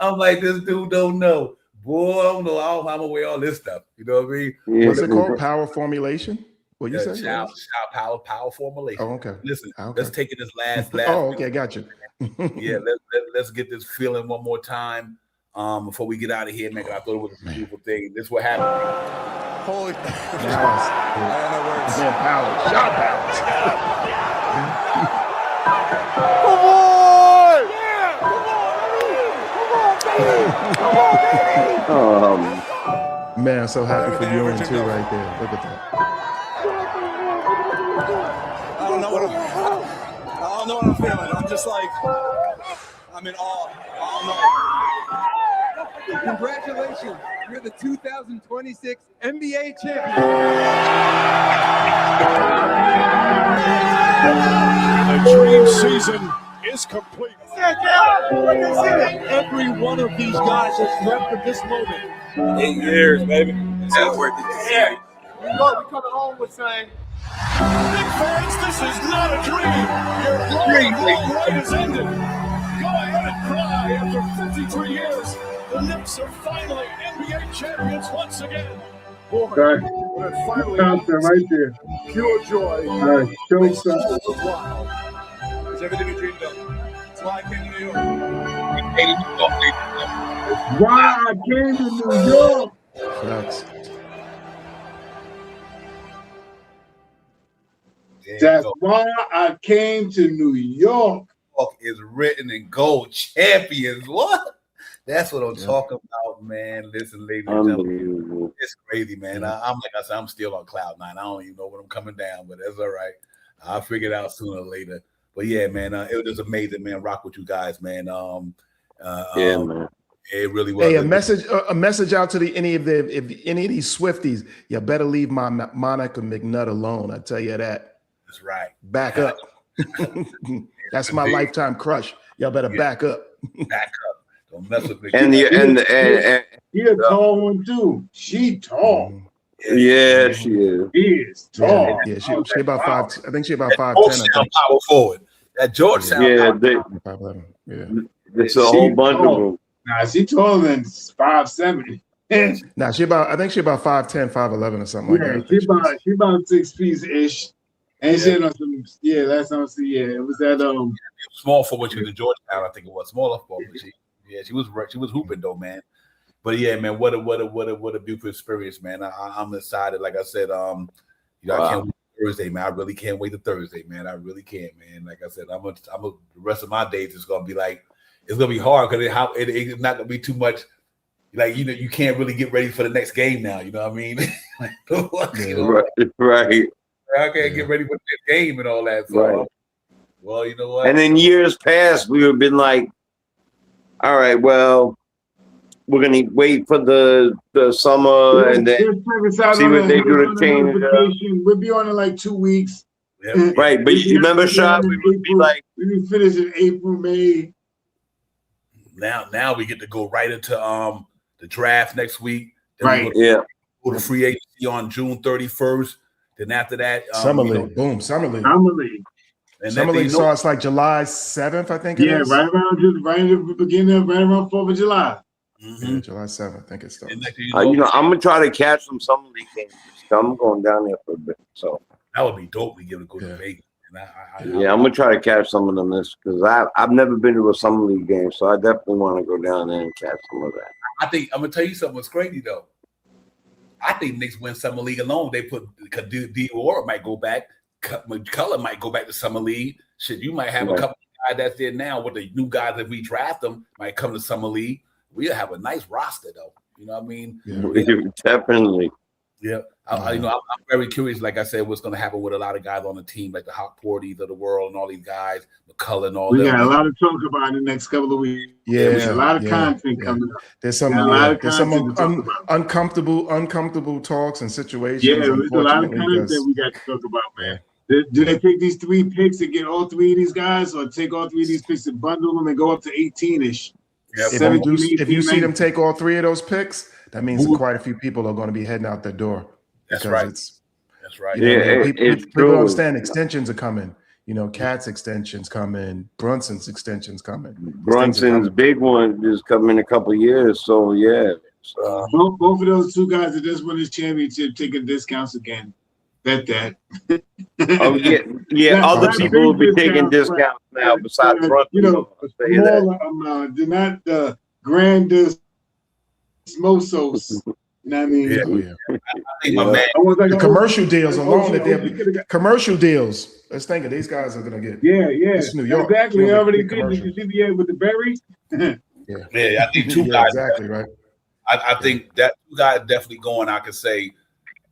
I'm like, this dude don't know. Boy, I don't know how I'm aware all this stuff. You know what I mean? Yeah. What's it called? Power formulation? What you said? Child power formulation. Oh, okay. Listen, Okay. let's take it this last. Oh, okay, got you. Yeah, let's get this feeling one more time before we get out of here, man. 'Cause I thought it was a beautiful thing. This is what happened. Holy. Man, power, shot powers. Come on! Yeah! Come on, baby! Man, I'm so happy for you and too right there. Look at that. I don't know what I'm feeling. I'm just like, I'm in awe. I don't know. Congratulations. You're the 2026 NBA champion. The dream season is complete. Every one of these guys has dreamt of this moment. 8 years, baby. It's worth it. Yeah. You know we're coming home with saying, big fans, this is not a dream. Your long ride has ended. Go ahead and cry. After 53 years, the Knicks are finally NBA champions once again. Boy, Okay. when it finally Something right there. pure joy. Show Makes some. it worthwhile. It's everything we dreamed of. That's why I came to New York. Why I came to New York. Facts. That's why I came to New York. Is written in gold. Champions. What? That's what I'm talking about, man. Listen, ladies and gentlemen, it's crazy, man. I'm like I said, I'm still on cloud 9. I don't even know when I'm coming down, but that's all right. I'll figure it out sooner or later. But yeah, man, it was just amazing, man. Rock with you guys, man. Man. It really was. Hey, a message out to any of these Swifties. You better leave my Monica McNutt alone. I tell you that. That's right. Back up. That's my lifetime crush. Y'all better back up. Back up. Don't mess with me. And he a tall one too. She tall. Yeah, she is. He is tall. Yeah, she about 5. I think she about 5'10". Georgetown power forward. That Georgetown. Yeah, power. it's a whole bunch of them. Nah, she taller than 5'7". Nah, I think she about 5'10", 5'11" or something like that. She about 6 feet ish. And she had on some, last time I see, it was that small for what she was in Georgetown, I think it was smaller for, but she was hooping though, man. But yeah, man, what a beautiful experience, man. I'm excited. Like I said, I can't wait to Thursday, man. I really can't wait to Thursday, man. I really can't, man. Like I said, the rest of my days is gonna be like, it's gonna be hard because it's not gonna be too much. Like, you can't really get ready for the next game now. You know what I mean? Right. I can't get ready for the next game and all that. So, Right. Well, you know what? And in years past, we would have been like, all right, well, we're gonna wait for the summer and then see what they do to change it up. We'll be on in like 2 weeks. Yeah. Right, but you remember, Shop? We would be like, we would finish in April, May. Now we get to go right into the draft next week. Then Right. Go to free agency on June 31st. Then after that, Summer League. Boom, Summer League. And Summer League starts like July 7th, I think it is. Right around the beginning of right around 4th of July. Yeah, July 7th, I think it starts. I'm gonna try to catch some summer league games. I'm going down there for a bit, so that would be dope. We give it a go to Vegas. I'm gonna try to catch some of them because I've never been to a summer league game, so I definitely want to go down there and catch some of that. I think I'm gonna tell you something what's crazy though. I think Knicks win summer league alone. They put Dior might go back. McCullough might go back to summer league. Shit, you might have a couple of guys that's there now with the new guys if we draft them might come to summer league. We'll have a nice roster though. You know what I mean? Definitely. Yeah. I'm very curious, like I said, what's going to happen with a lot of guys on the team, like the Hawk Porties of the world and all these guys, McCullough and all that. We got a lot to talk about in the next couple of weeks. There's a lot of content coming up. There's some uncomfortable talks and situations. Yeah, there's a lot of content we got to talk about, man. Do they take these 3 picks and get all 3 of these guys, or take all 3 of these picks and bundle them and go up to 18-ish? If you see them take all 3 of those picks, that means quite a few people are going to be heading out the door. That's right. That's right. People understand extensions are coming. Cat's extensions coming. Brunson's extensions coming. Brunson's big one is coming in a couple of years. So yeah, Both of those two guys that just won this championship taking discounts again. Bet that. Oh yeah. Other people will be taking discounts now besides Russell. You know, smaller amount. They're not the grandest smosos. You know what I mean? Yeah. Oh, yeah. I think my man. The commercial deals alone that they're commercial deals. Let's think of these guys are gonna get. Yeah. This is New York. Exactly. They'll Already get did commercials. the CBA with the berries. Yeah, I think two Yeah, guys. exactly right. I think that two guys definitely going. I could say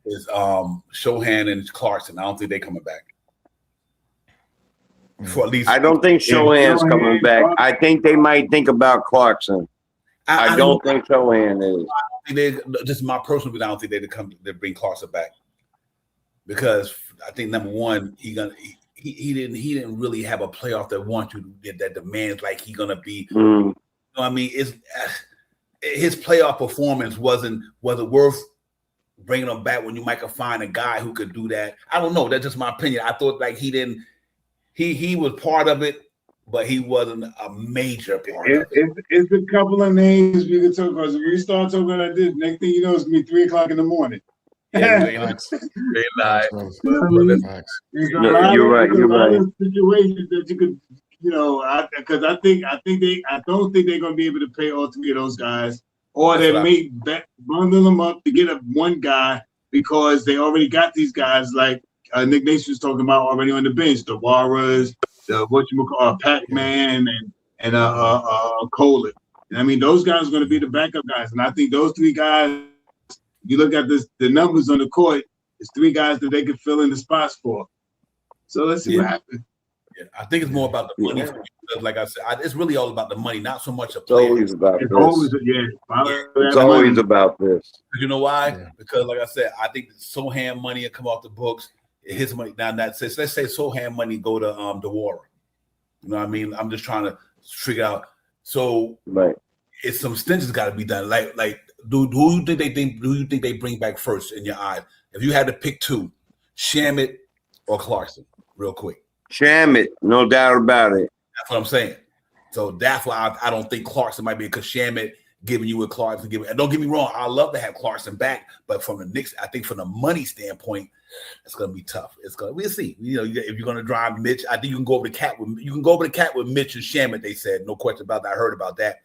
is Shohan and Clarkson. I don't think they're coming back. For at least, I don't think Shohan's coming back. I think they might think about Clarkson. I don't think Shohan is. I think just my personal opinion. I don't think they bring Clarkson back because I think number one, he didn't really have a playoff that wants you to get that demands like he gonna be. You know what I mean? His playoff performance wasn't worth bringing him back when you might find a guy who could do that. I don't know. That's just my opinion. I thought like he was part of it, but he wasn't a major part of it. It's a couple of names we can talk about. So we start talking about this. Next thing you know, it's gonna be 3 o'clock in the morning. Yeah, You're right. You're right. Situations that you could, because I don't think they're gonna be able to pay all 3 of those guys, or they may bundle them up to get one guy because they already got these guys like Nick Nation was talking about already on the bench, the Warras, the Pac-Man, and Colin. And I mean, those guys are going to be the backup guys, and I think those 3 guys. You look at the numbers on the court. It's 3 guys that they could fill in the spots for. So let's see what happens. Yeah, I think it's more about the money. Because like I said, it's really all about the money, not so much a It's always about this. It's always about this. You know why? Yeah. Because like I said, I think Sohan money will come off the books. His money now. Let's say Sohan money go to the war. You know what I mean? I'm just trying to figure out. So it's some stints got to be done. Like. Do you think they bring back first in your eyes? If you had to pick 2, Shamet or Clarkson, real quick. Shamet, no doubt about it. That's what I'm saying. So that's why I don't think Clarkson might be, because Shamet giving you a Clarkson. And don't get me wrong, I love to have Clarkson back, but from the Knicks, I think from the money standpoint, it's gonna be tough. We'll see. You know, if you're gonna drive Mitch, I think you can go over the cat with Mitch and Shamet. They said no question about that. I heard about that.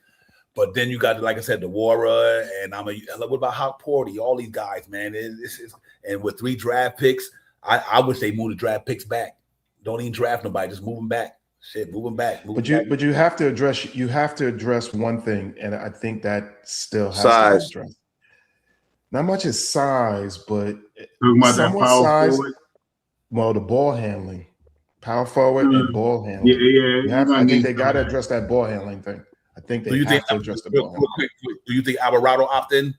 But then you got, like I said, the Wara, and what about Hawk Porty? All these guys, man. And with 3 draft picks, I wish they moved the draft picks back. Don't even draft nobody, just move them back. Shit, move them back. But you have to address one thing, and I think that still has size. To be addressed. Not much is size, but somewhat size. Forward. Well, the ball handling, power forward and ball handling. Yeah. I think they got to address that ball handling thing. I think they have to address the ball. Do you think Alvarado opt in?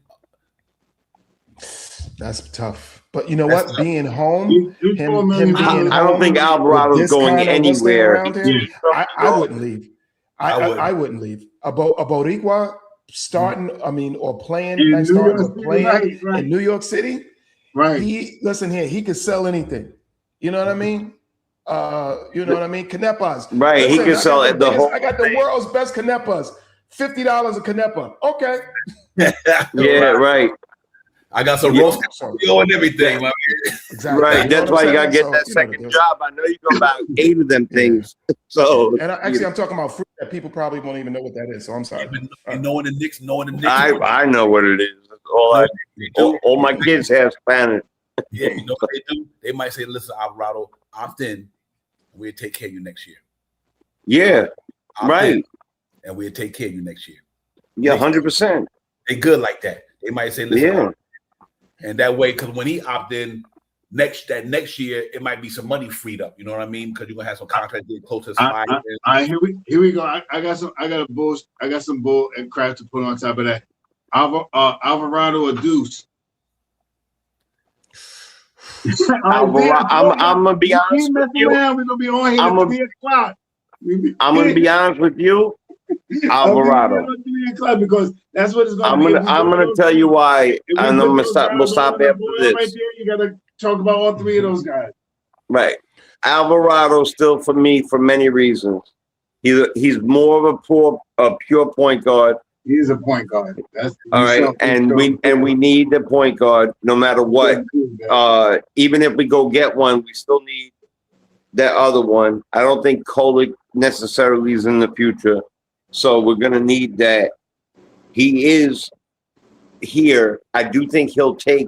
That's tough. But you know what? Being home, him being home. I don't think Alvarado's going anywhere. I wouldn't leave. I wouldn't leave. About Boricua starting, or playing in New York City. Right. He could sell anything. You know what I mean? Canepas. Right. Listen, he can sell it. I got the world's best canepas. $50 a canepa. Okay. Yeah, right. I got some roast and everything. Exactly. Right. That's why you gotta get that second job. I know you go about 8 of them things. So and I'm talking about fruit that people probably won't even know what that is. So I'm sorry. And knowing the Knicks. I know what it is. That's all my kids have Spanish. Yeah, you know what they do? They might say, listen, Alvarado, opt in. We'll take care of you next year. Yeah. Right. And we'll take care of you next year. Yeah, 100%. They good like that. They might say, listen, and that way, because when he opt in next year, it might be some money freed up. You know what I mean? Because you're gonna have some contracts getting close to somebody. Here we go. I got some bull and crap to put on top of that. Alvarado or Deuce. I'm gonna be honest with you. We're gonna be on here at 3 o'clock. I'm gonna be honest with you. Alvarado. Because that's what it's gonna be. I'm gonna tell you why, and I'm gonna stop. We'll stop after this. Right there, you gotta talk about all 3 of those guys. Right. Alvarado still for me for many reasons. He's more of a pure point guard He's a point guard. That's all right, and we need the point guard no matter what. Even if we go get one, we still need that other one. I don't think Kolick necessarily is in the future, so we're gonna need that. He is here. I do think he'll take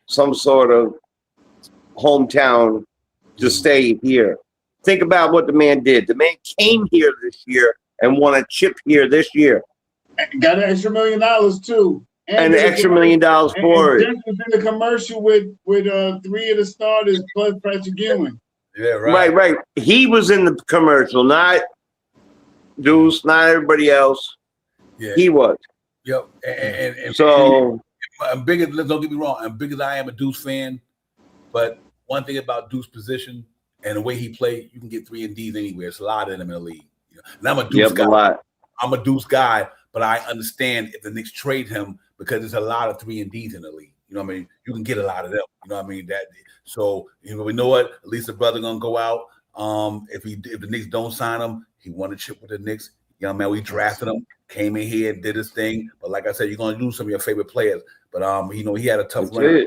some sort of hometown to stay here. Think about what the man did. The man came here this year and won a chip here this year. Got an extra $1 million too. And an extra $1 million for it. Just was in the commercial with 3 of the starters plus Patrick Ewing. Yeah, right. Right. He was in the commercial, not Deuce, not everybody else. Yeah. He was. Yep. And so I'm big as, don't get me wrong, I'm big as I am a Deuce fan, but one thing about Deuce position and the way he played, you can get 3 and Ds anywhere. It's a lot of them in the league. And I'm a Deuce guy. I'm a Deuce guy, but I understand if the Knicks trade him because there's a lot of 3 and Ds in the league. You know what I mean? You can get a lot of them. You know what I mean? So we know what? At least the brother gonna go out. If the Knicks don't sign him, he won a chip with the Knicks. Young man, we drafted him, came in here and did his thing. But like I said, you're gonna lose some of your favorite players. But he had a tough run.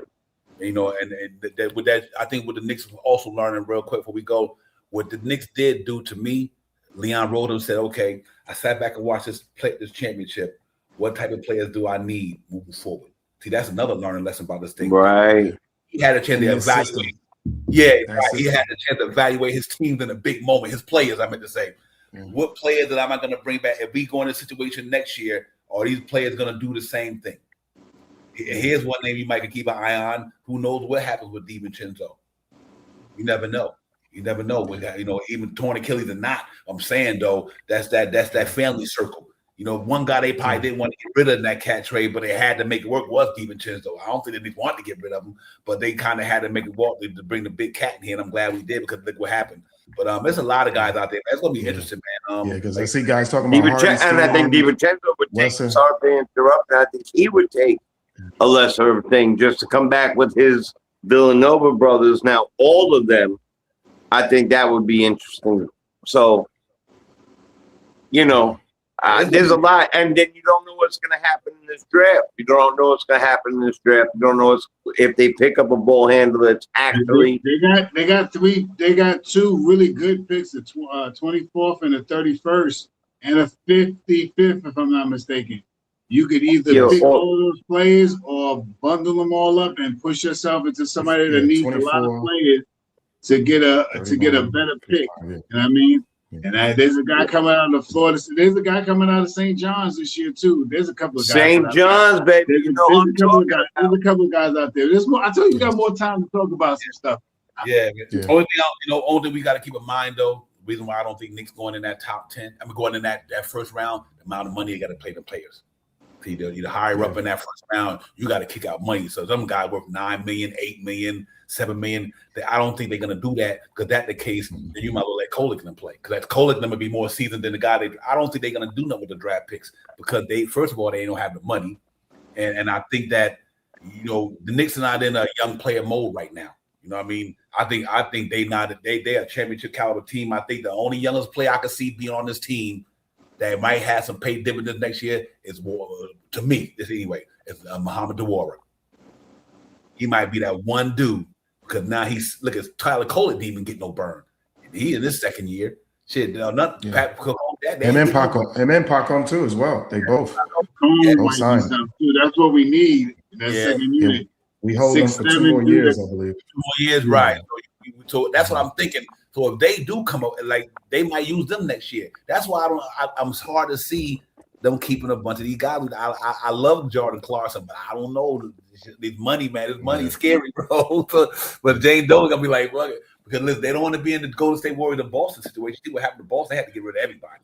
And with that, I think what the Knicks also learning real quick before we go, what the Knicks did do to me, Leon Rhoden said, okay, I sat back and watched this championship. What type of players do I need moving forward? See, that's another learning lesson about this thing. Right. He had a chance to evaluate. Yeah, right. He had a chance to evaluate his teams in a big moment, his players, I meant to say. What players that am I going to bring back? If we go in a situation next year, are these players going to do the same thing? Here's one name you might keep an eye on. Who knows what happens with DiVincenzo? You never know. You never know. Even torn Achilles or not. I'm saying though, that's that family circle. One guy they probably didn't want to get rid of in that cat trade, but they had to make it work was DiVincenzo. I don't think they didn't want to get rid of him, but they kind of had to make it work to bring the big cat in here. And I'm glad we did because look what happened. But there's a lot of guys out there. It's gonna be interesting, man. Because I see guys talking about and I think DiVincenzo would take. Sorry to interrupt. I think he would take a lesser thing just to come back with his Villanova brothers. Now, all of them, I think that would be interesting. So, there's a lot, and then you don't know what's going to happen in this draft. You don't know what's going to happen in this draft. You don't know if they pick up a ball handler that's actually. They got 2 really good picks, the 24th and the 31st, and a 55th, if I'm not mistaken. You could either pick all of those players or bundle them all up and push yourself into somebody that needs a lot of players to get a better pick. You know what I mean? And there's a guy coming out of Florida. There's a guy coming out of St. John's this year too. There's a couple of guys. St. John's, baby. There's a couple of guys out there. There's more. I told you got more time to talk about some stuff. Yeah. Only thing we got to keep in mind though. The reason why I don't think Knicks going in that top 10. Going in that first round. The amount of money you got to pay the players. You higher up in that first round, you got to kick out money. So some guys worth $9 million, $8 million, $7 million. I don't think they're gonna do that because that's the case. Then you might well let Kolick them play because that Kolick them would be more seasoned than the guy. I don't think they're gonna do nothing with the draft picks because first of all they don't have the money, and I think that the Knicks are not in a young player mode right now. You know what I mean? I think they a championship caliber team. I think the only youngest player I could see being on this team that might have some paid dividends next year is more, to me, anyway, is Muhammad Dewara. He might be that one dude because now look at Tyler Cole didn't even get no burn. He in his second year. Shit, nothing. Pat Cook on that. And then Paco too as well. They both signed. That's what we need in that second unit. We hold them for 2 more years, I believe. 2 more years, right. So that's what I'm thinking. So if they do come up, like they might use them next year. That's why I'm hard to see them keeping a bunch of these guys. I love Jordan Clarkson, but I don't know. This money, man. This money's scary, bro. But James Doe's gonna be like, well, because listen, they don't want to be in the Golden State Warriors and Boston situation. See what happened to Boston? They had to get rid of everybody.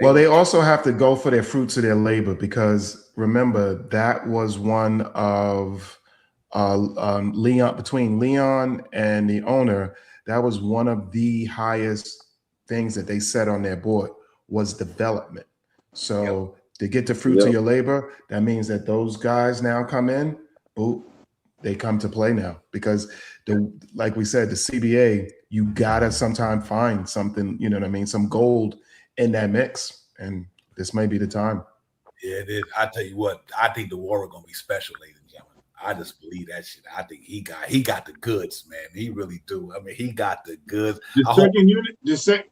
Well, they also have to go for their fruits of their labor because remember that was one of between Leon and the owner. That was one of the highest things that they set on their board was development. So to get the fruits of your labor, that means that those guys now come in, they come to play now because like we said, the CBA, you gotta sometime find something, some gold in that mix. And this may be the time. Yeah, it is. I tell you what, I think the Warrior gonna be special, ladies and gentlemen. I just believe that shit. I think he got the goods, man. He really do. I mean, he got the goods. The second unit,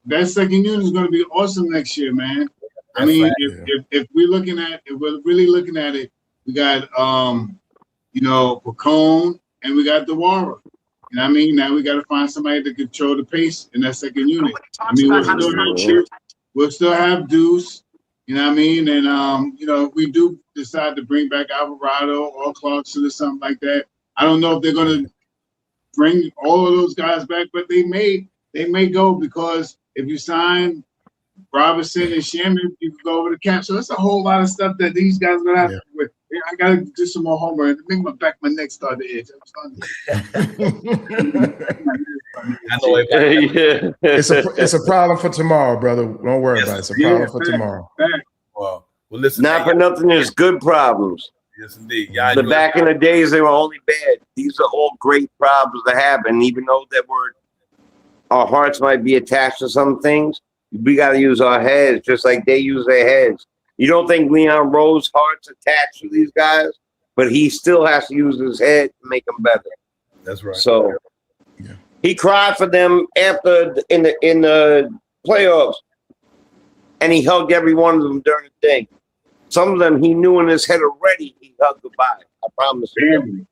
that second unit is going to be awesome next year, man. I mean, if we're really looking at it, we got Pacone and we got the Warrior. You know what I mean? Now we got to find somebody to control the pace in that second unit. I mean, we'll still have Deuce. You know what I mean? And if we do decide to bring back Alvarado or Clarkson or something like that, I don't know if they're going to bring all of those guys back, but they may go, because if you sign Robinson and Shannon, you can go over the cap. So that's a whole lot of stuff that these guys are gonna have to with. I gotta do some more homework. Make my neck start to itch. It's a problem for tomorrow, brother. Don't worry about it. It's a problem for tomorrow. Well, listen. Not for nothing, there's good problems. Yes, indeed. Back in the days, they were only bad. These are all great problems to have, and even though our hearts might be attached to some things, we got to use our heads just like they use their heads. You don't think Leon Rose's heart's attached to these guys, but he still has to use his head to make them better. That's right. So he cried for them after in the playoffs, and he hugged every one of them during the thing. Some of them he knew in his head already. He hugged goodbye. I promise you.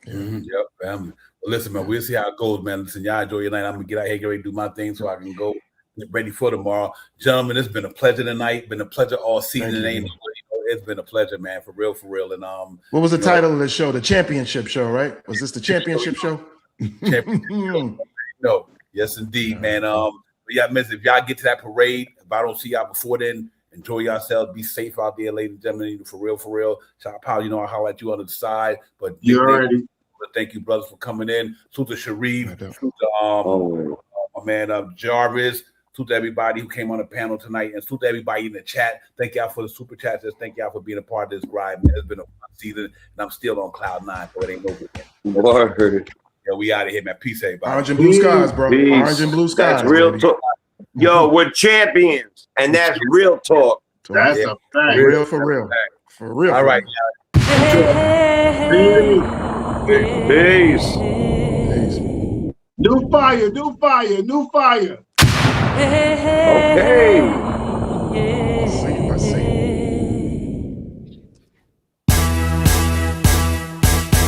Yep, family. Well, listen, man, we'll see how it goes, man. Listen, y'all enjoy your night. I'm gonna get out here, get ready to do my thing so I can go get ready for tomorrow. Gentlemen, it's been a pleasure tonight. Been a pleasure all season. It's been a pleasure, man, for real, for real. And what was the title of the show? The championship show, right? Was this the championship show? No, yes, indeed, man. Yeah, if y'all get to that parade, if I don't see y'all before then, enjoy yourselves. Be safe out there, ladies and gentlemen. For real, for real. Shout out, I'll holler at you on the side. But you already. Thank you, brothers, for coming in. Salute to Sharif. Salute to my man Jarvis. Salute to everybody who came on the panel tonight, and salute to everybody in the chat. Thank y'all for the super chats. Thank y'all for being a part of this ride, man. It's been a fun season, and I'm still on cloud 9, so it ain't over yet. Word. Yeah, we out of here, man. Peace, everybody. Orange and blue skies, bro. Peace. Orange and blue skies. That's real talk. Yo, we're champions, and that's real talk. That's a fact. Real for real. For real. All right, Peace. New fire. Okay.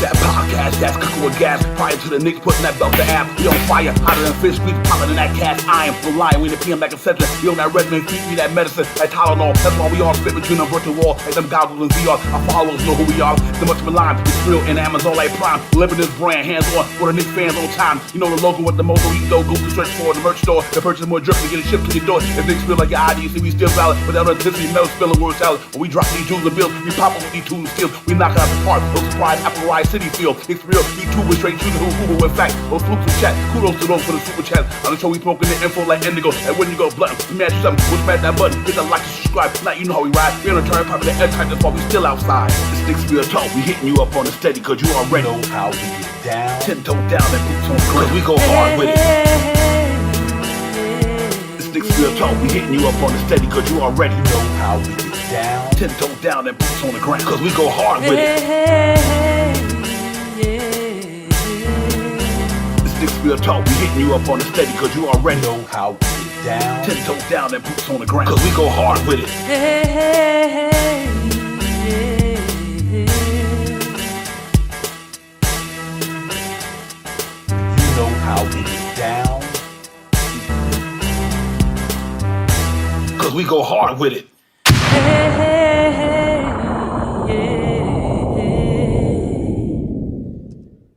That podcast, that's cooking with gas. Prior to the Knicks putting that belt to ass. We on fire, hotter than fish grease, popping in that cast iron. For lying, we in the PM like a center. We on that regimen, feed me that medicine, that Tylenol. That's why we all spit between them virtual wall. Like them goggles and VR. Our followers know who we are. So much maligned, it's real in Amazon like Prime. Living this brand, hands on, for the Knicks fans on time. You know the logo with the mojo, you go to search for the merch store. To purchase more drip to get it shipped to your door. If Knicks feel like your ID, see we still valid. Without authenticity, metal spilling word salad. When we drop these jewels and bills, we pop up with these tools and skills. We knock out the park, those surprise Apple Ride City Field. It's real, we two with straight shooting who in fact, those flukes in chat. Kudos to those for the super chat. On the show we smoking the info like indigo. And when you go blunt, we match something, we'll smash that button. Hit the like and subscribe. Now you know how we ride. We on a turn, popping the airtime, that's why we still outside. The sticks real talk, we hitting you up on the steady, cause you already know how we get down. 10 toe down and boots on the ground, we go hard with it. The sticks real talk, we hitting you up on the steady, cause you already know how we get down. 10 toe down and boots on the ground, cause we go hard with it. Real talk, we hitting you up on the steady, cause you already know how we get down. 10 toe down and boots on the ground, cause we go hard with it. You know how we get down, cause we go hard with it.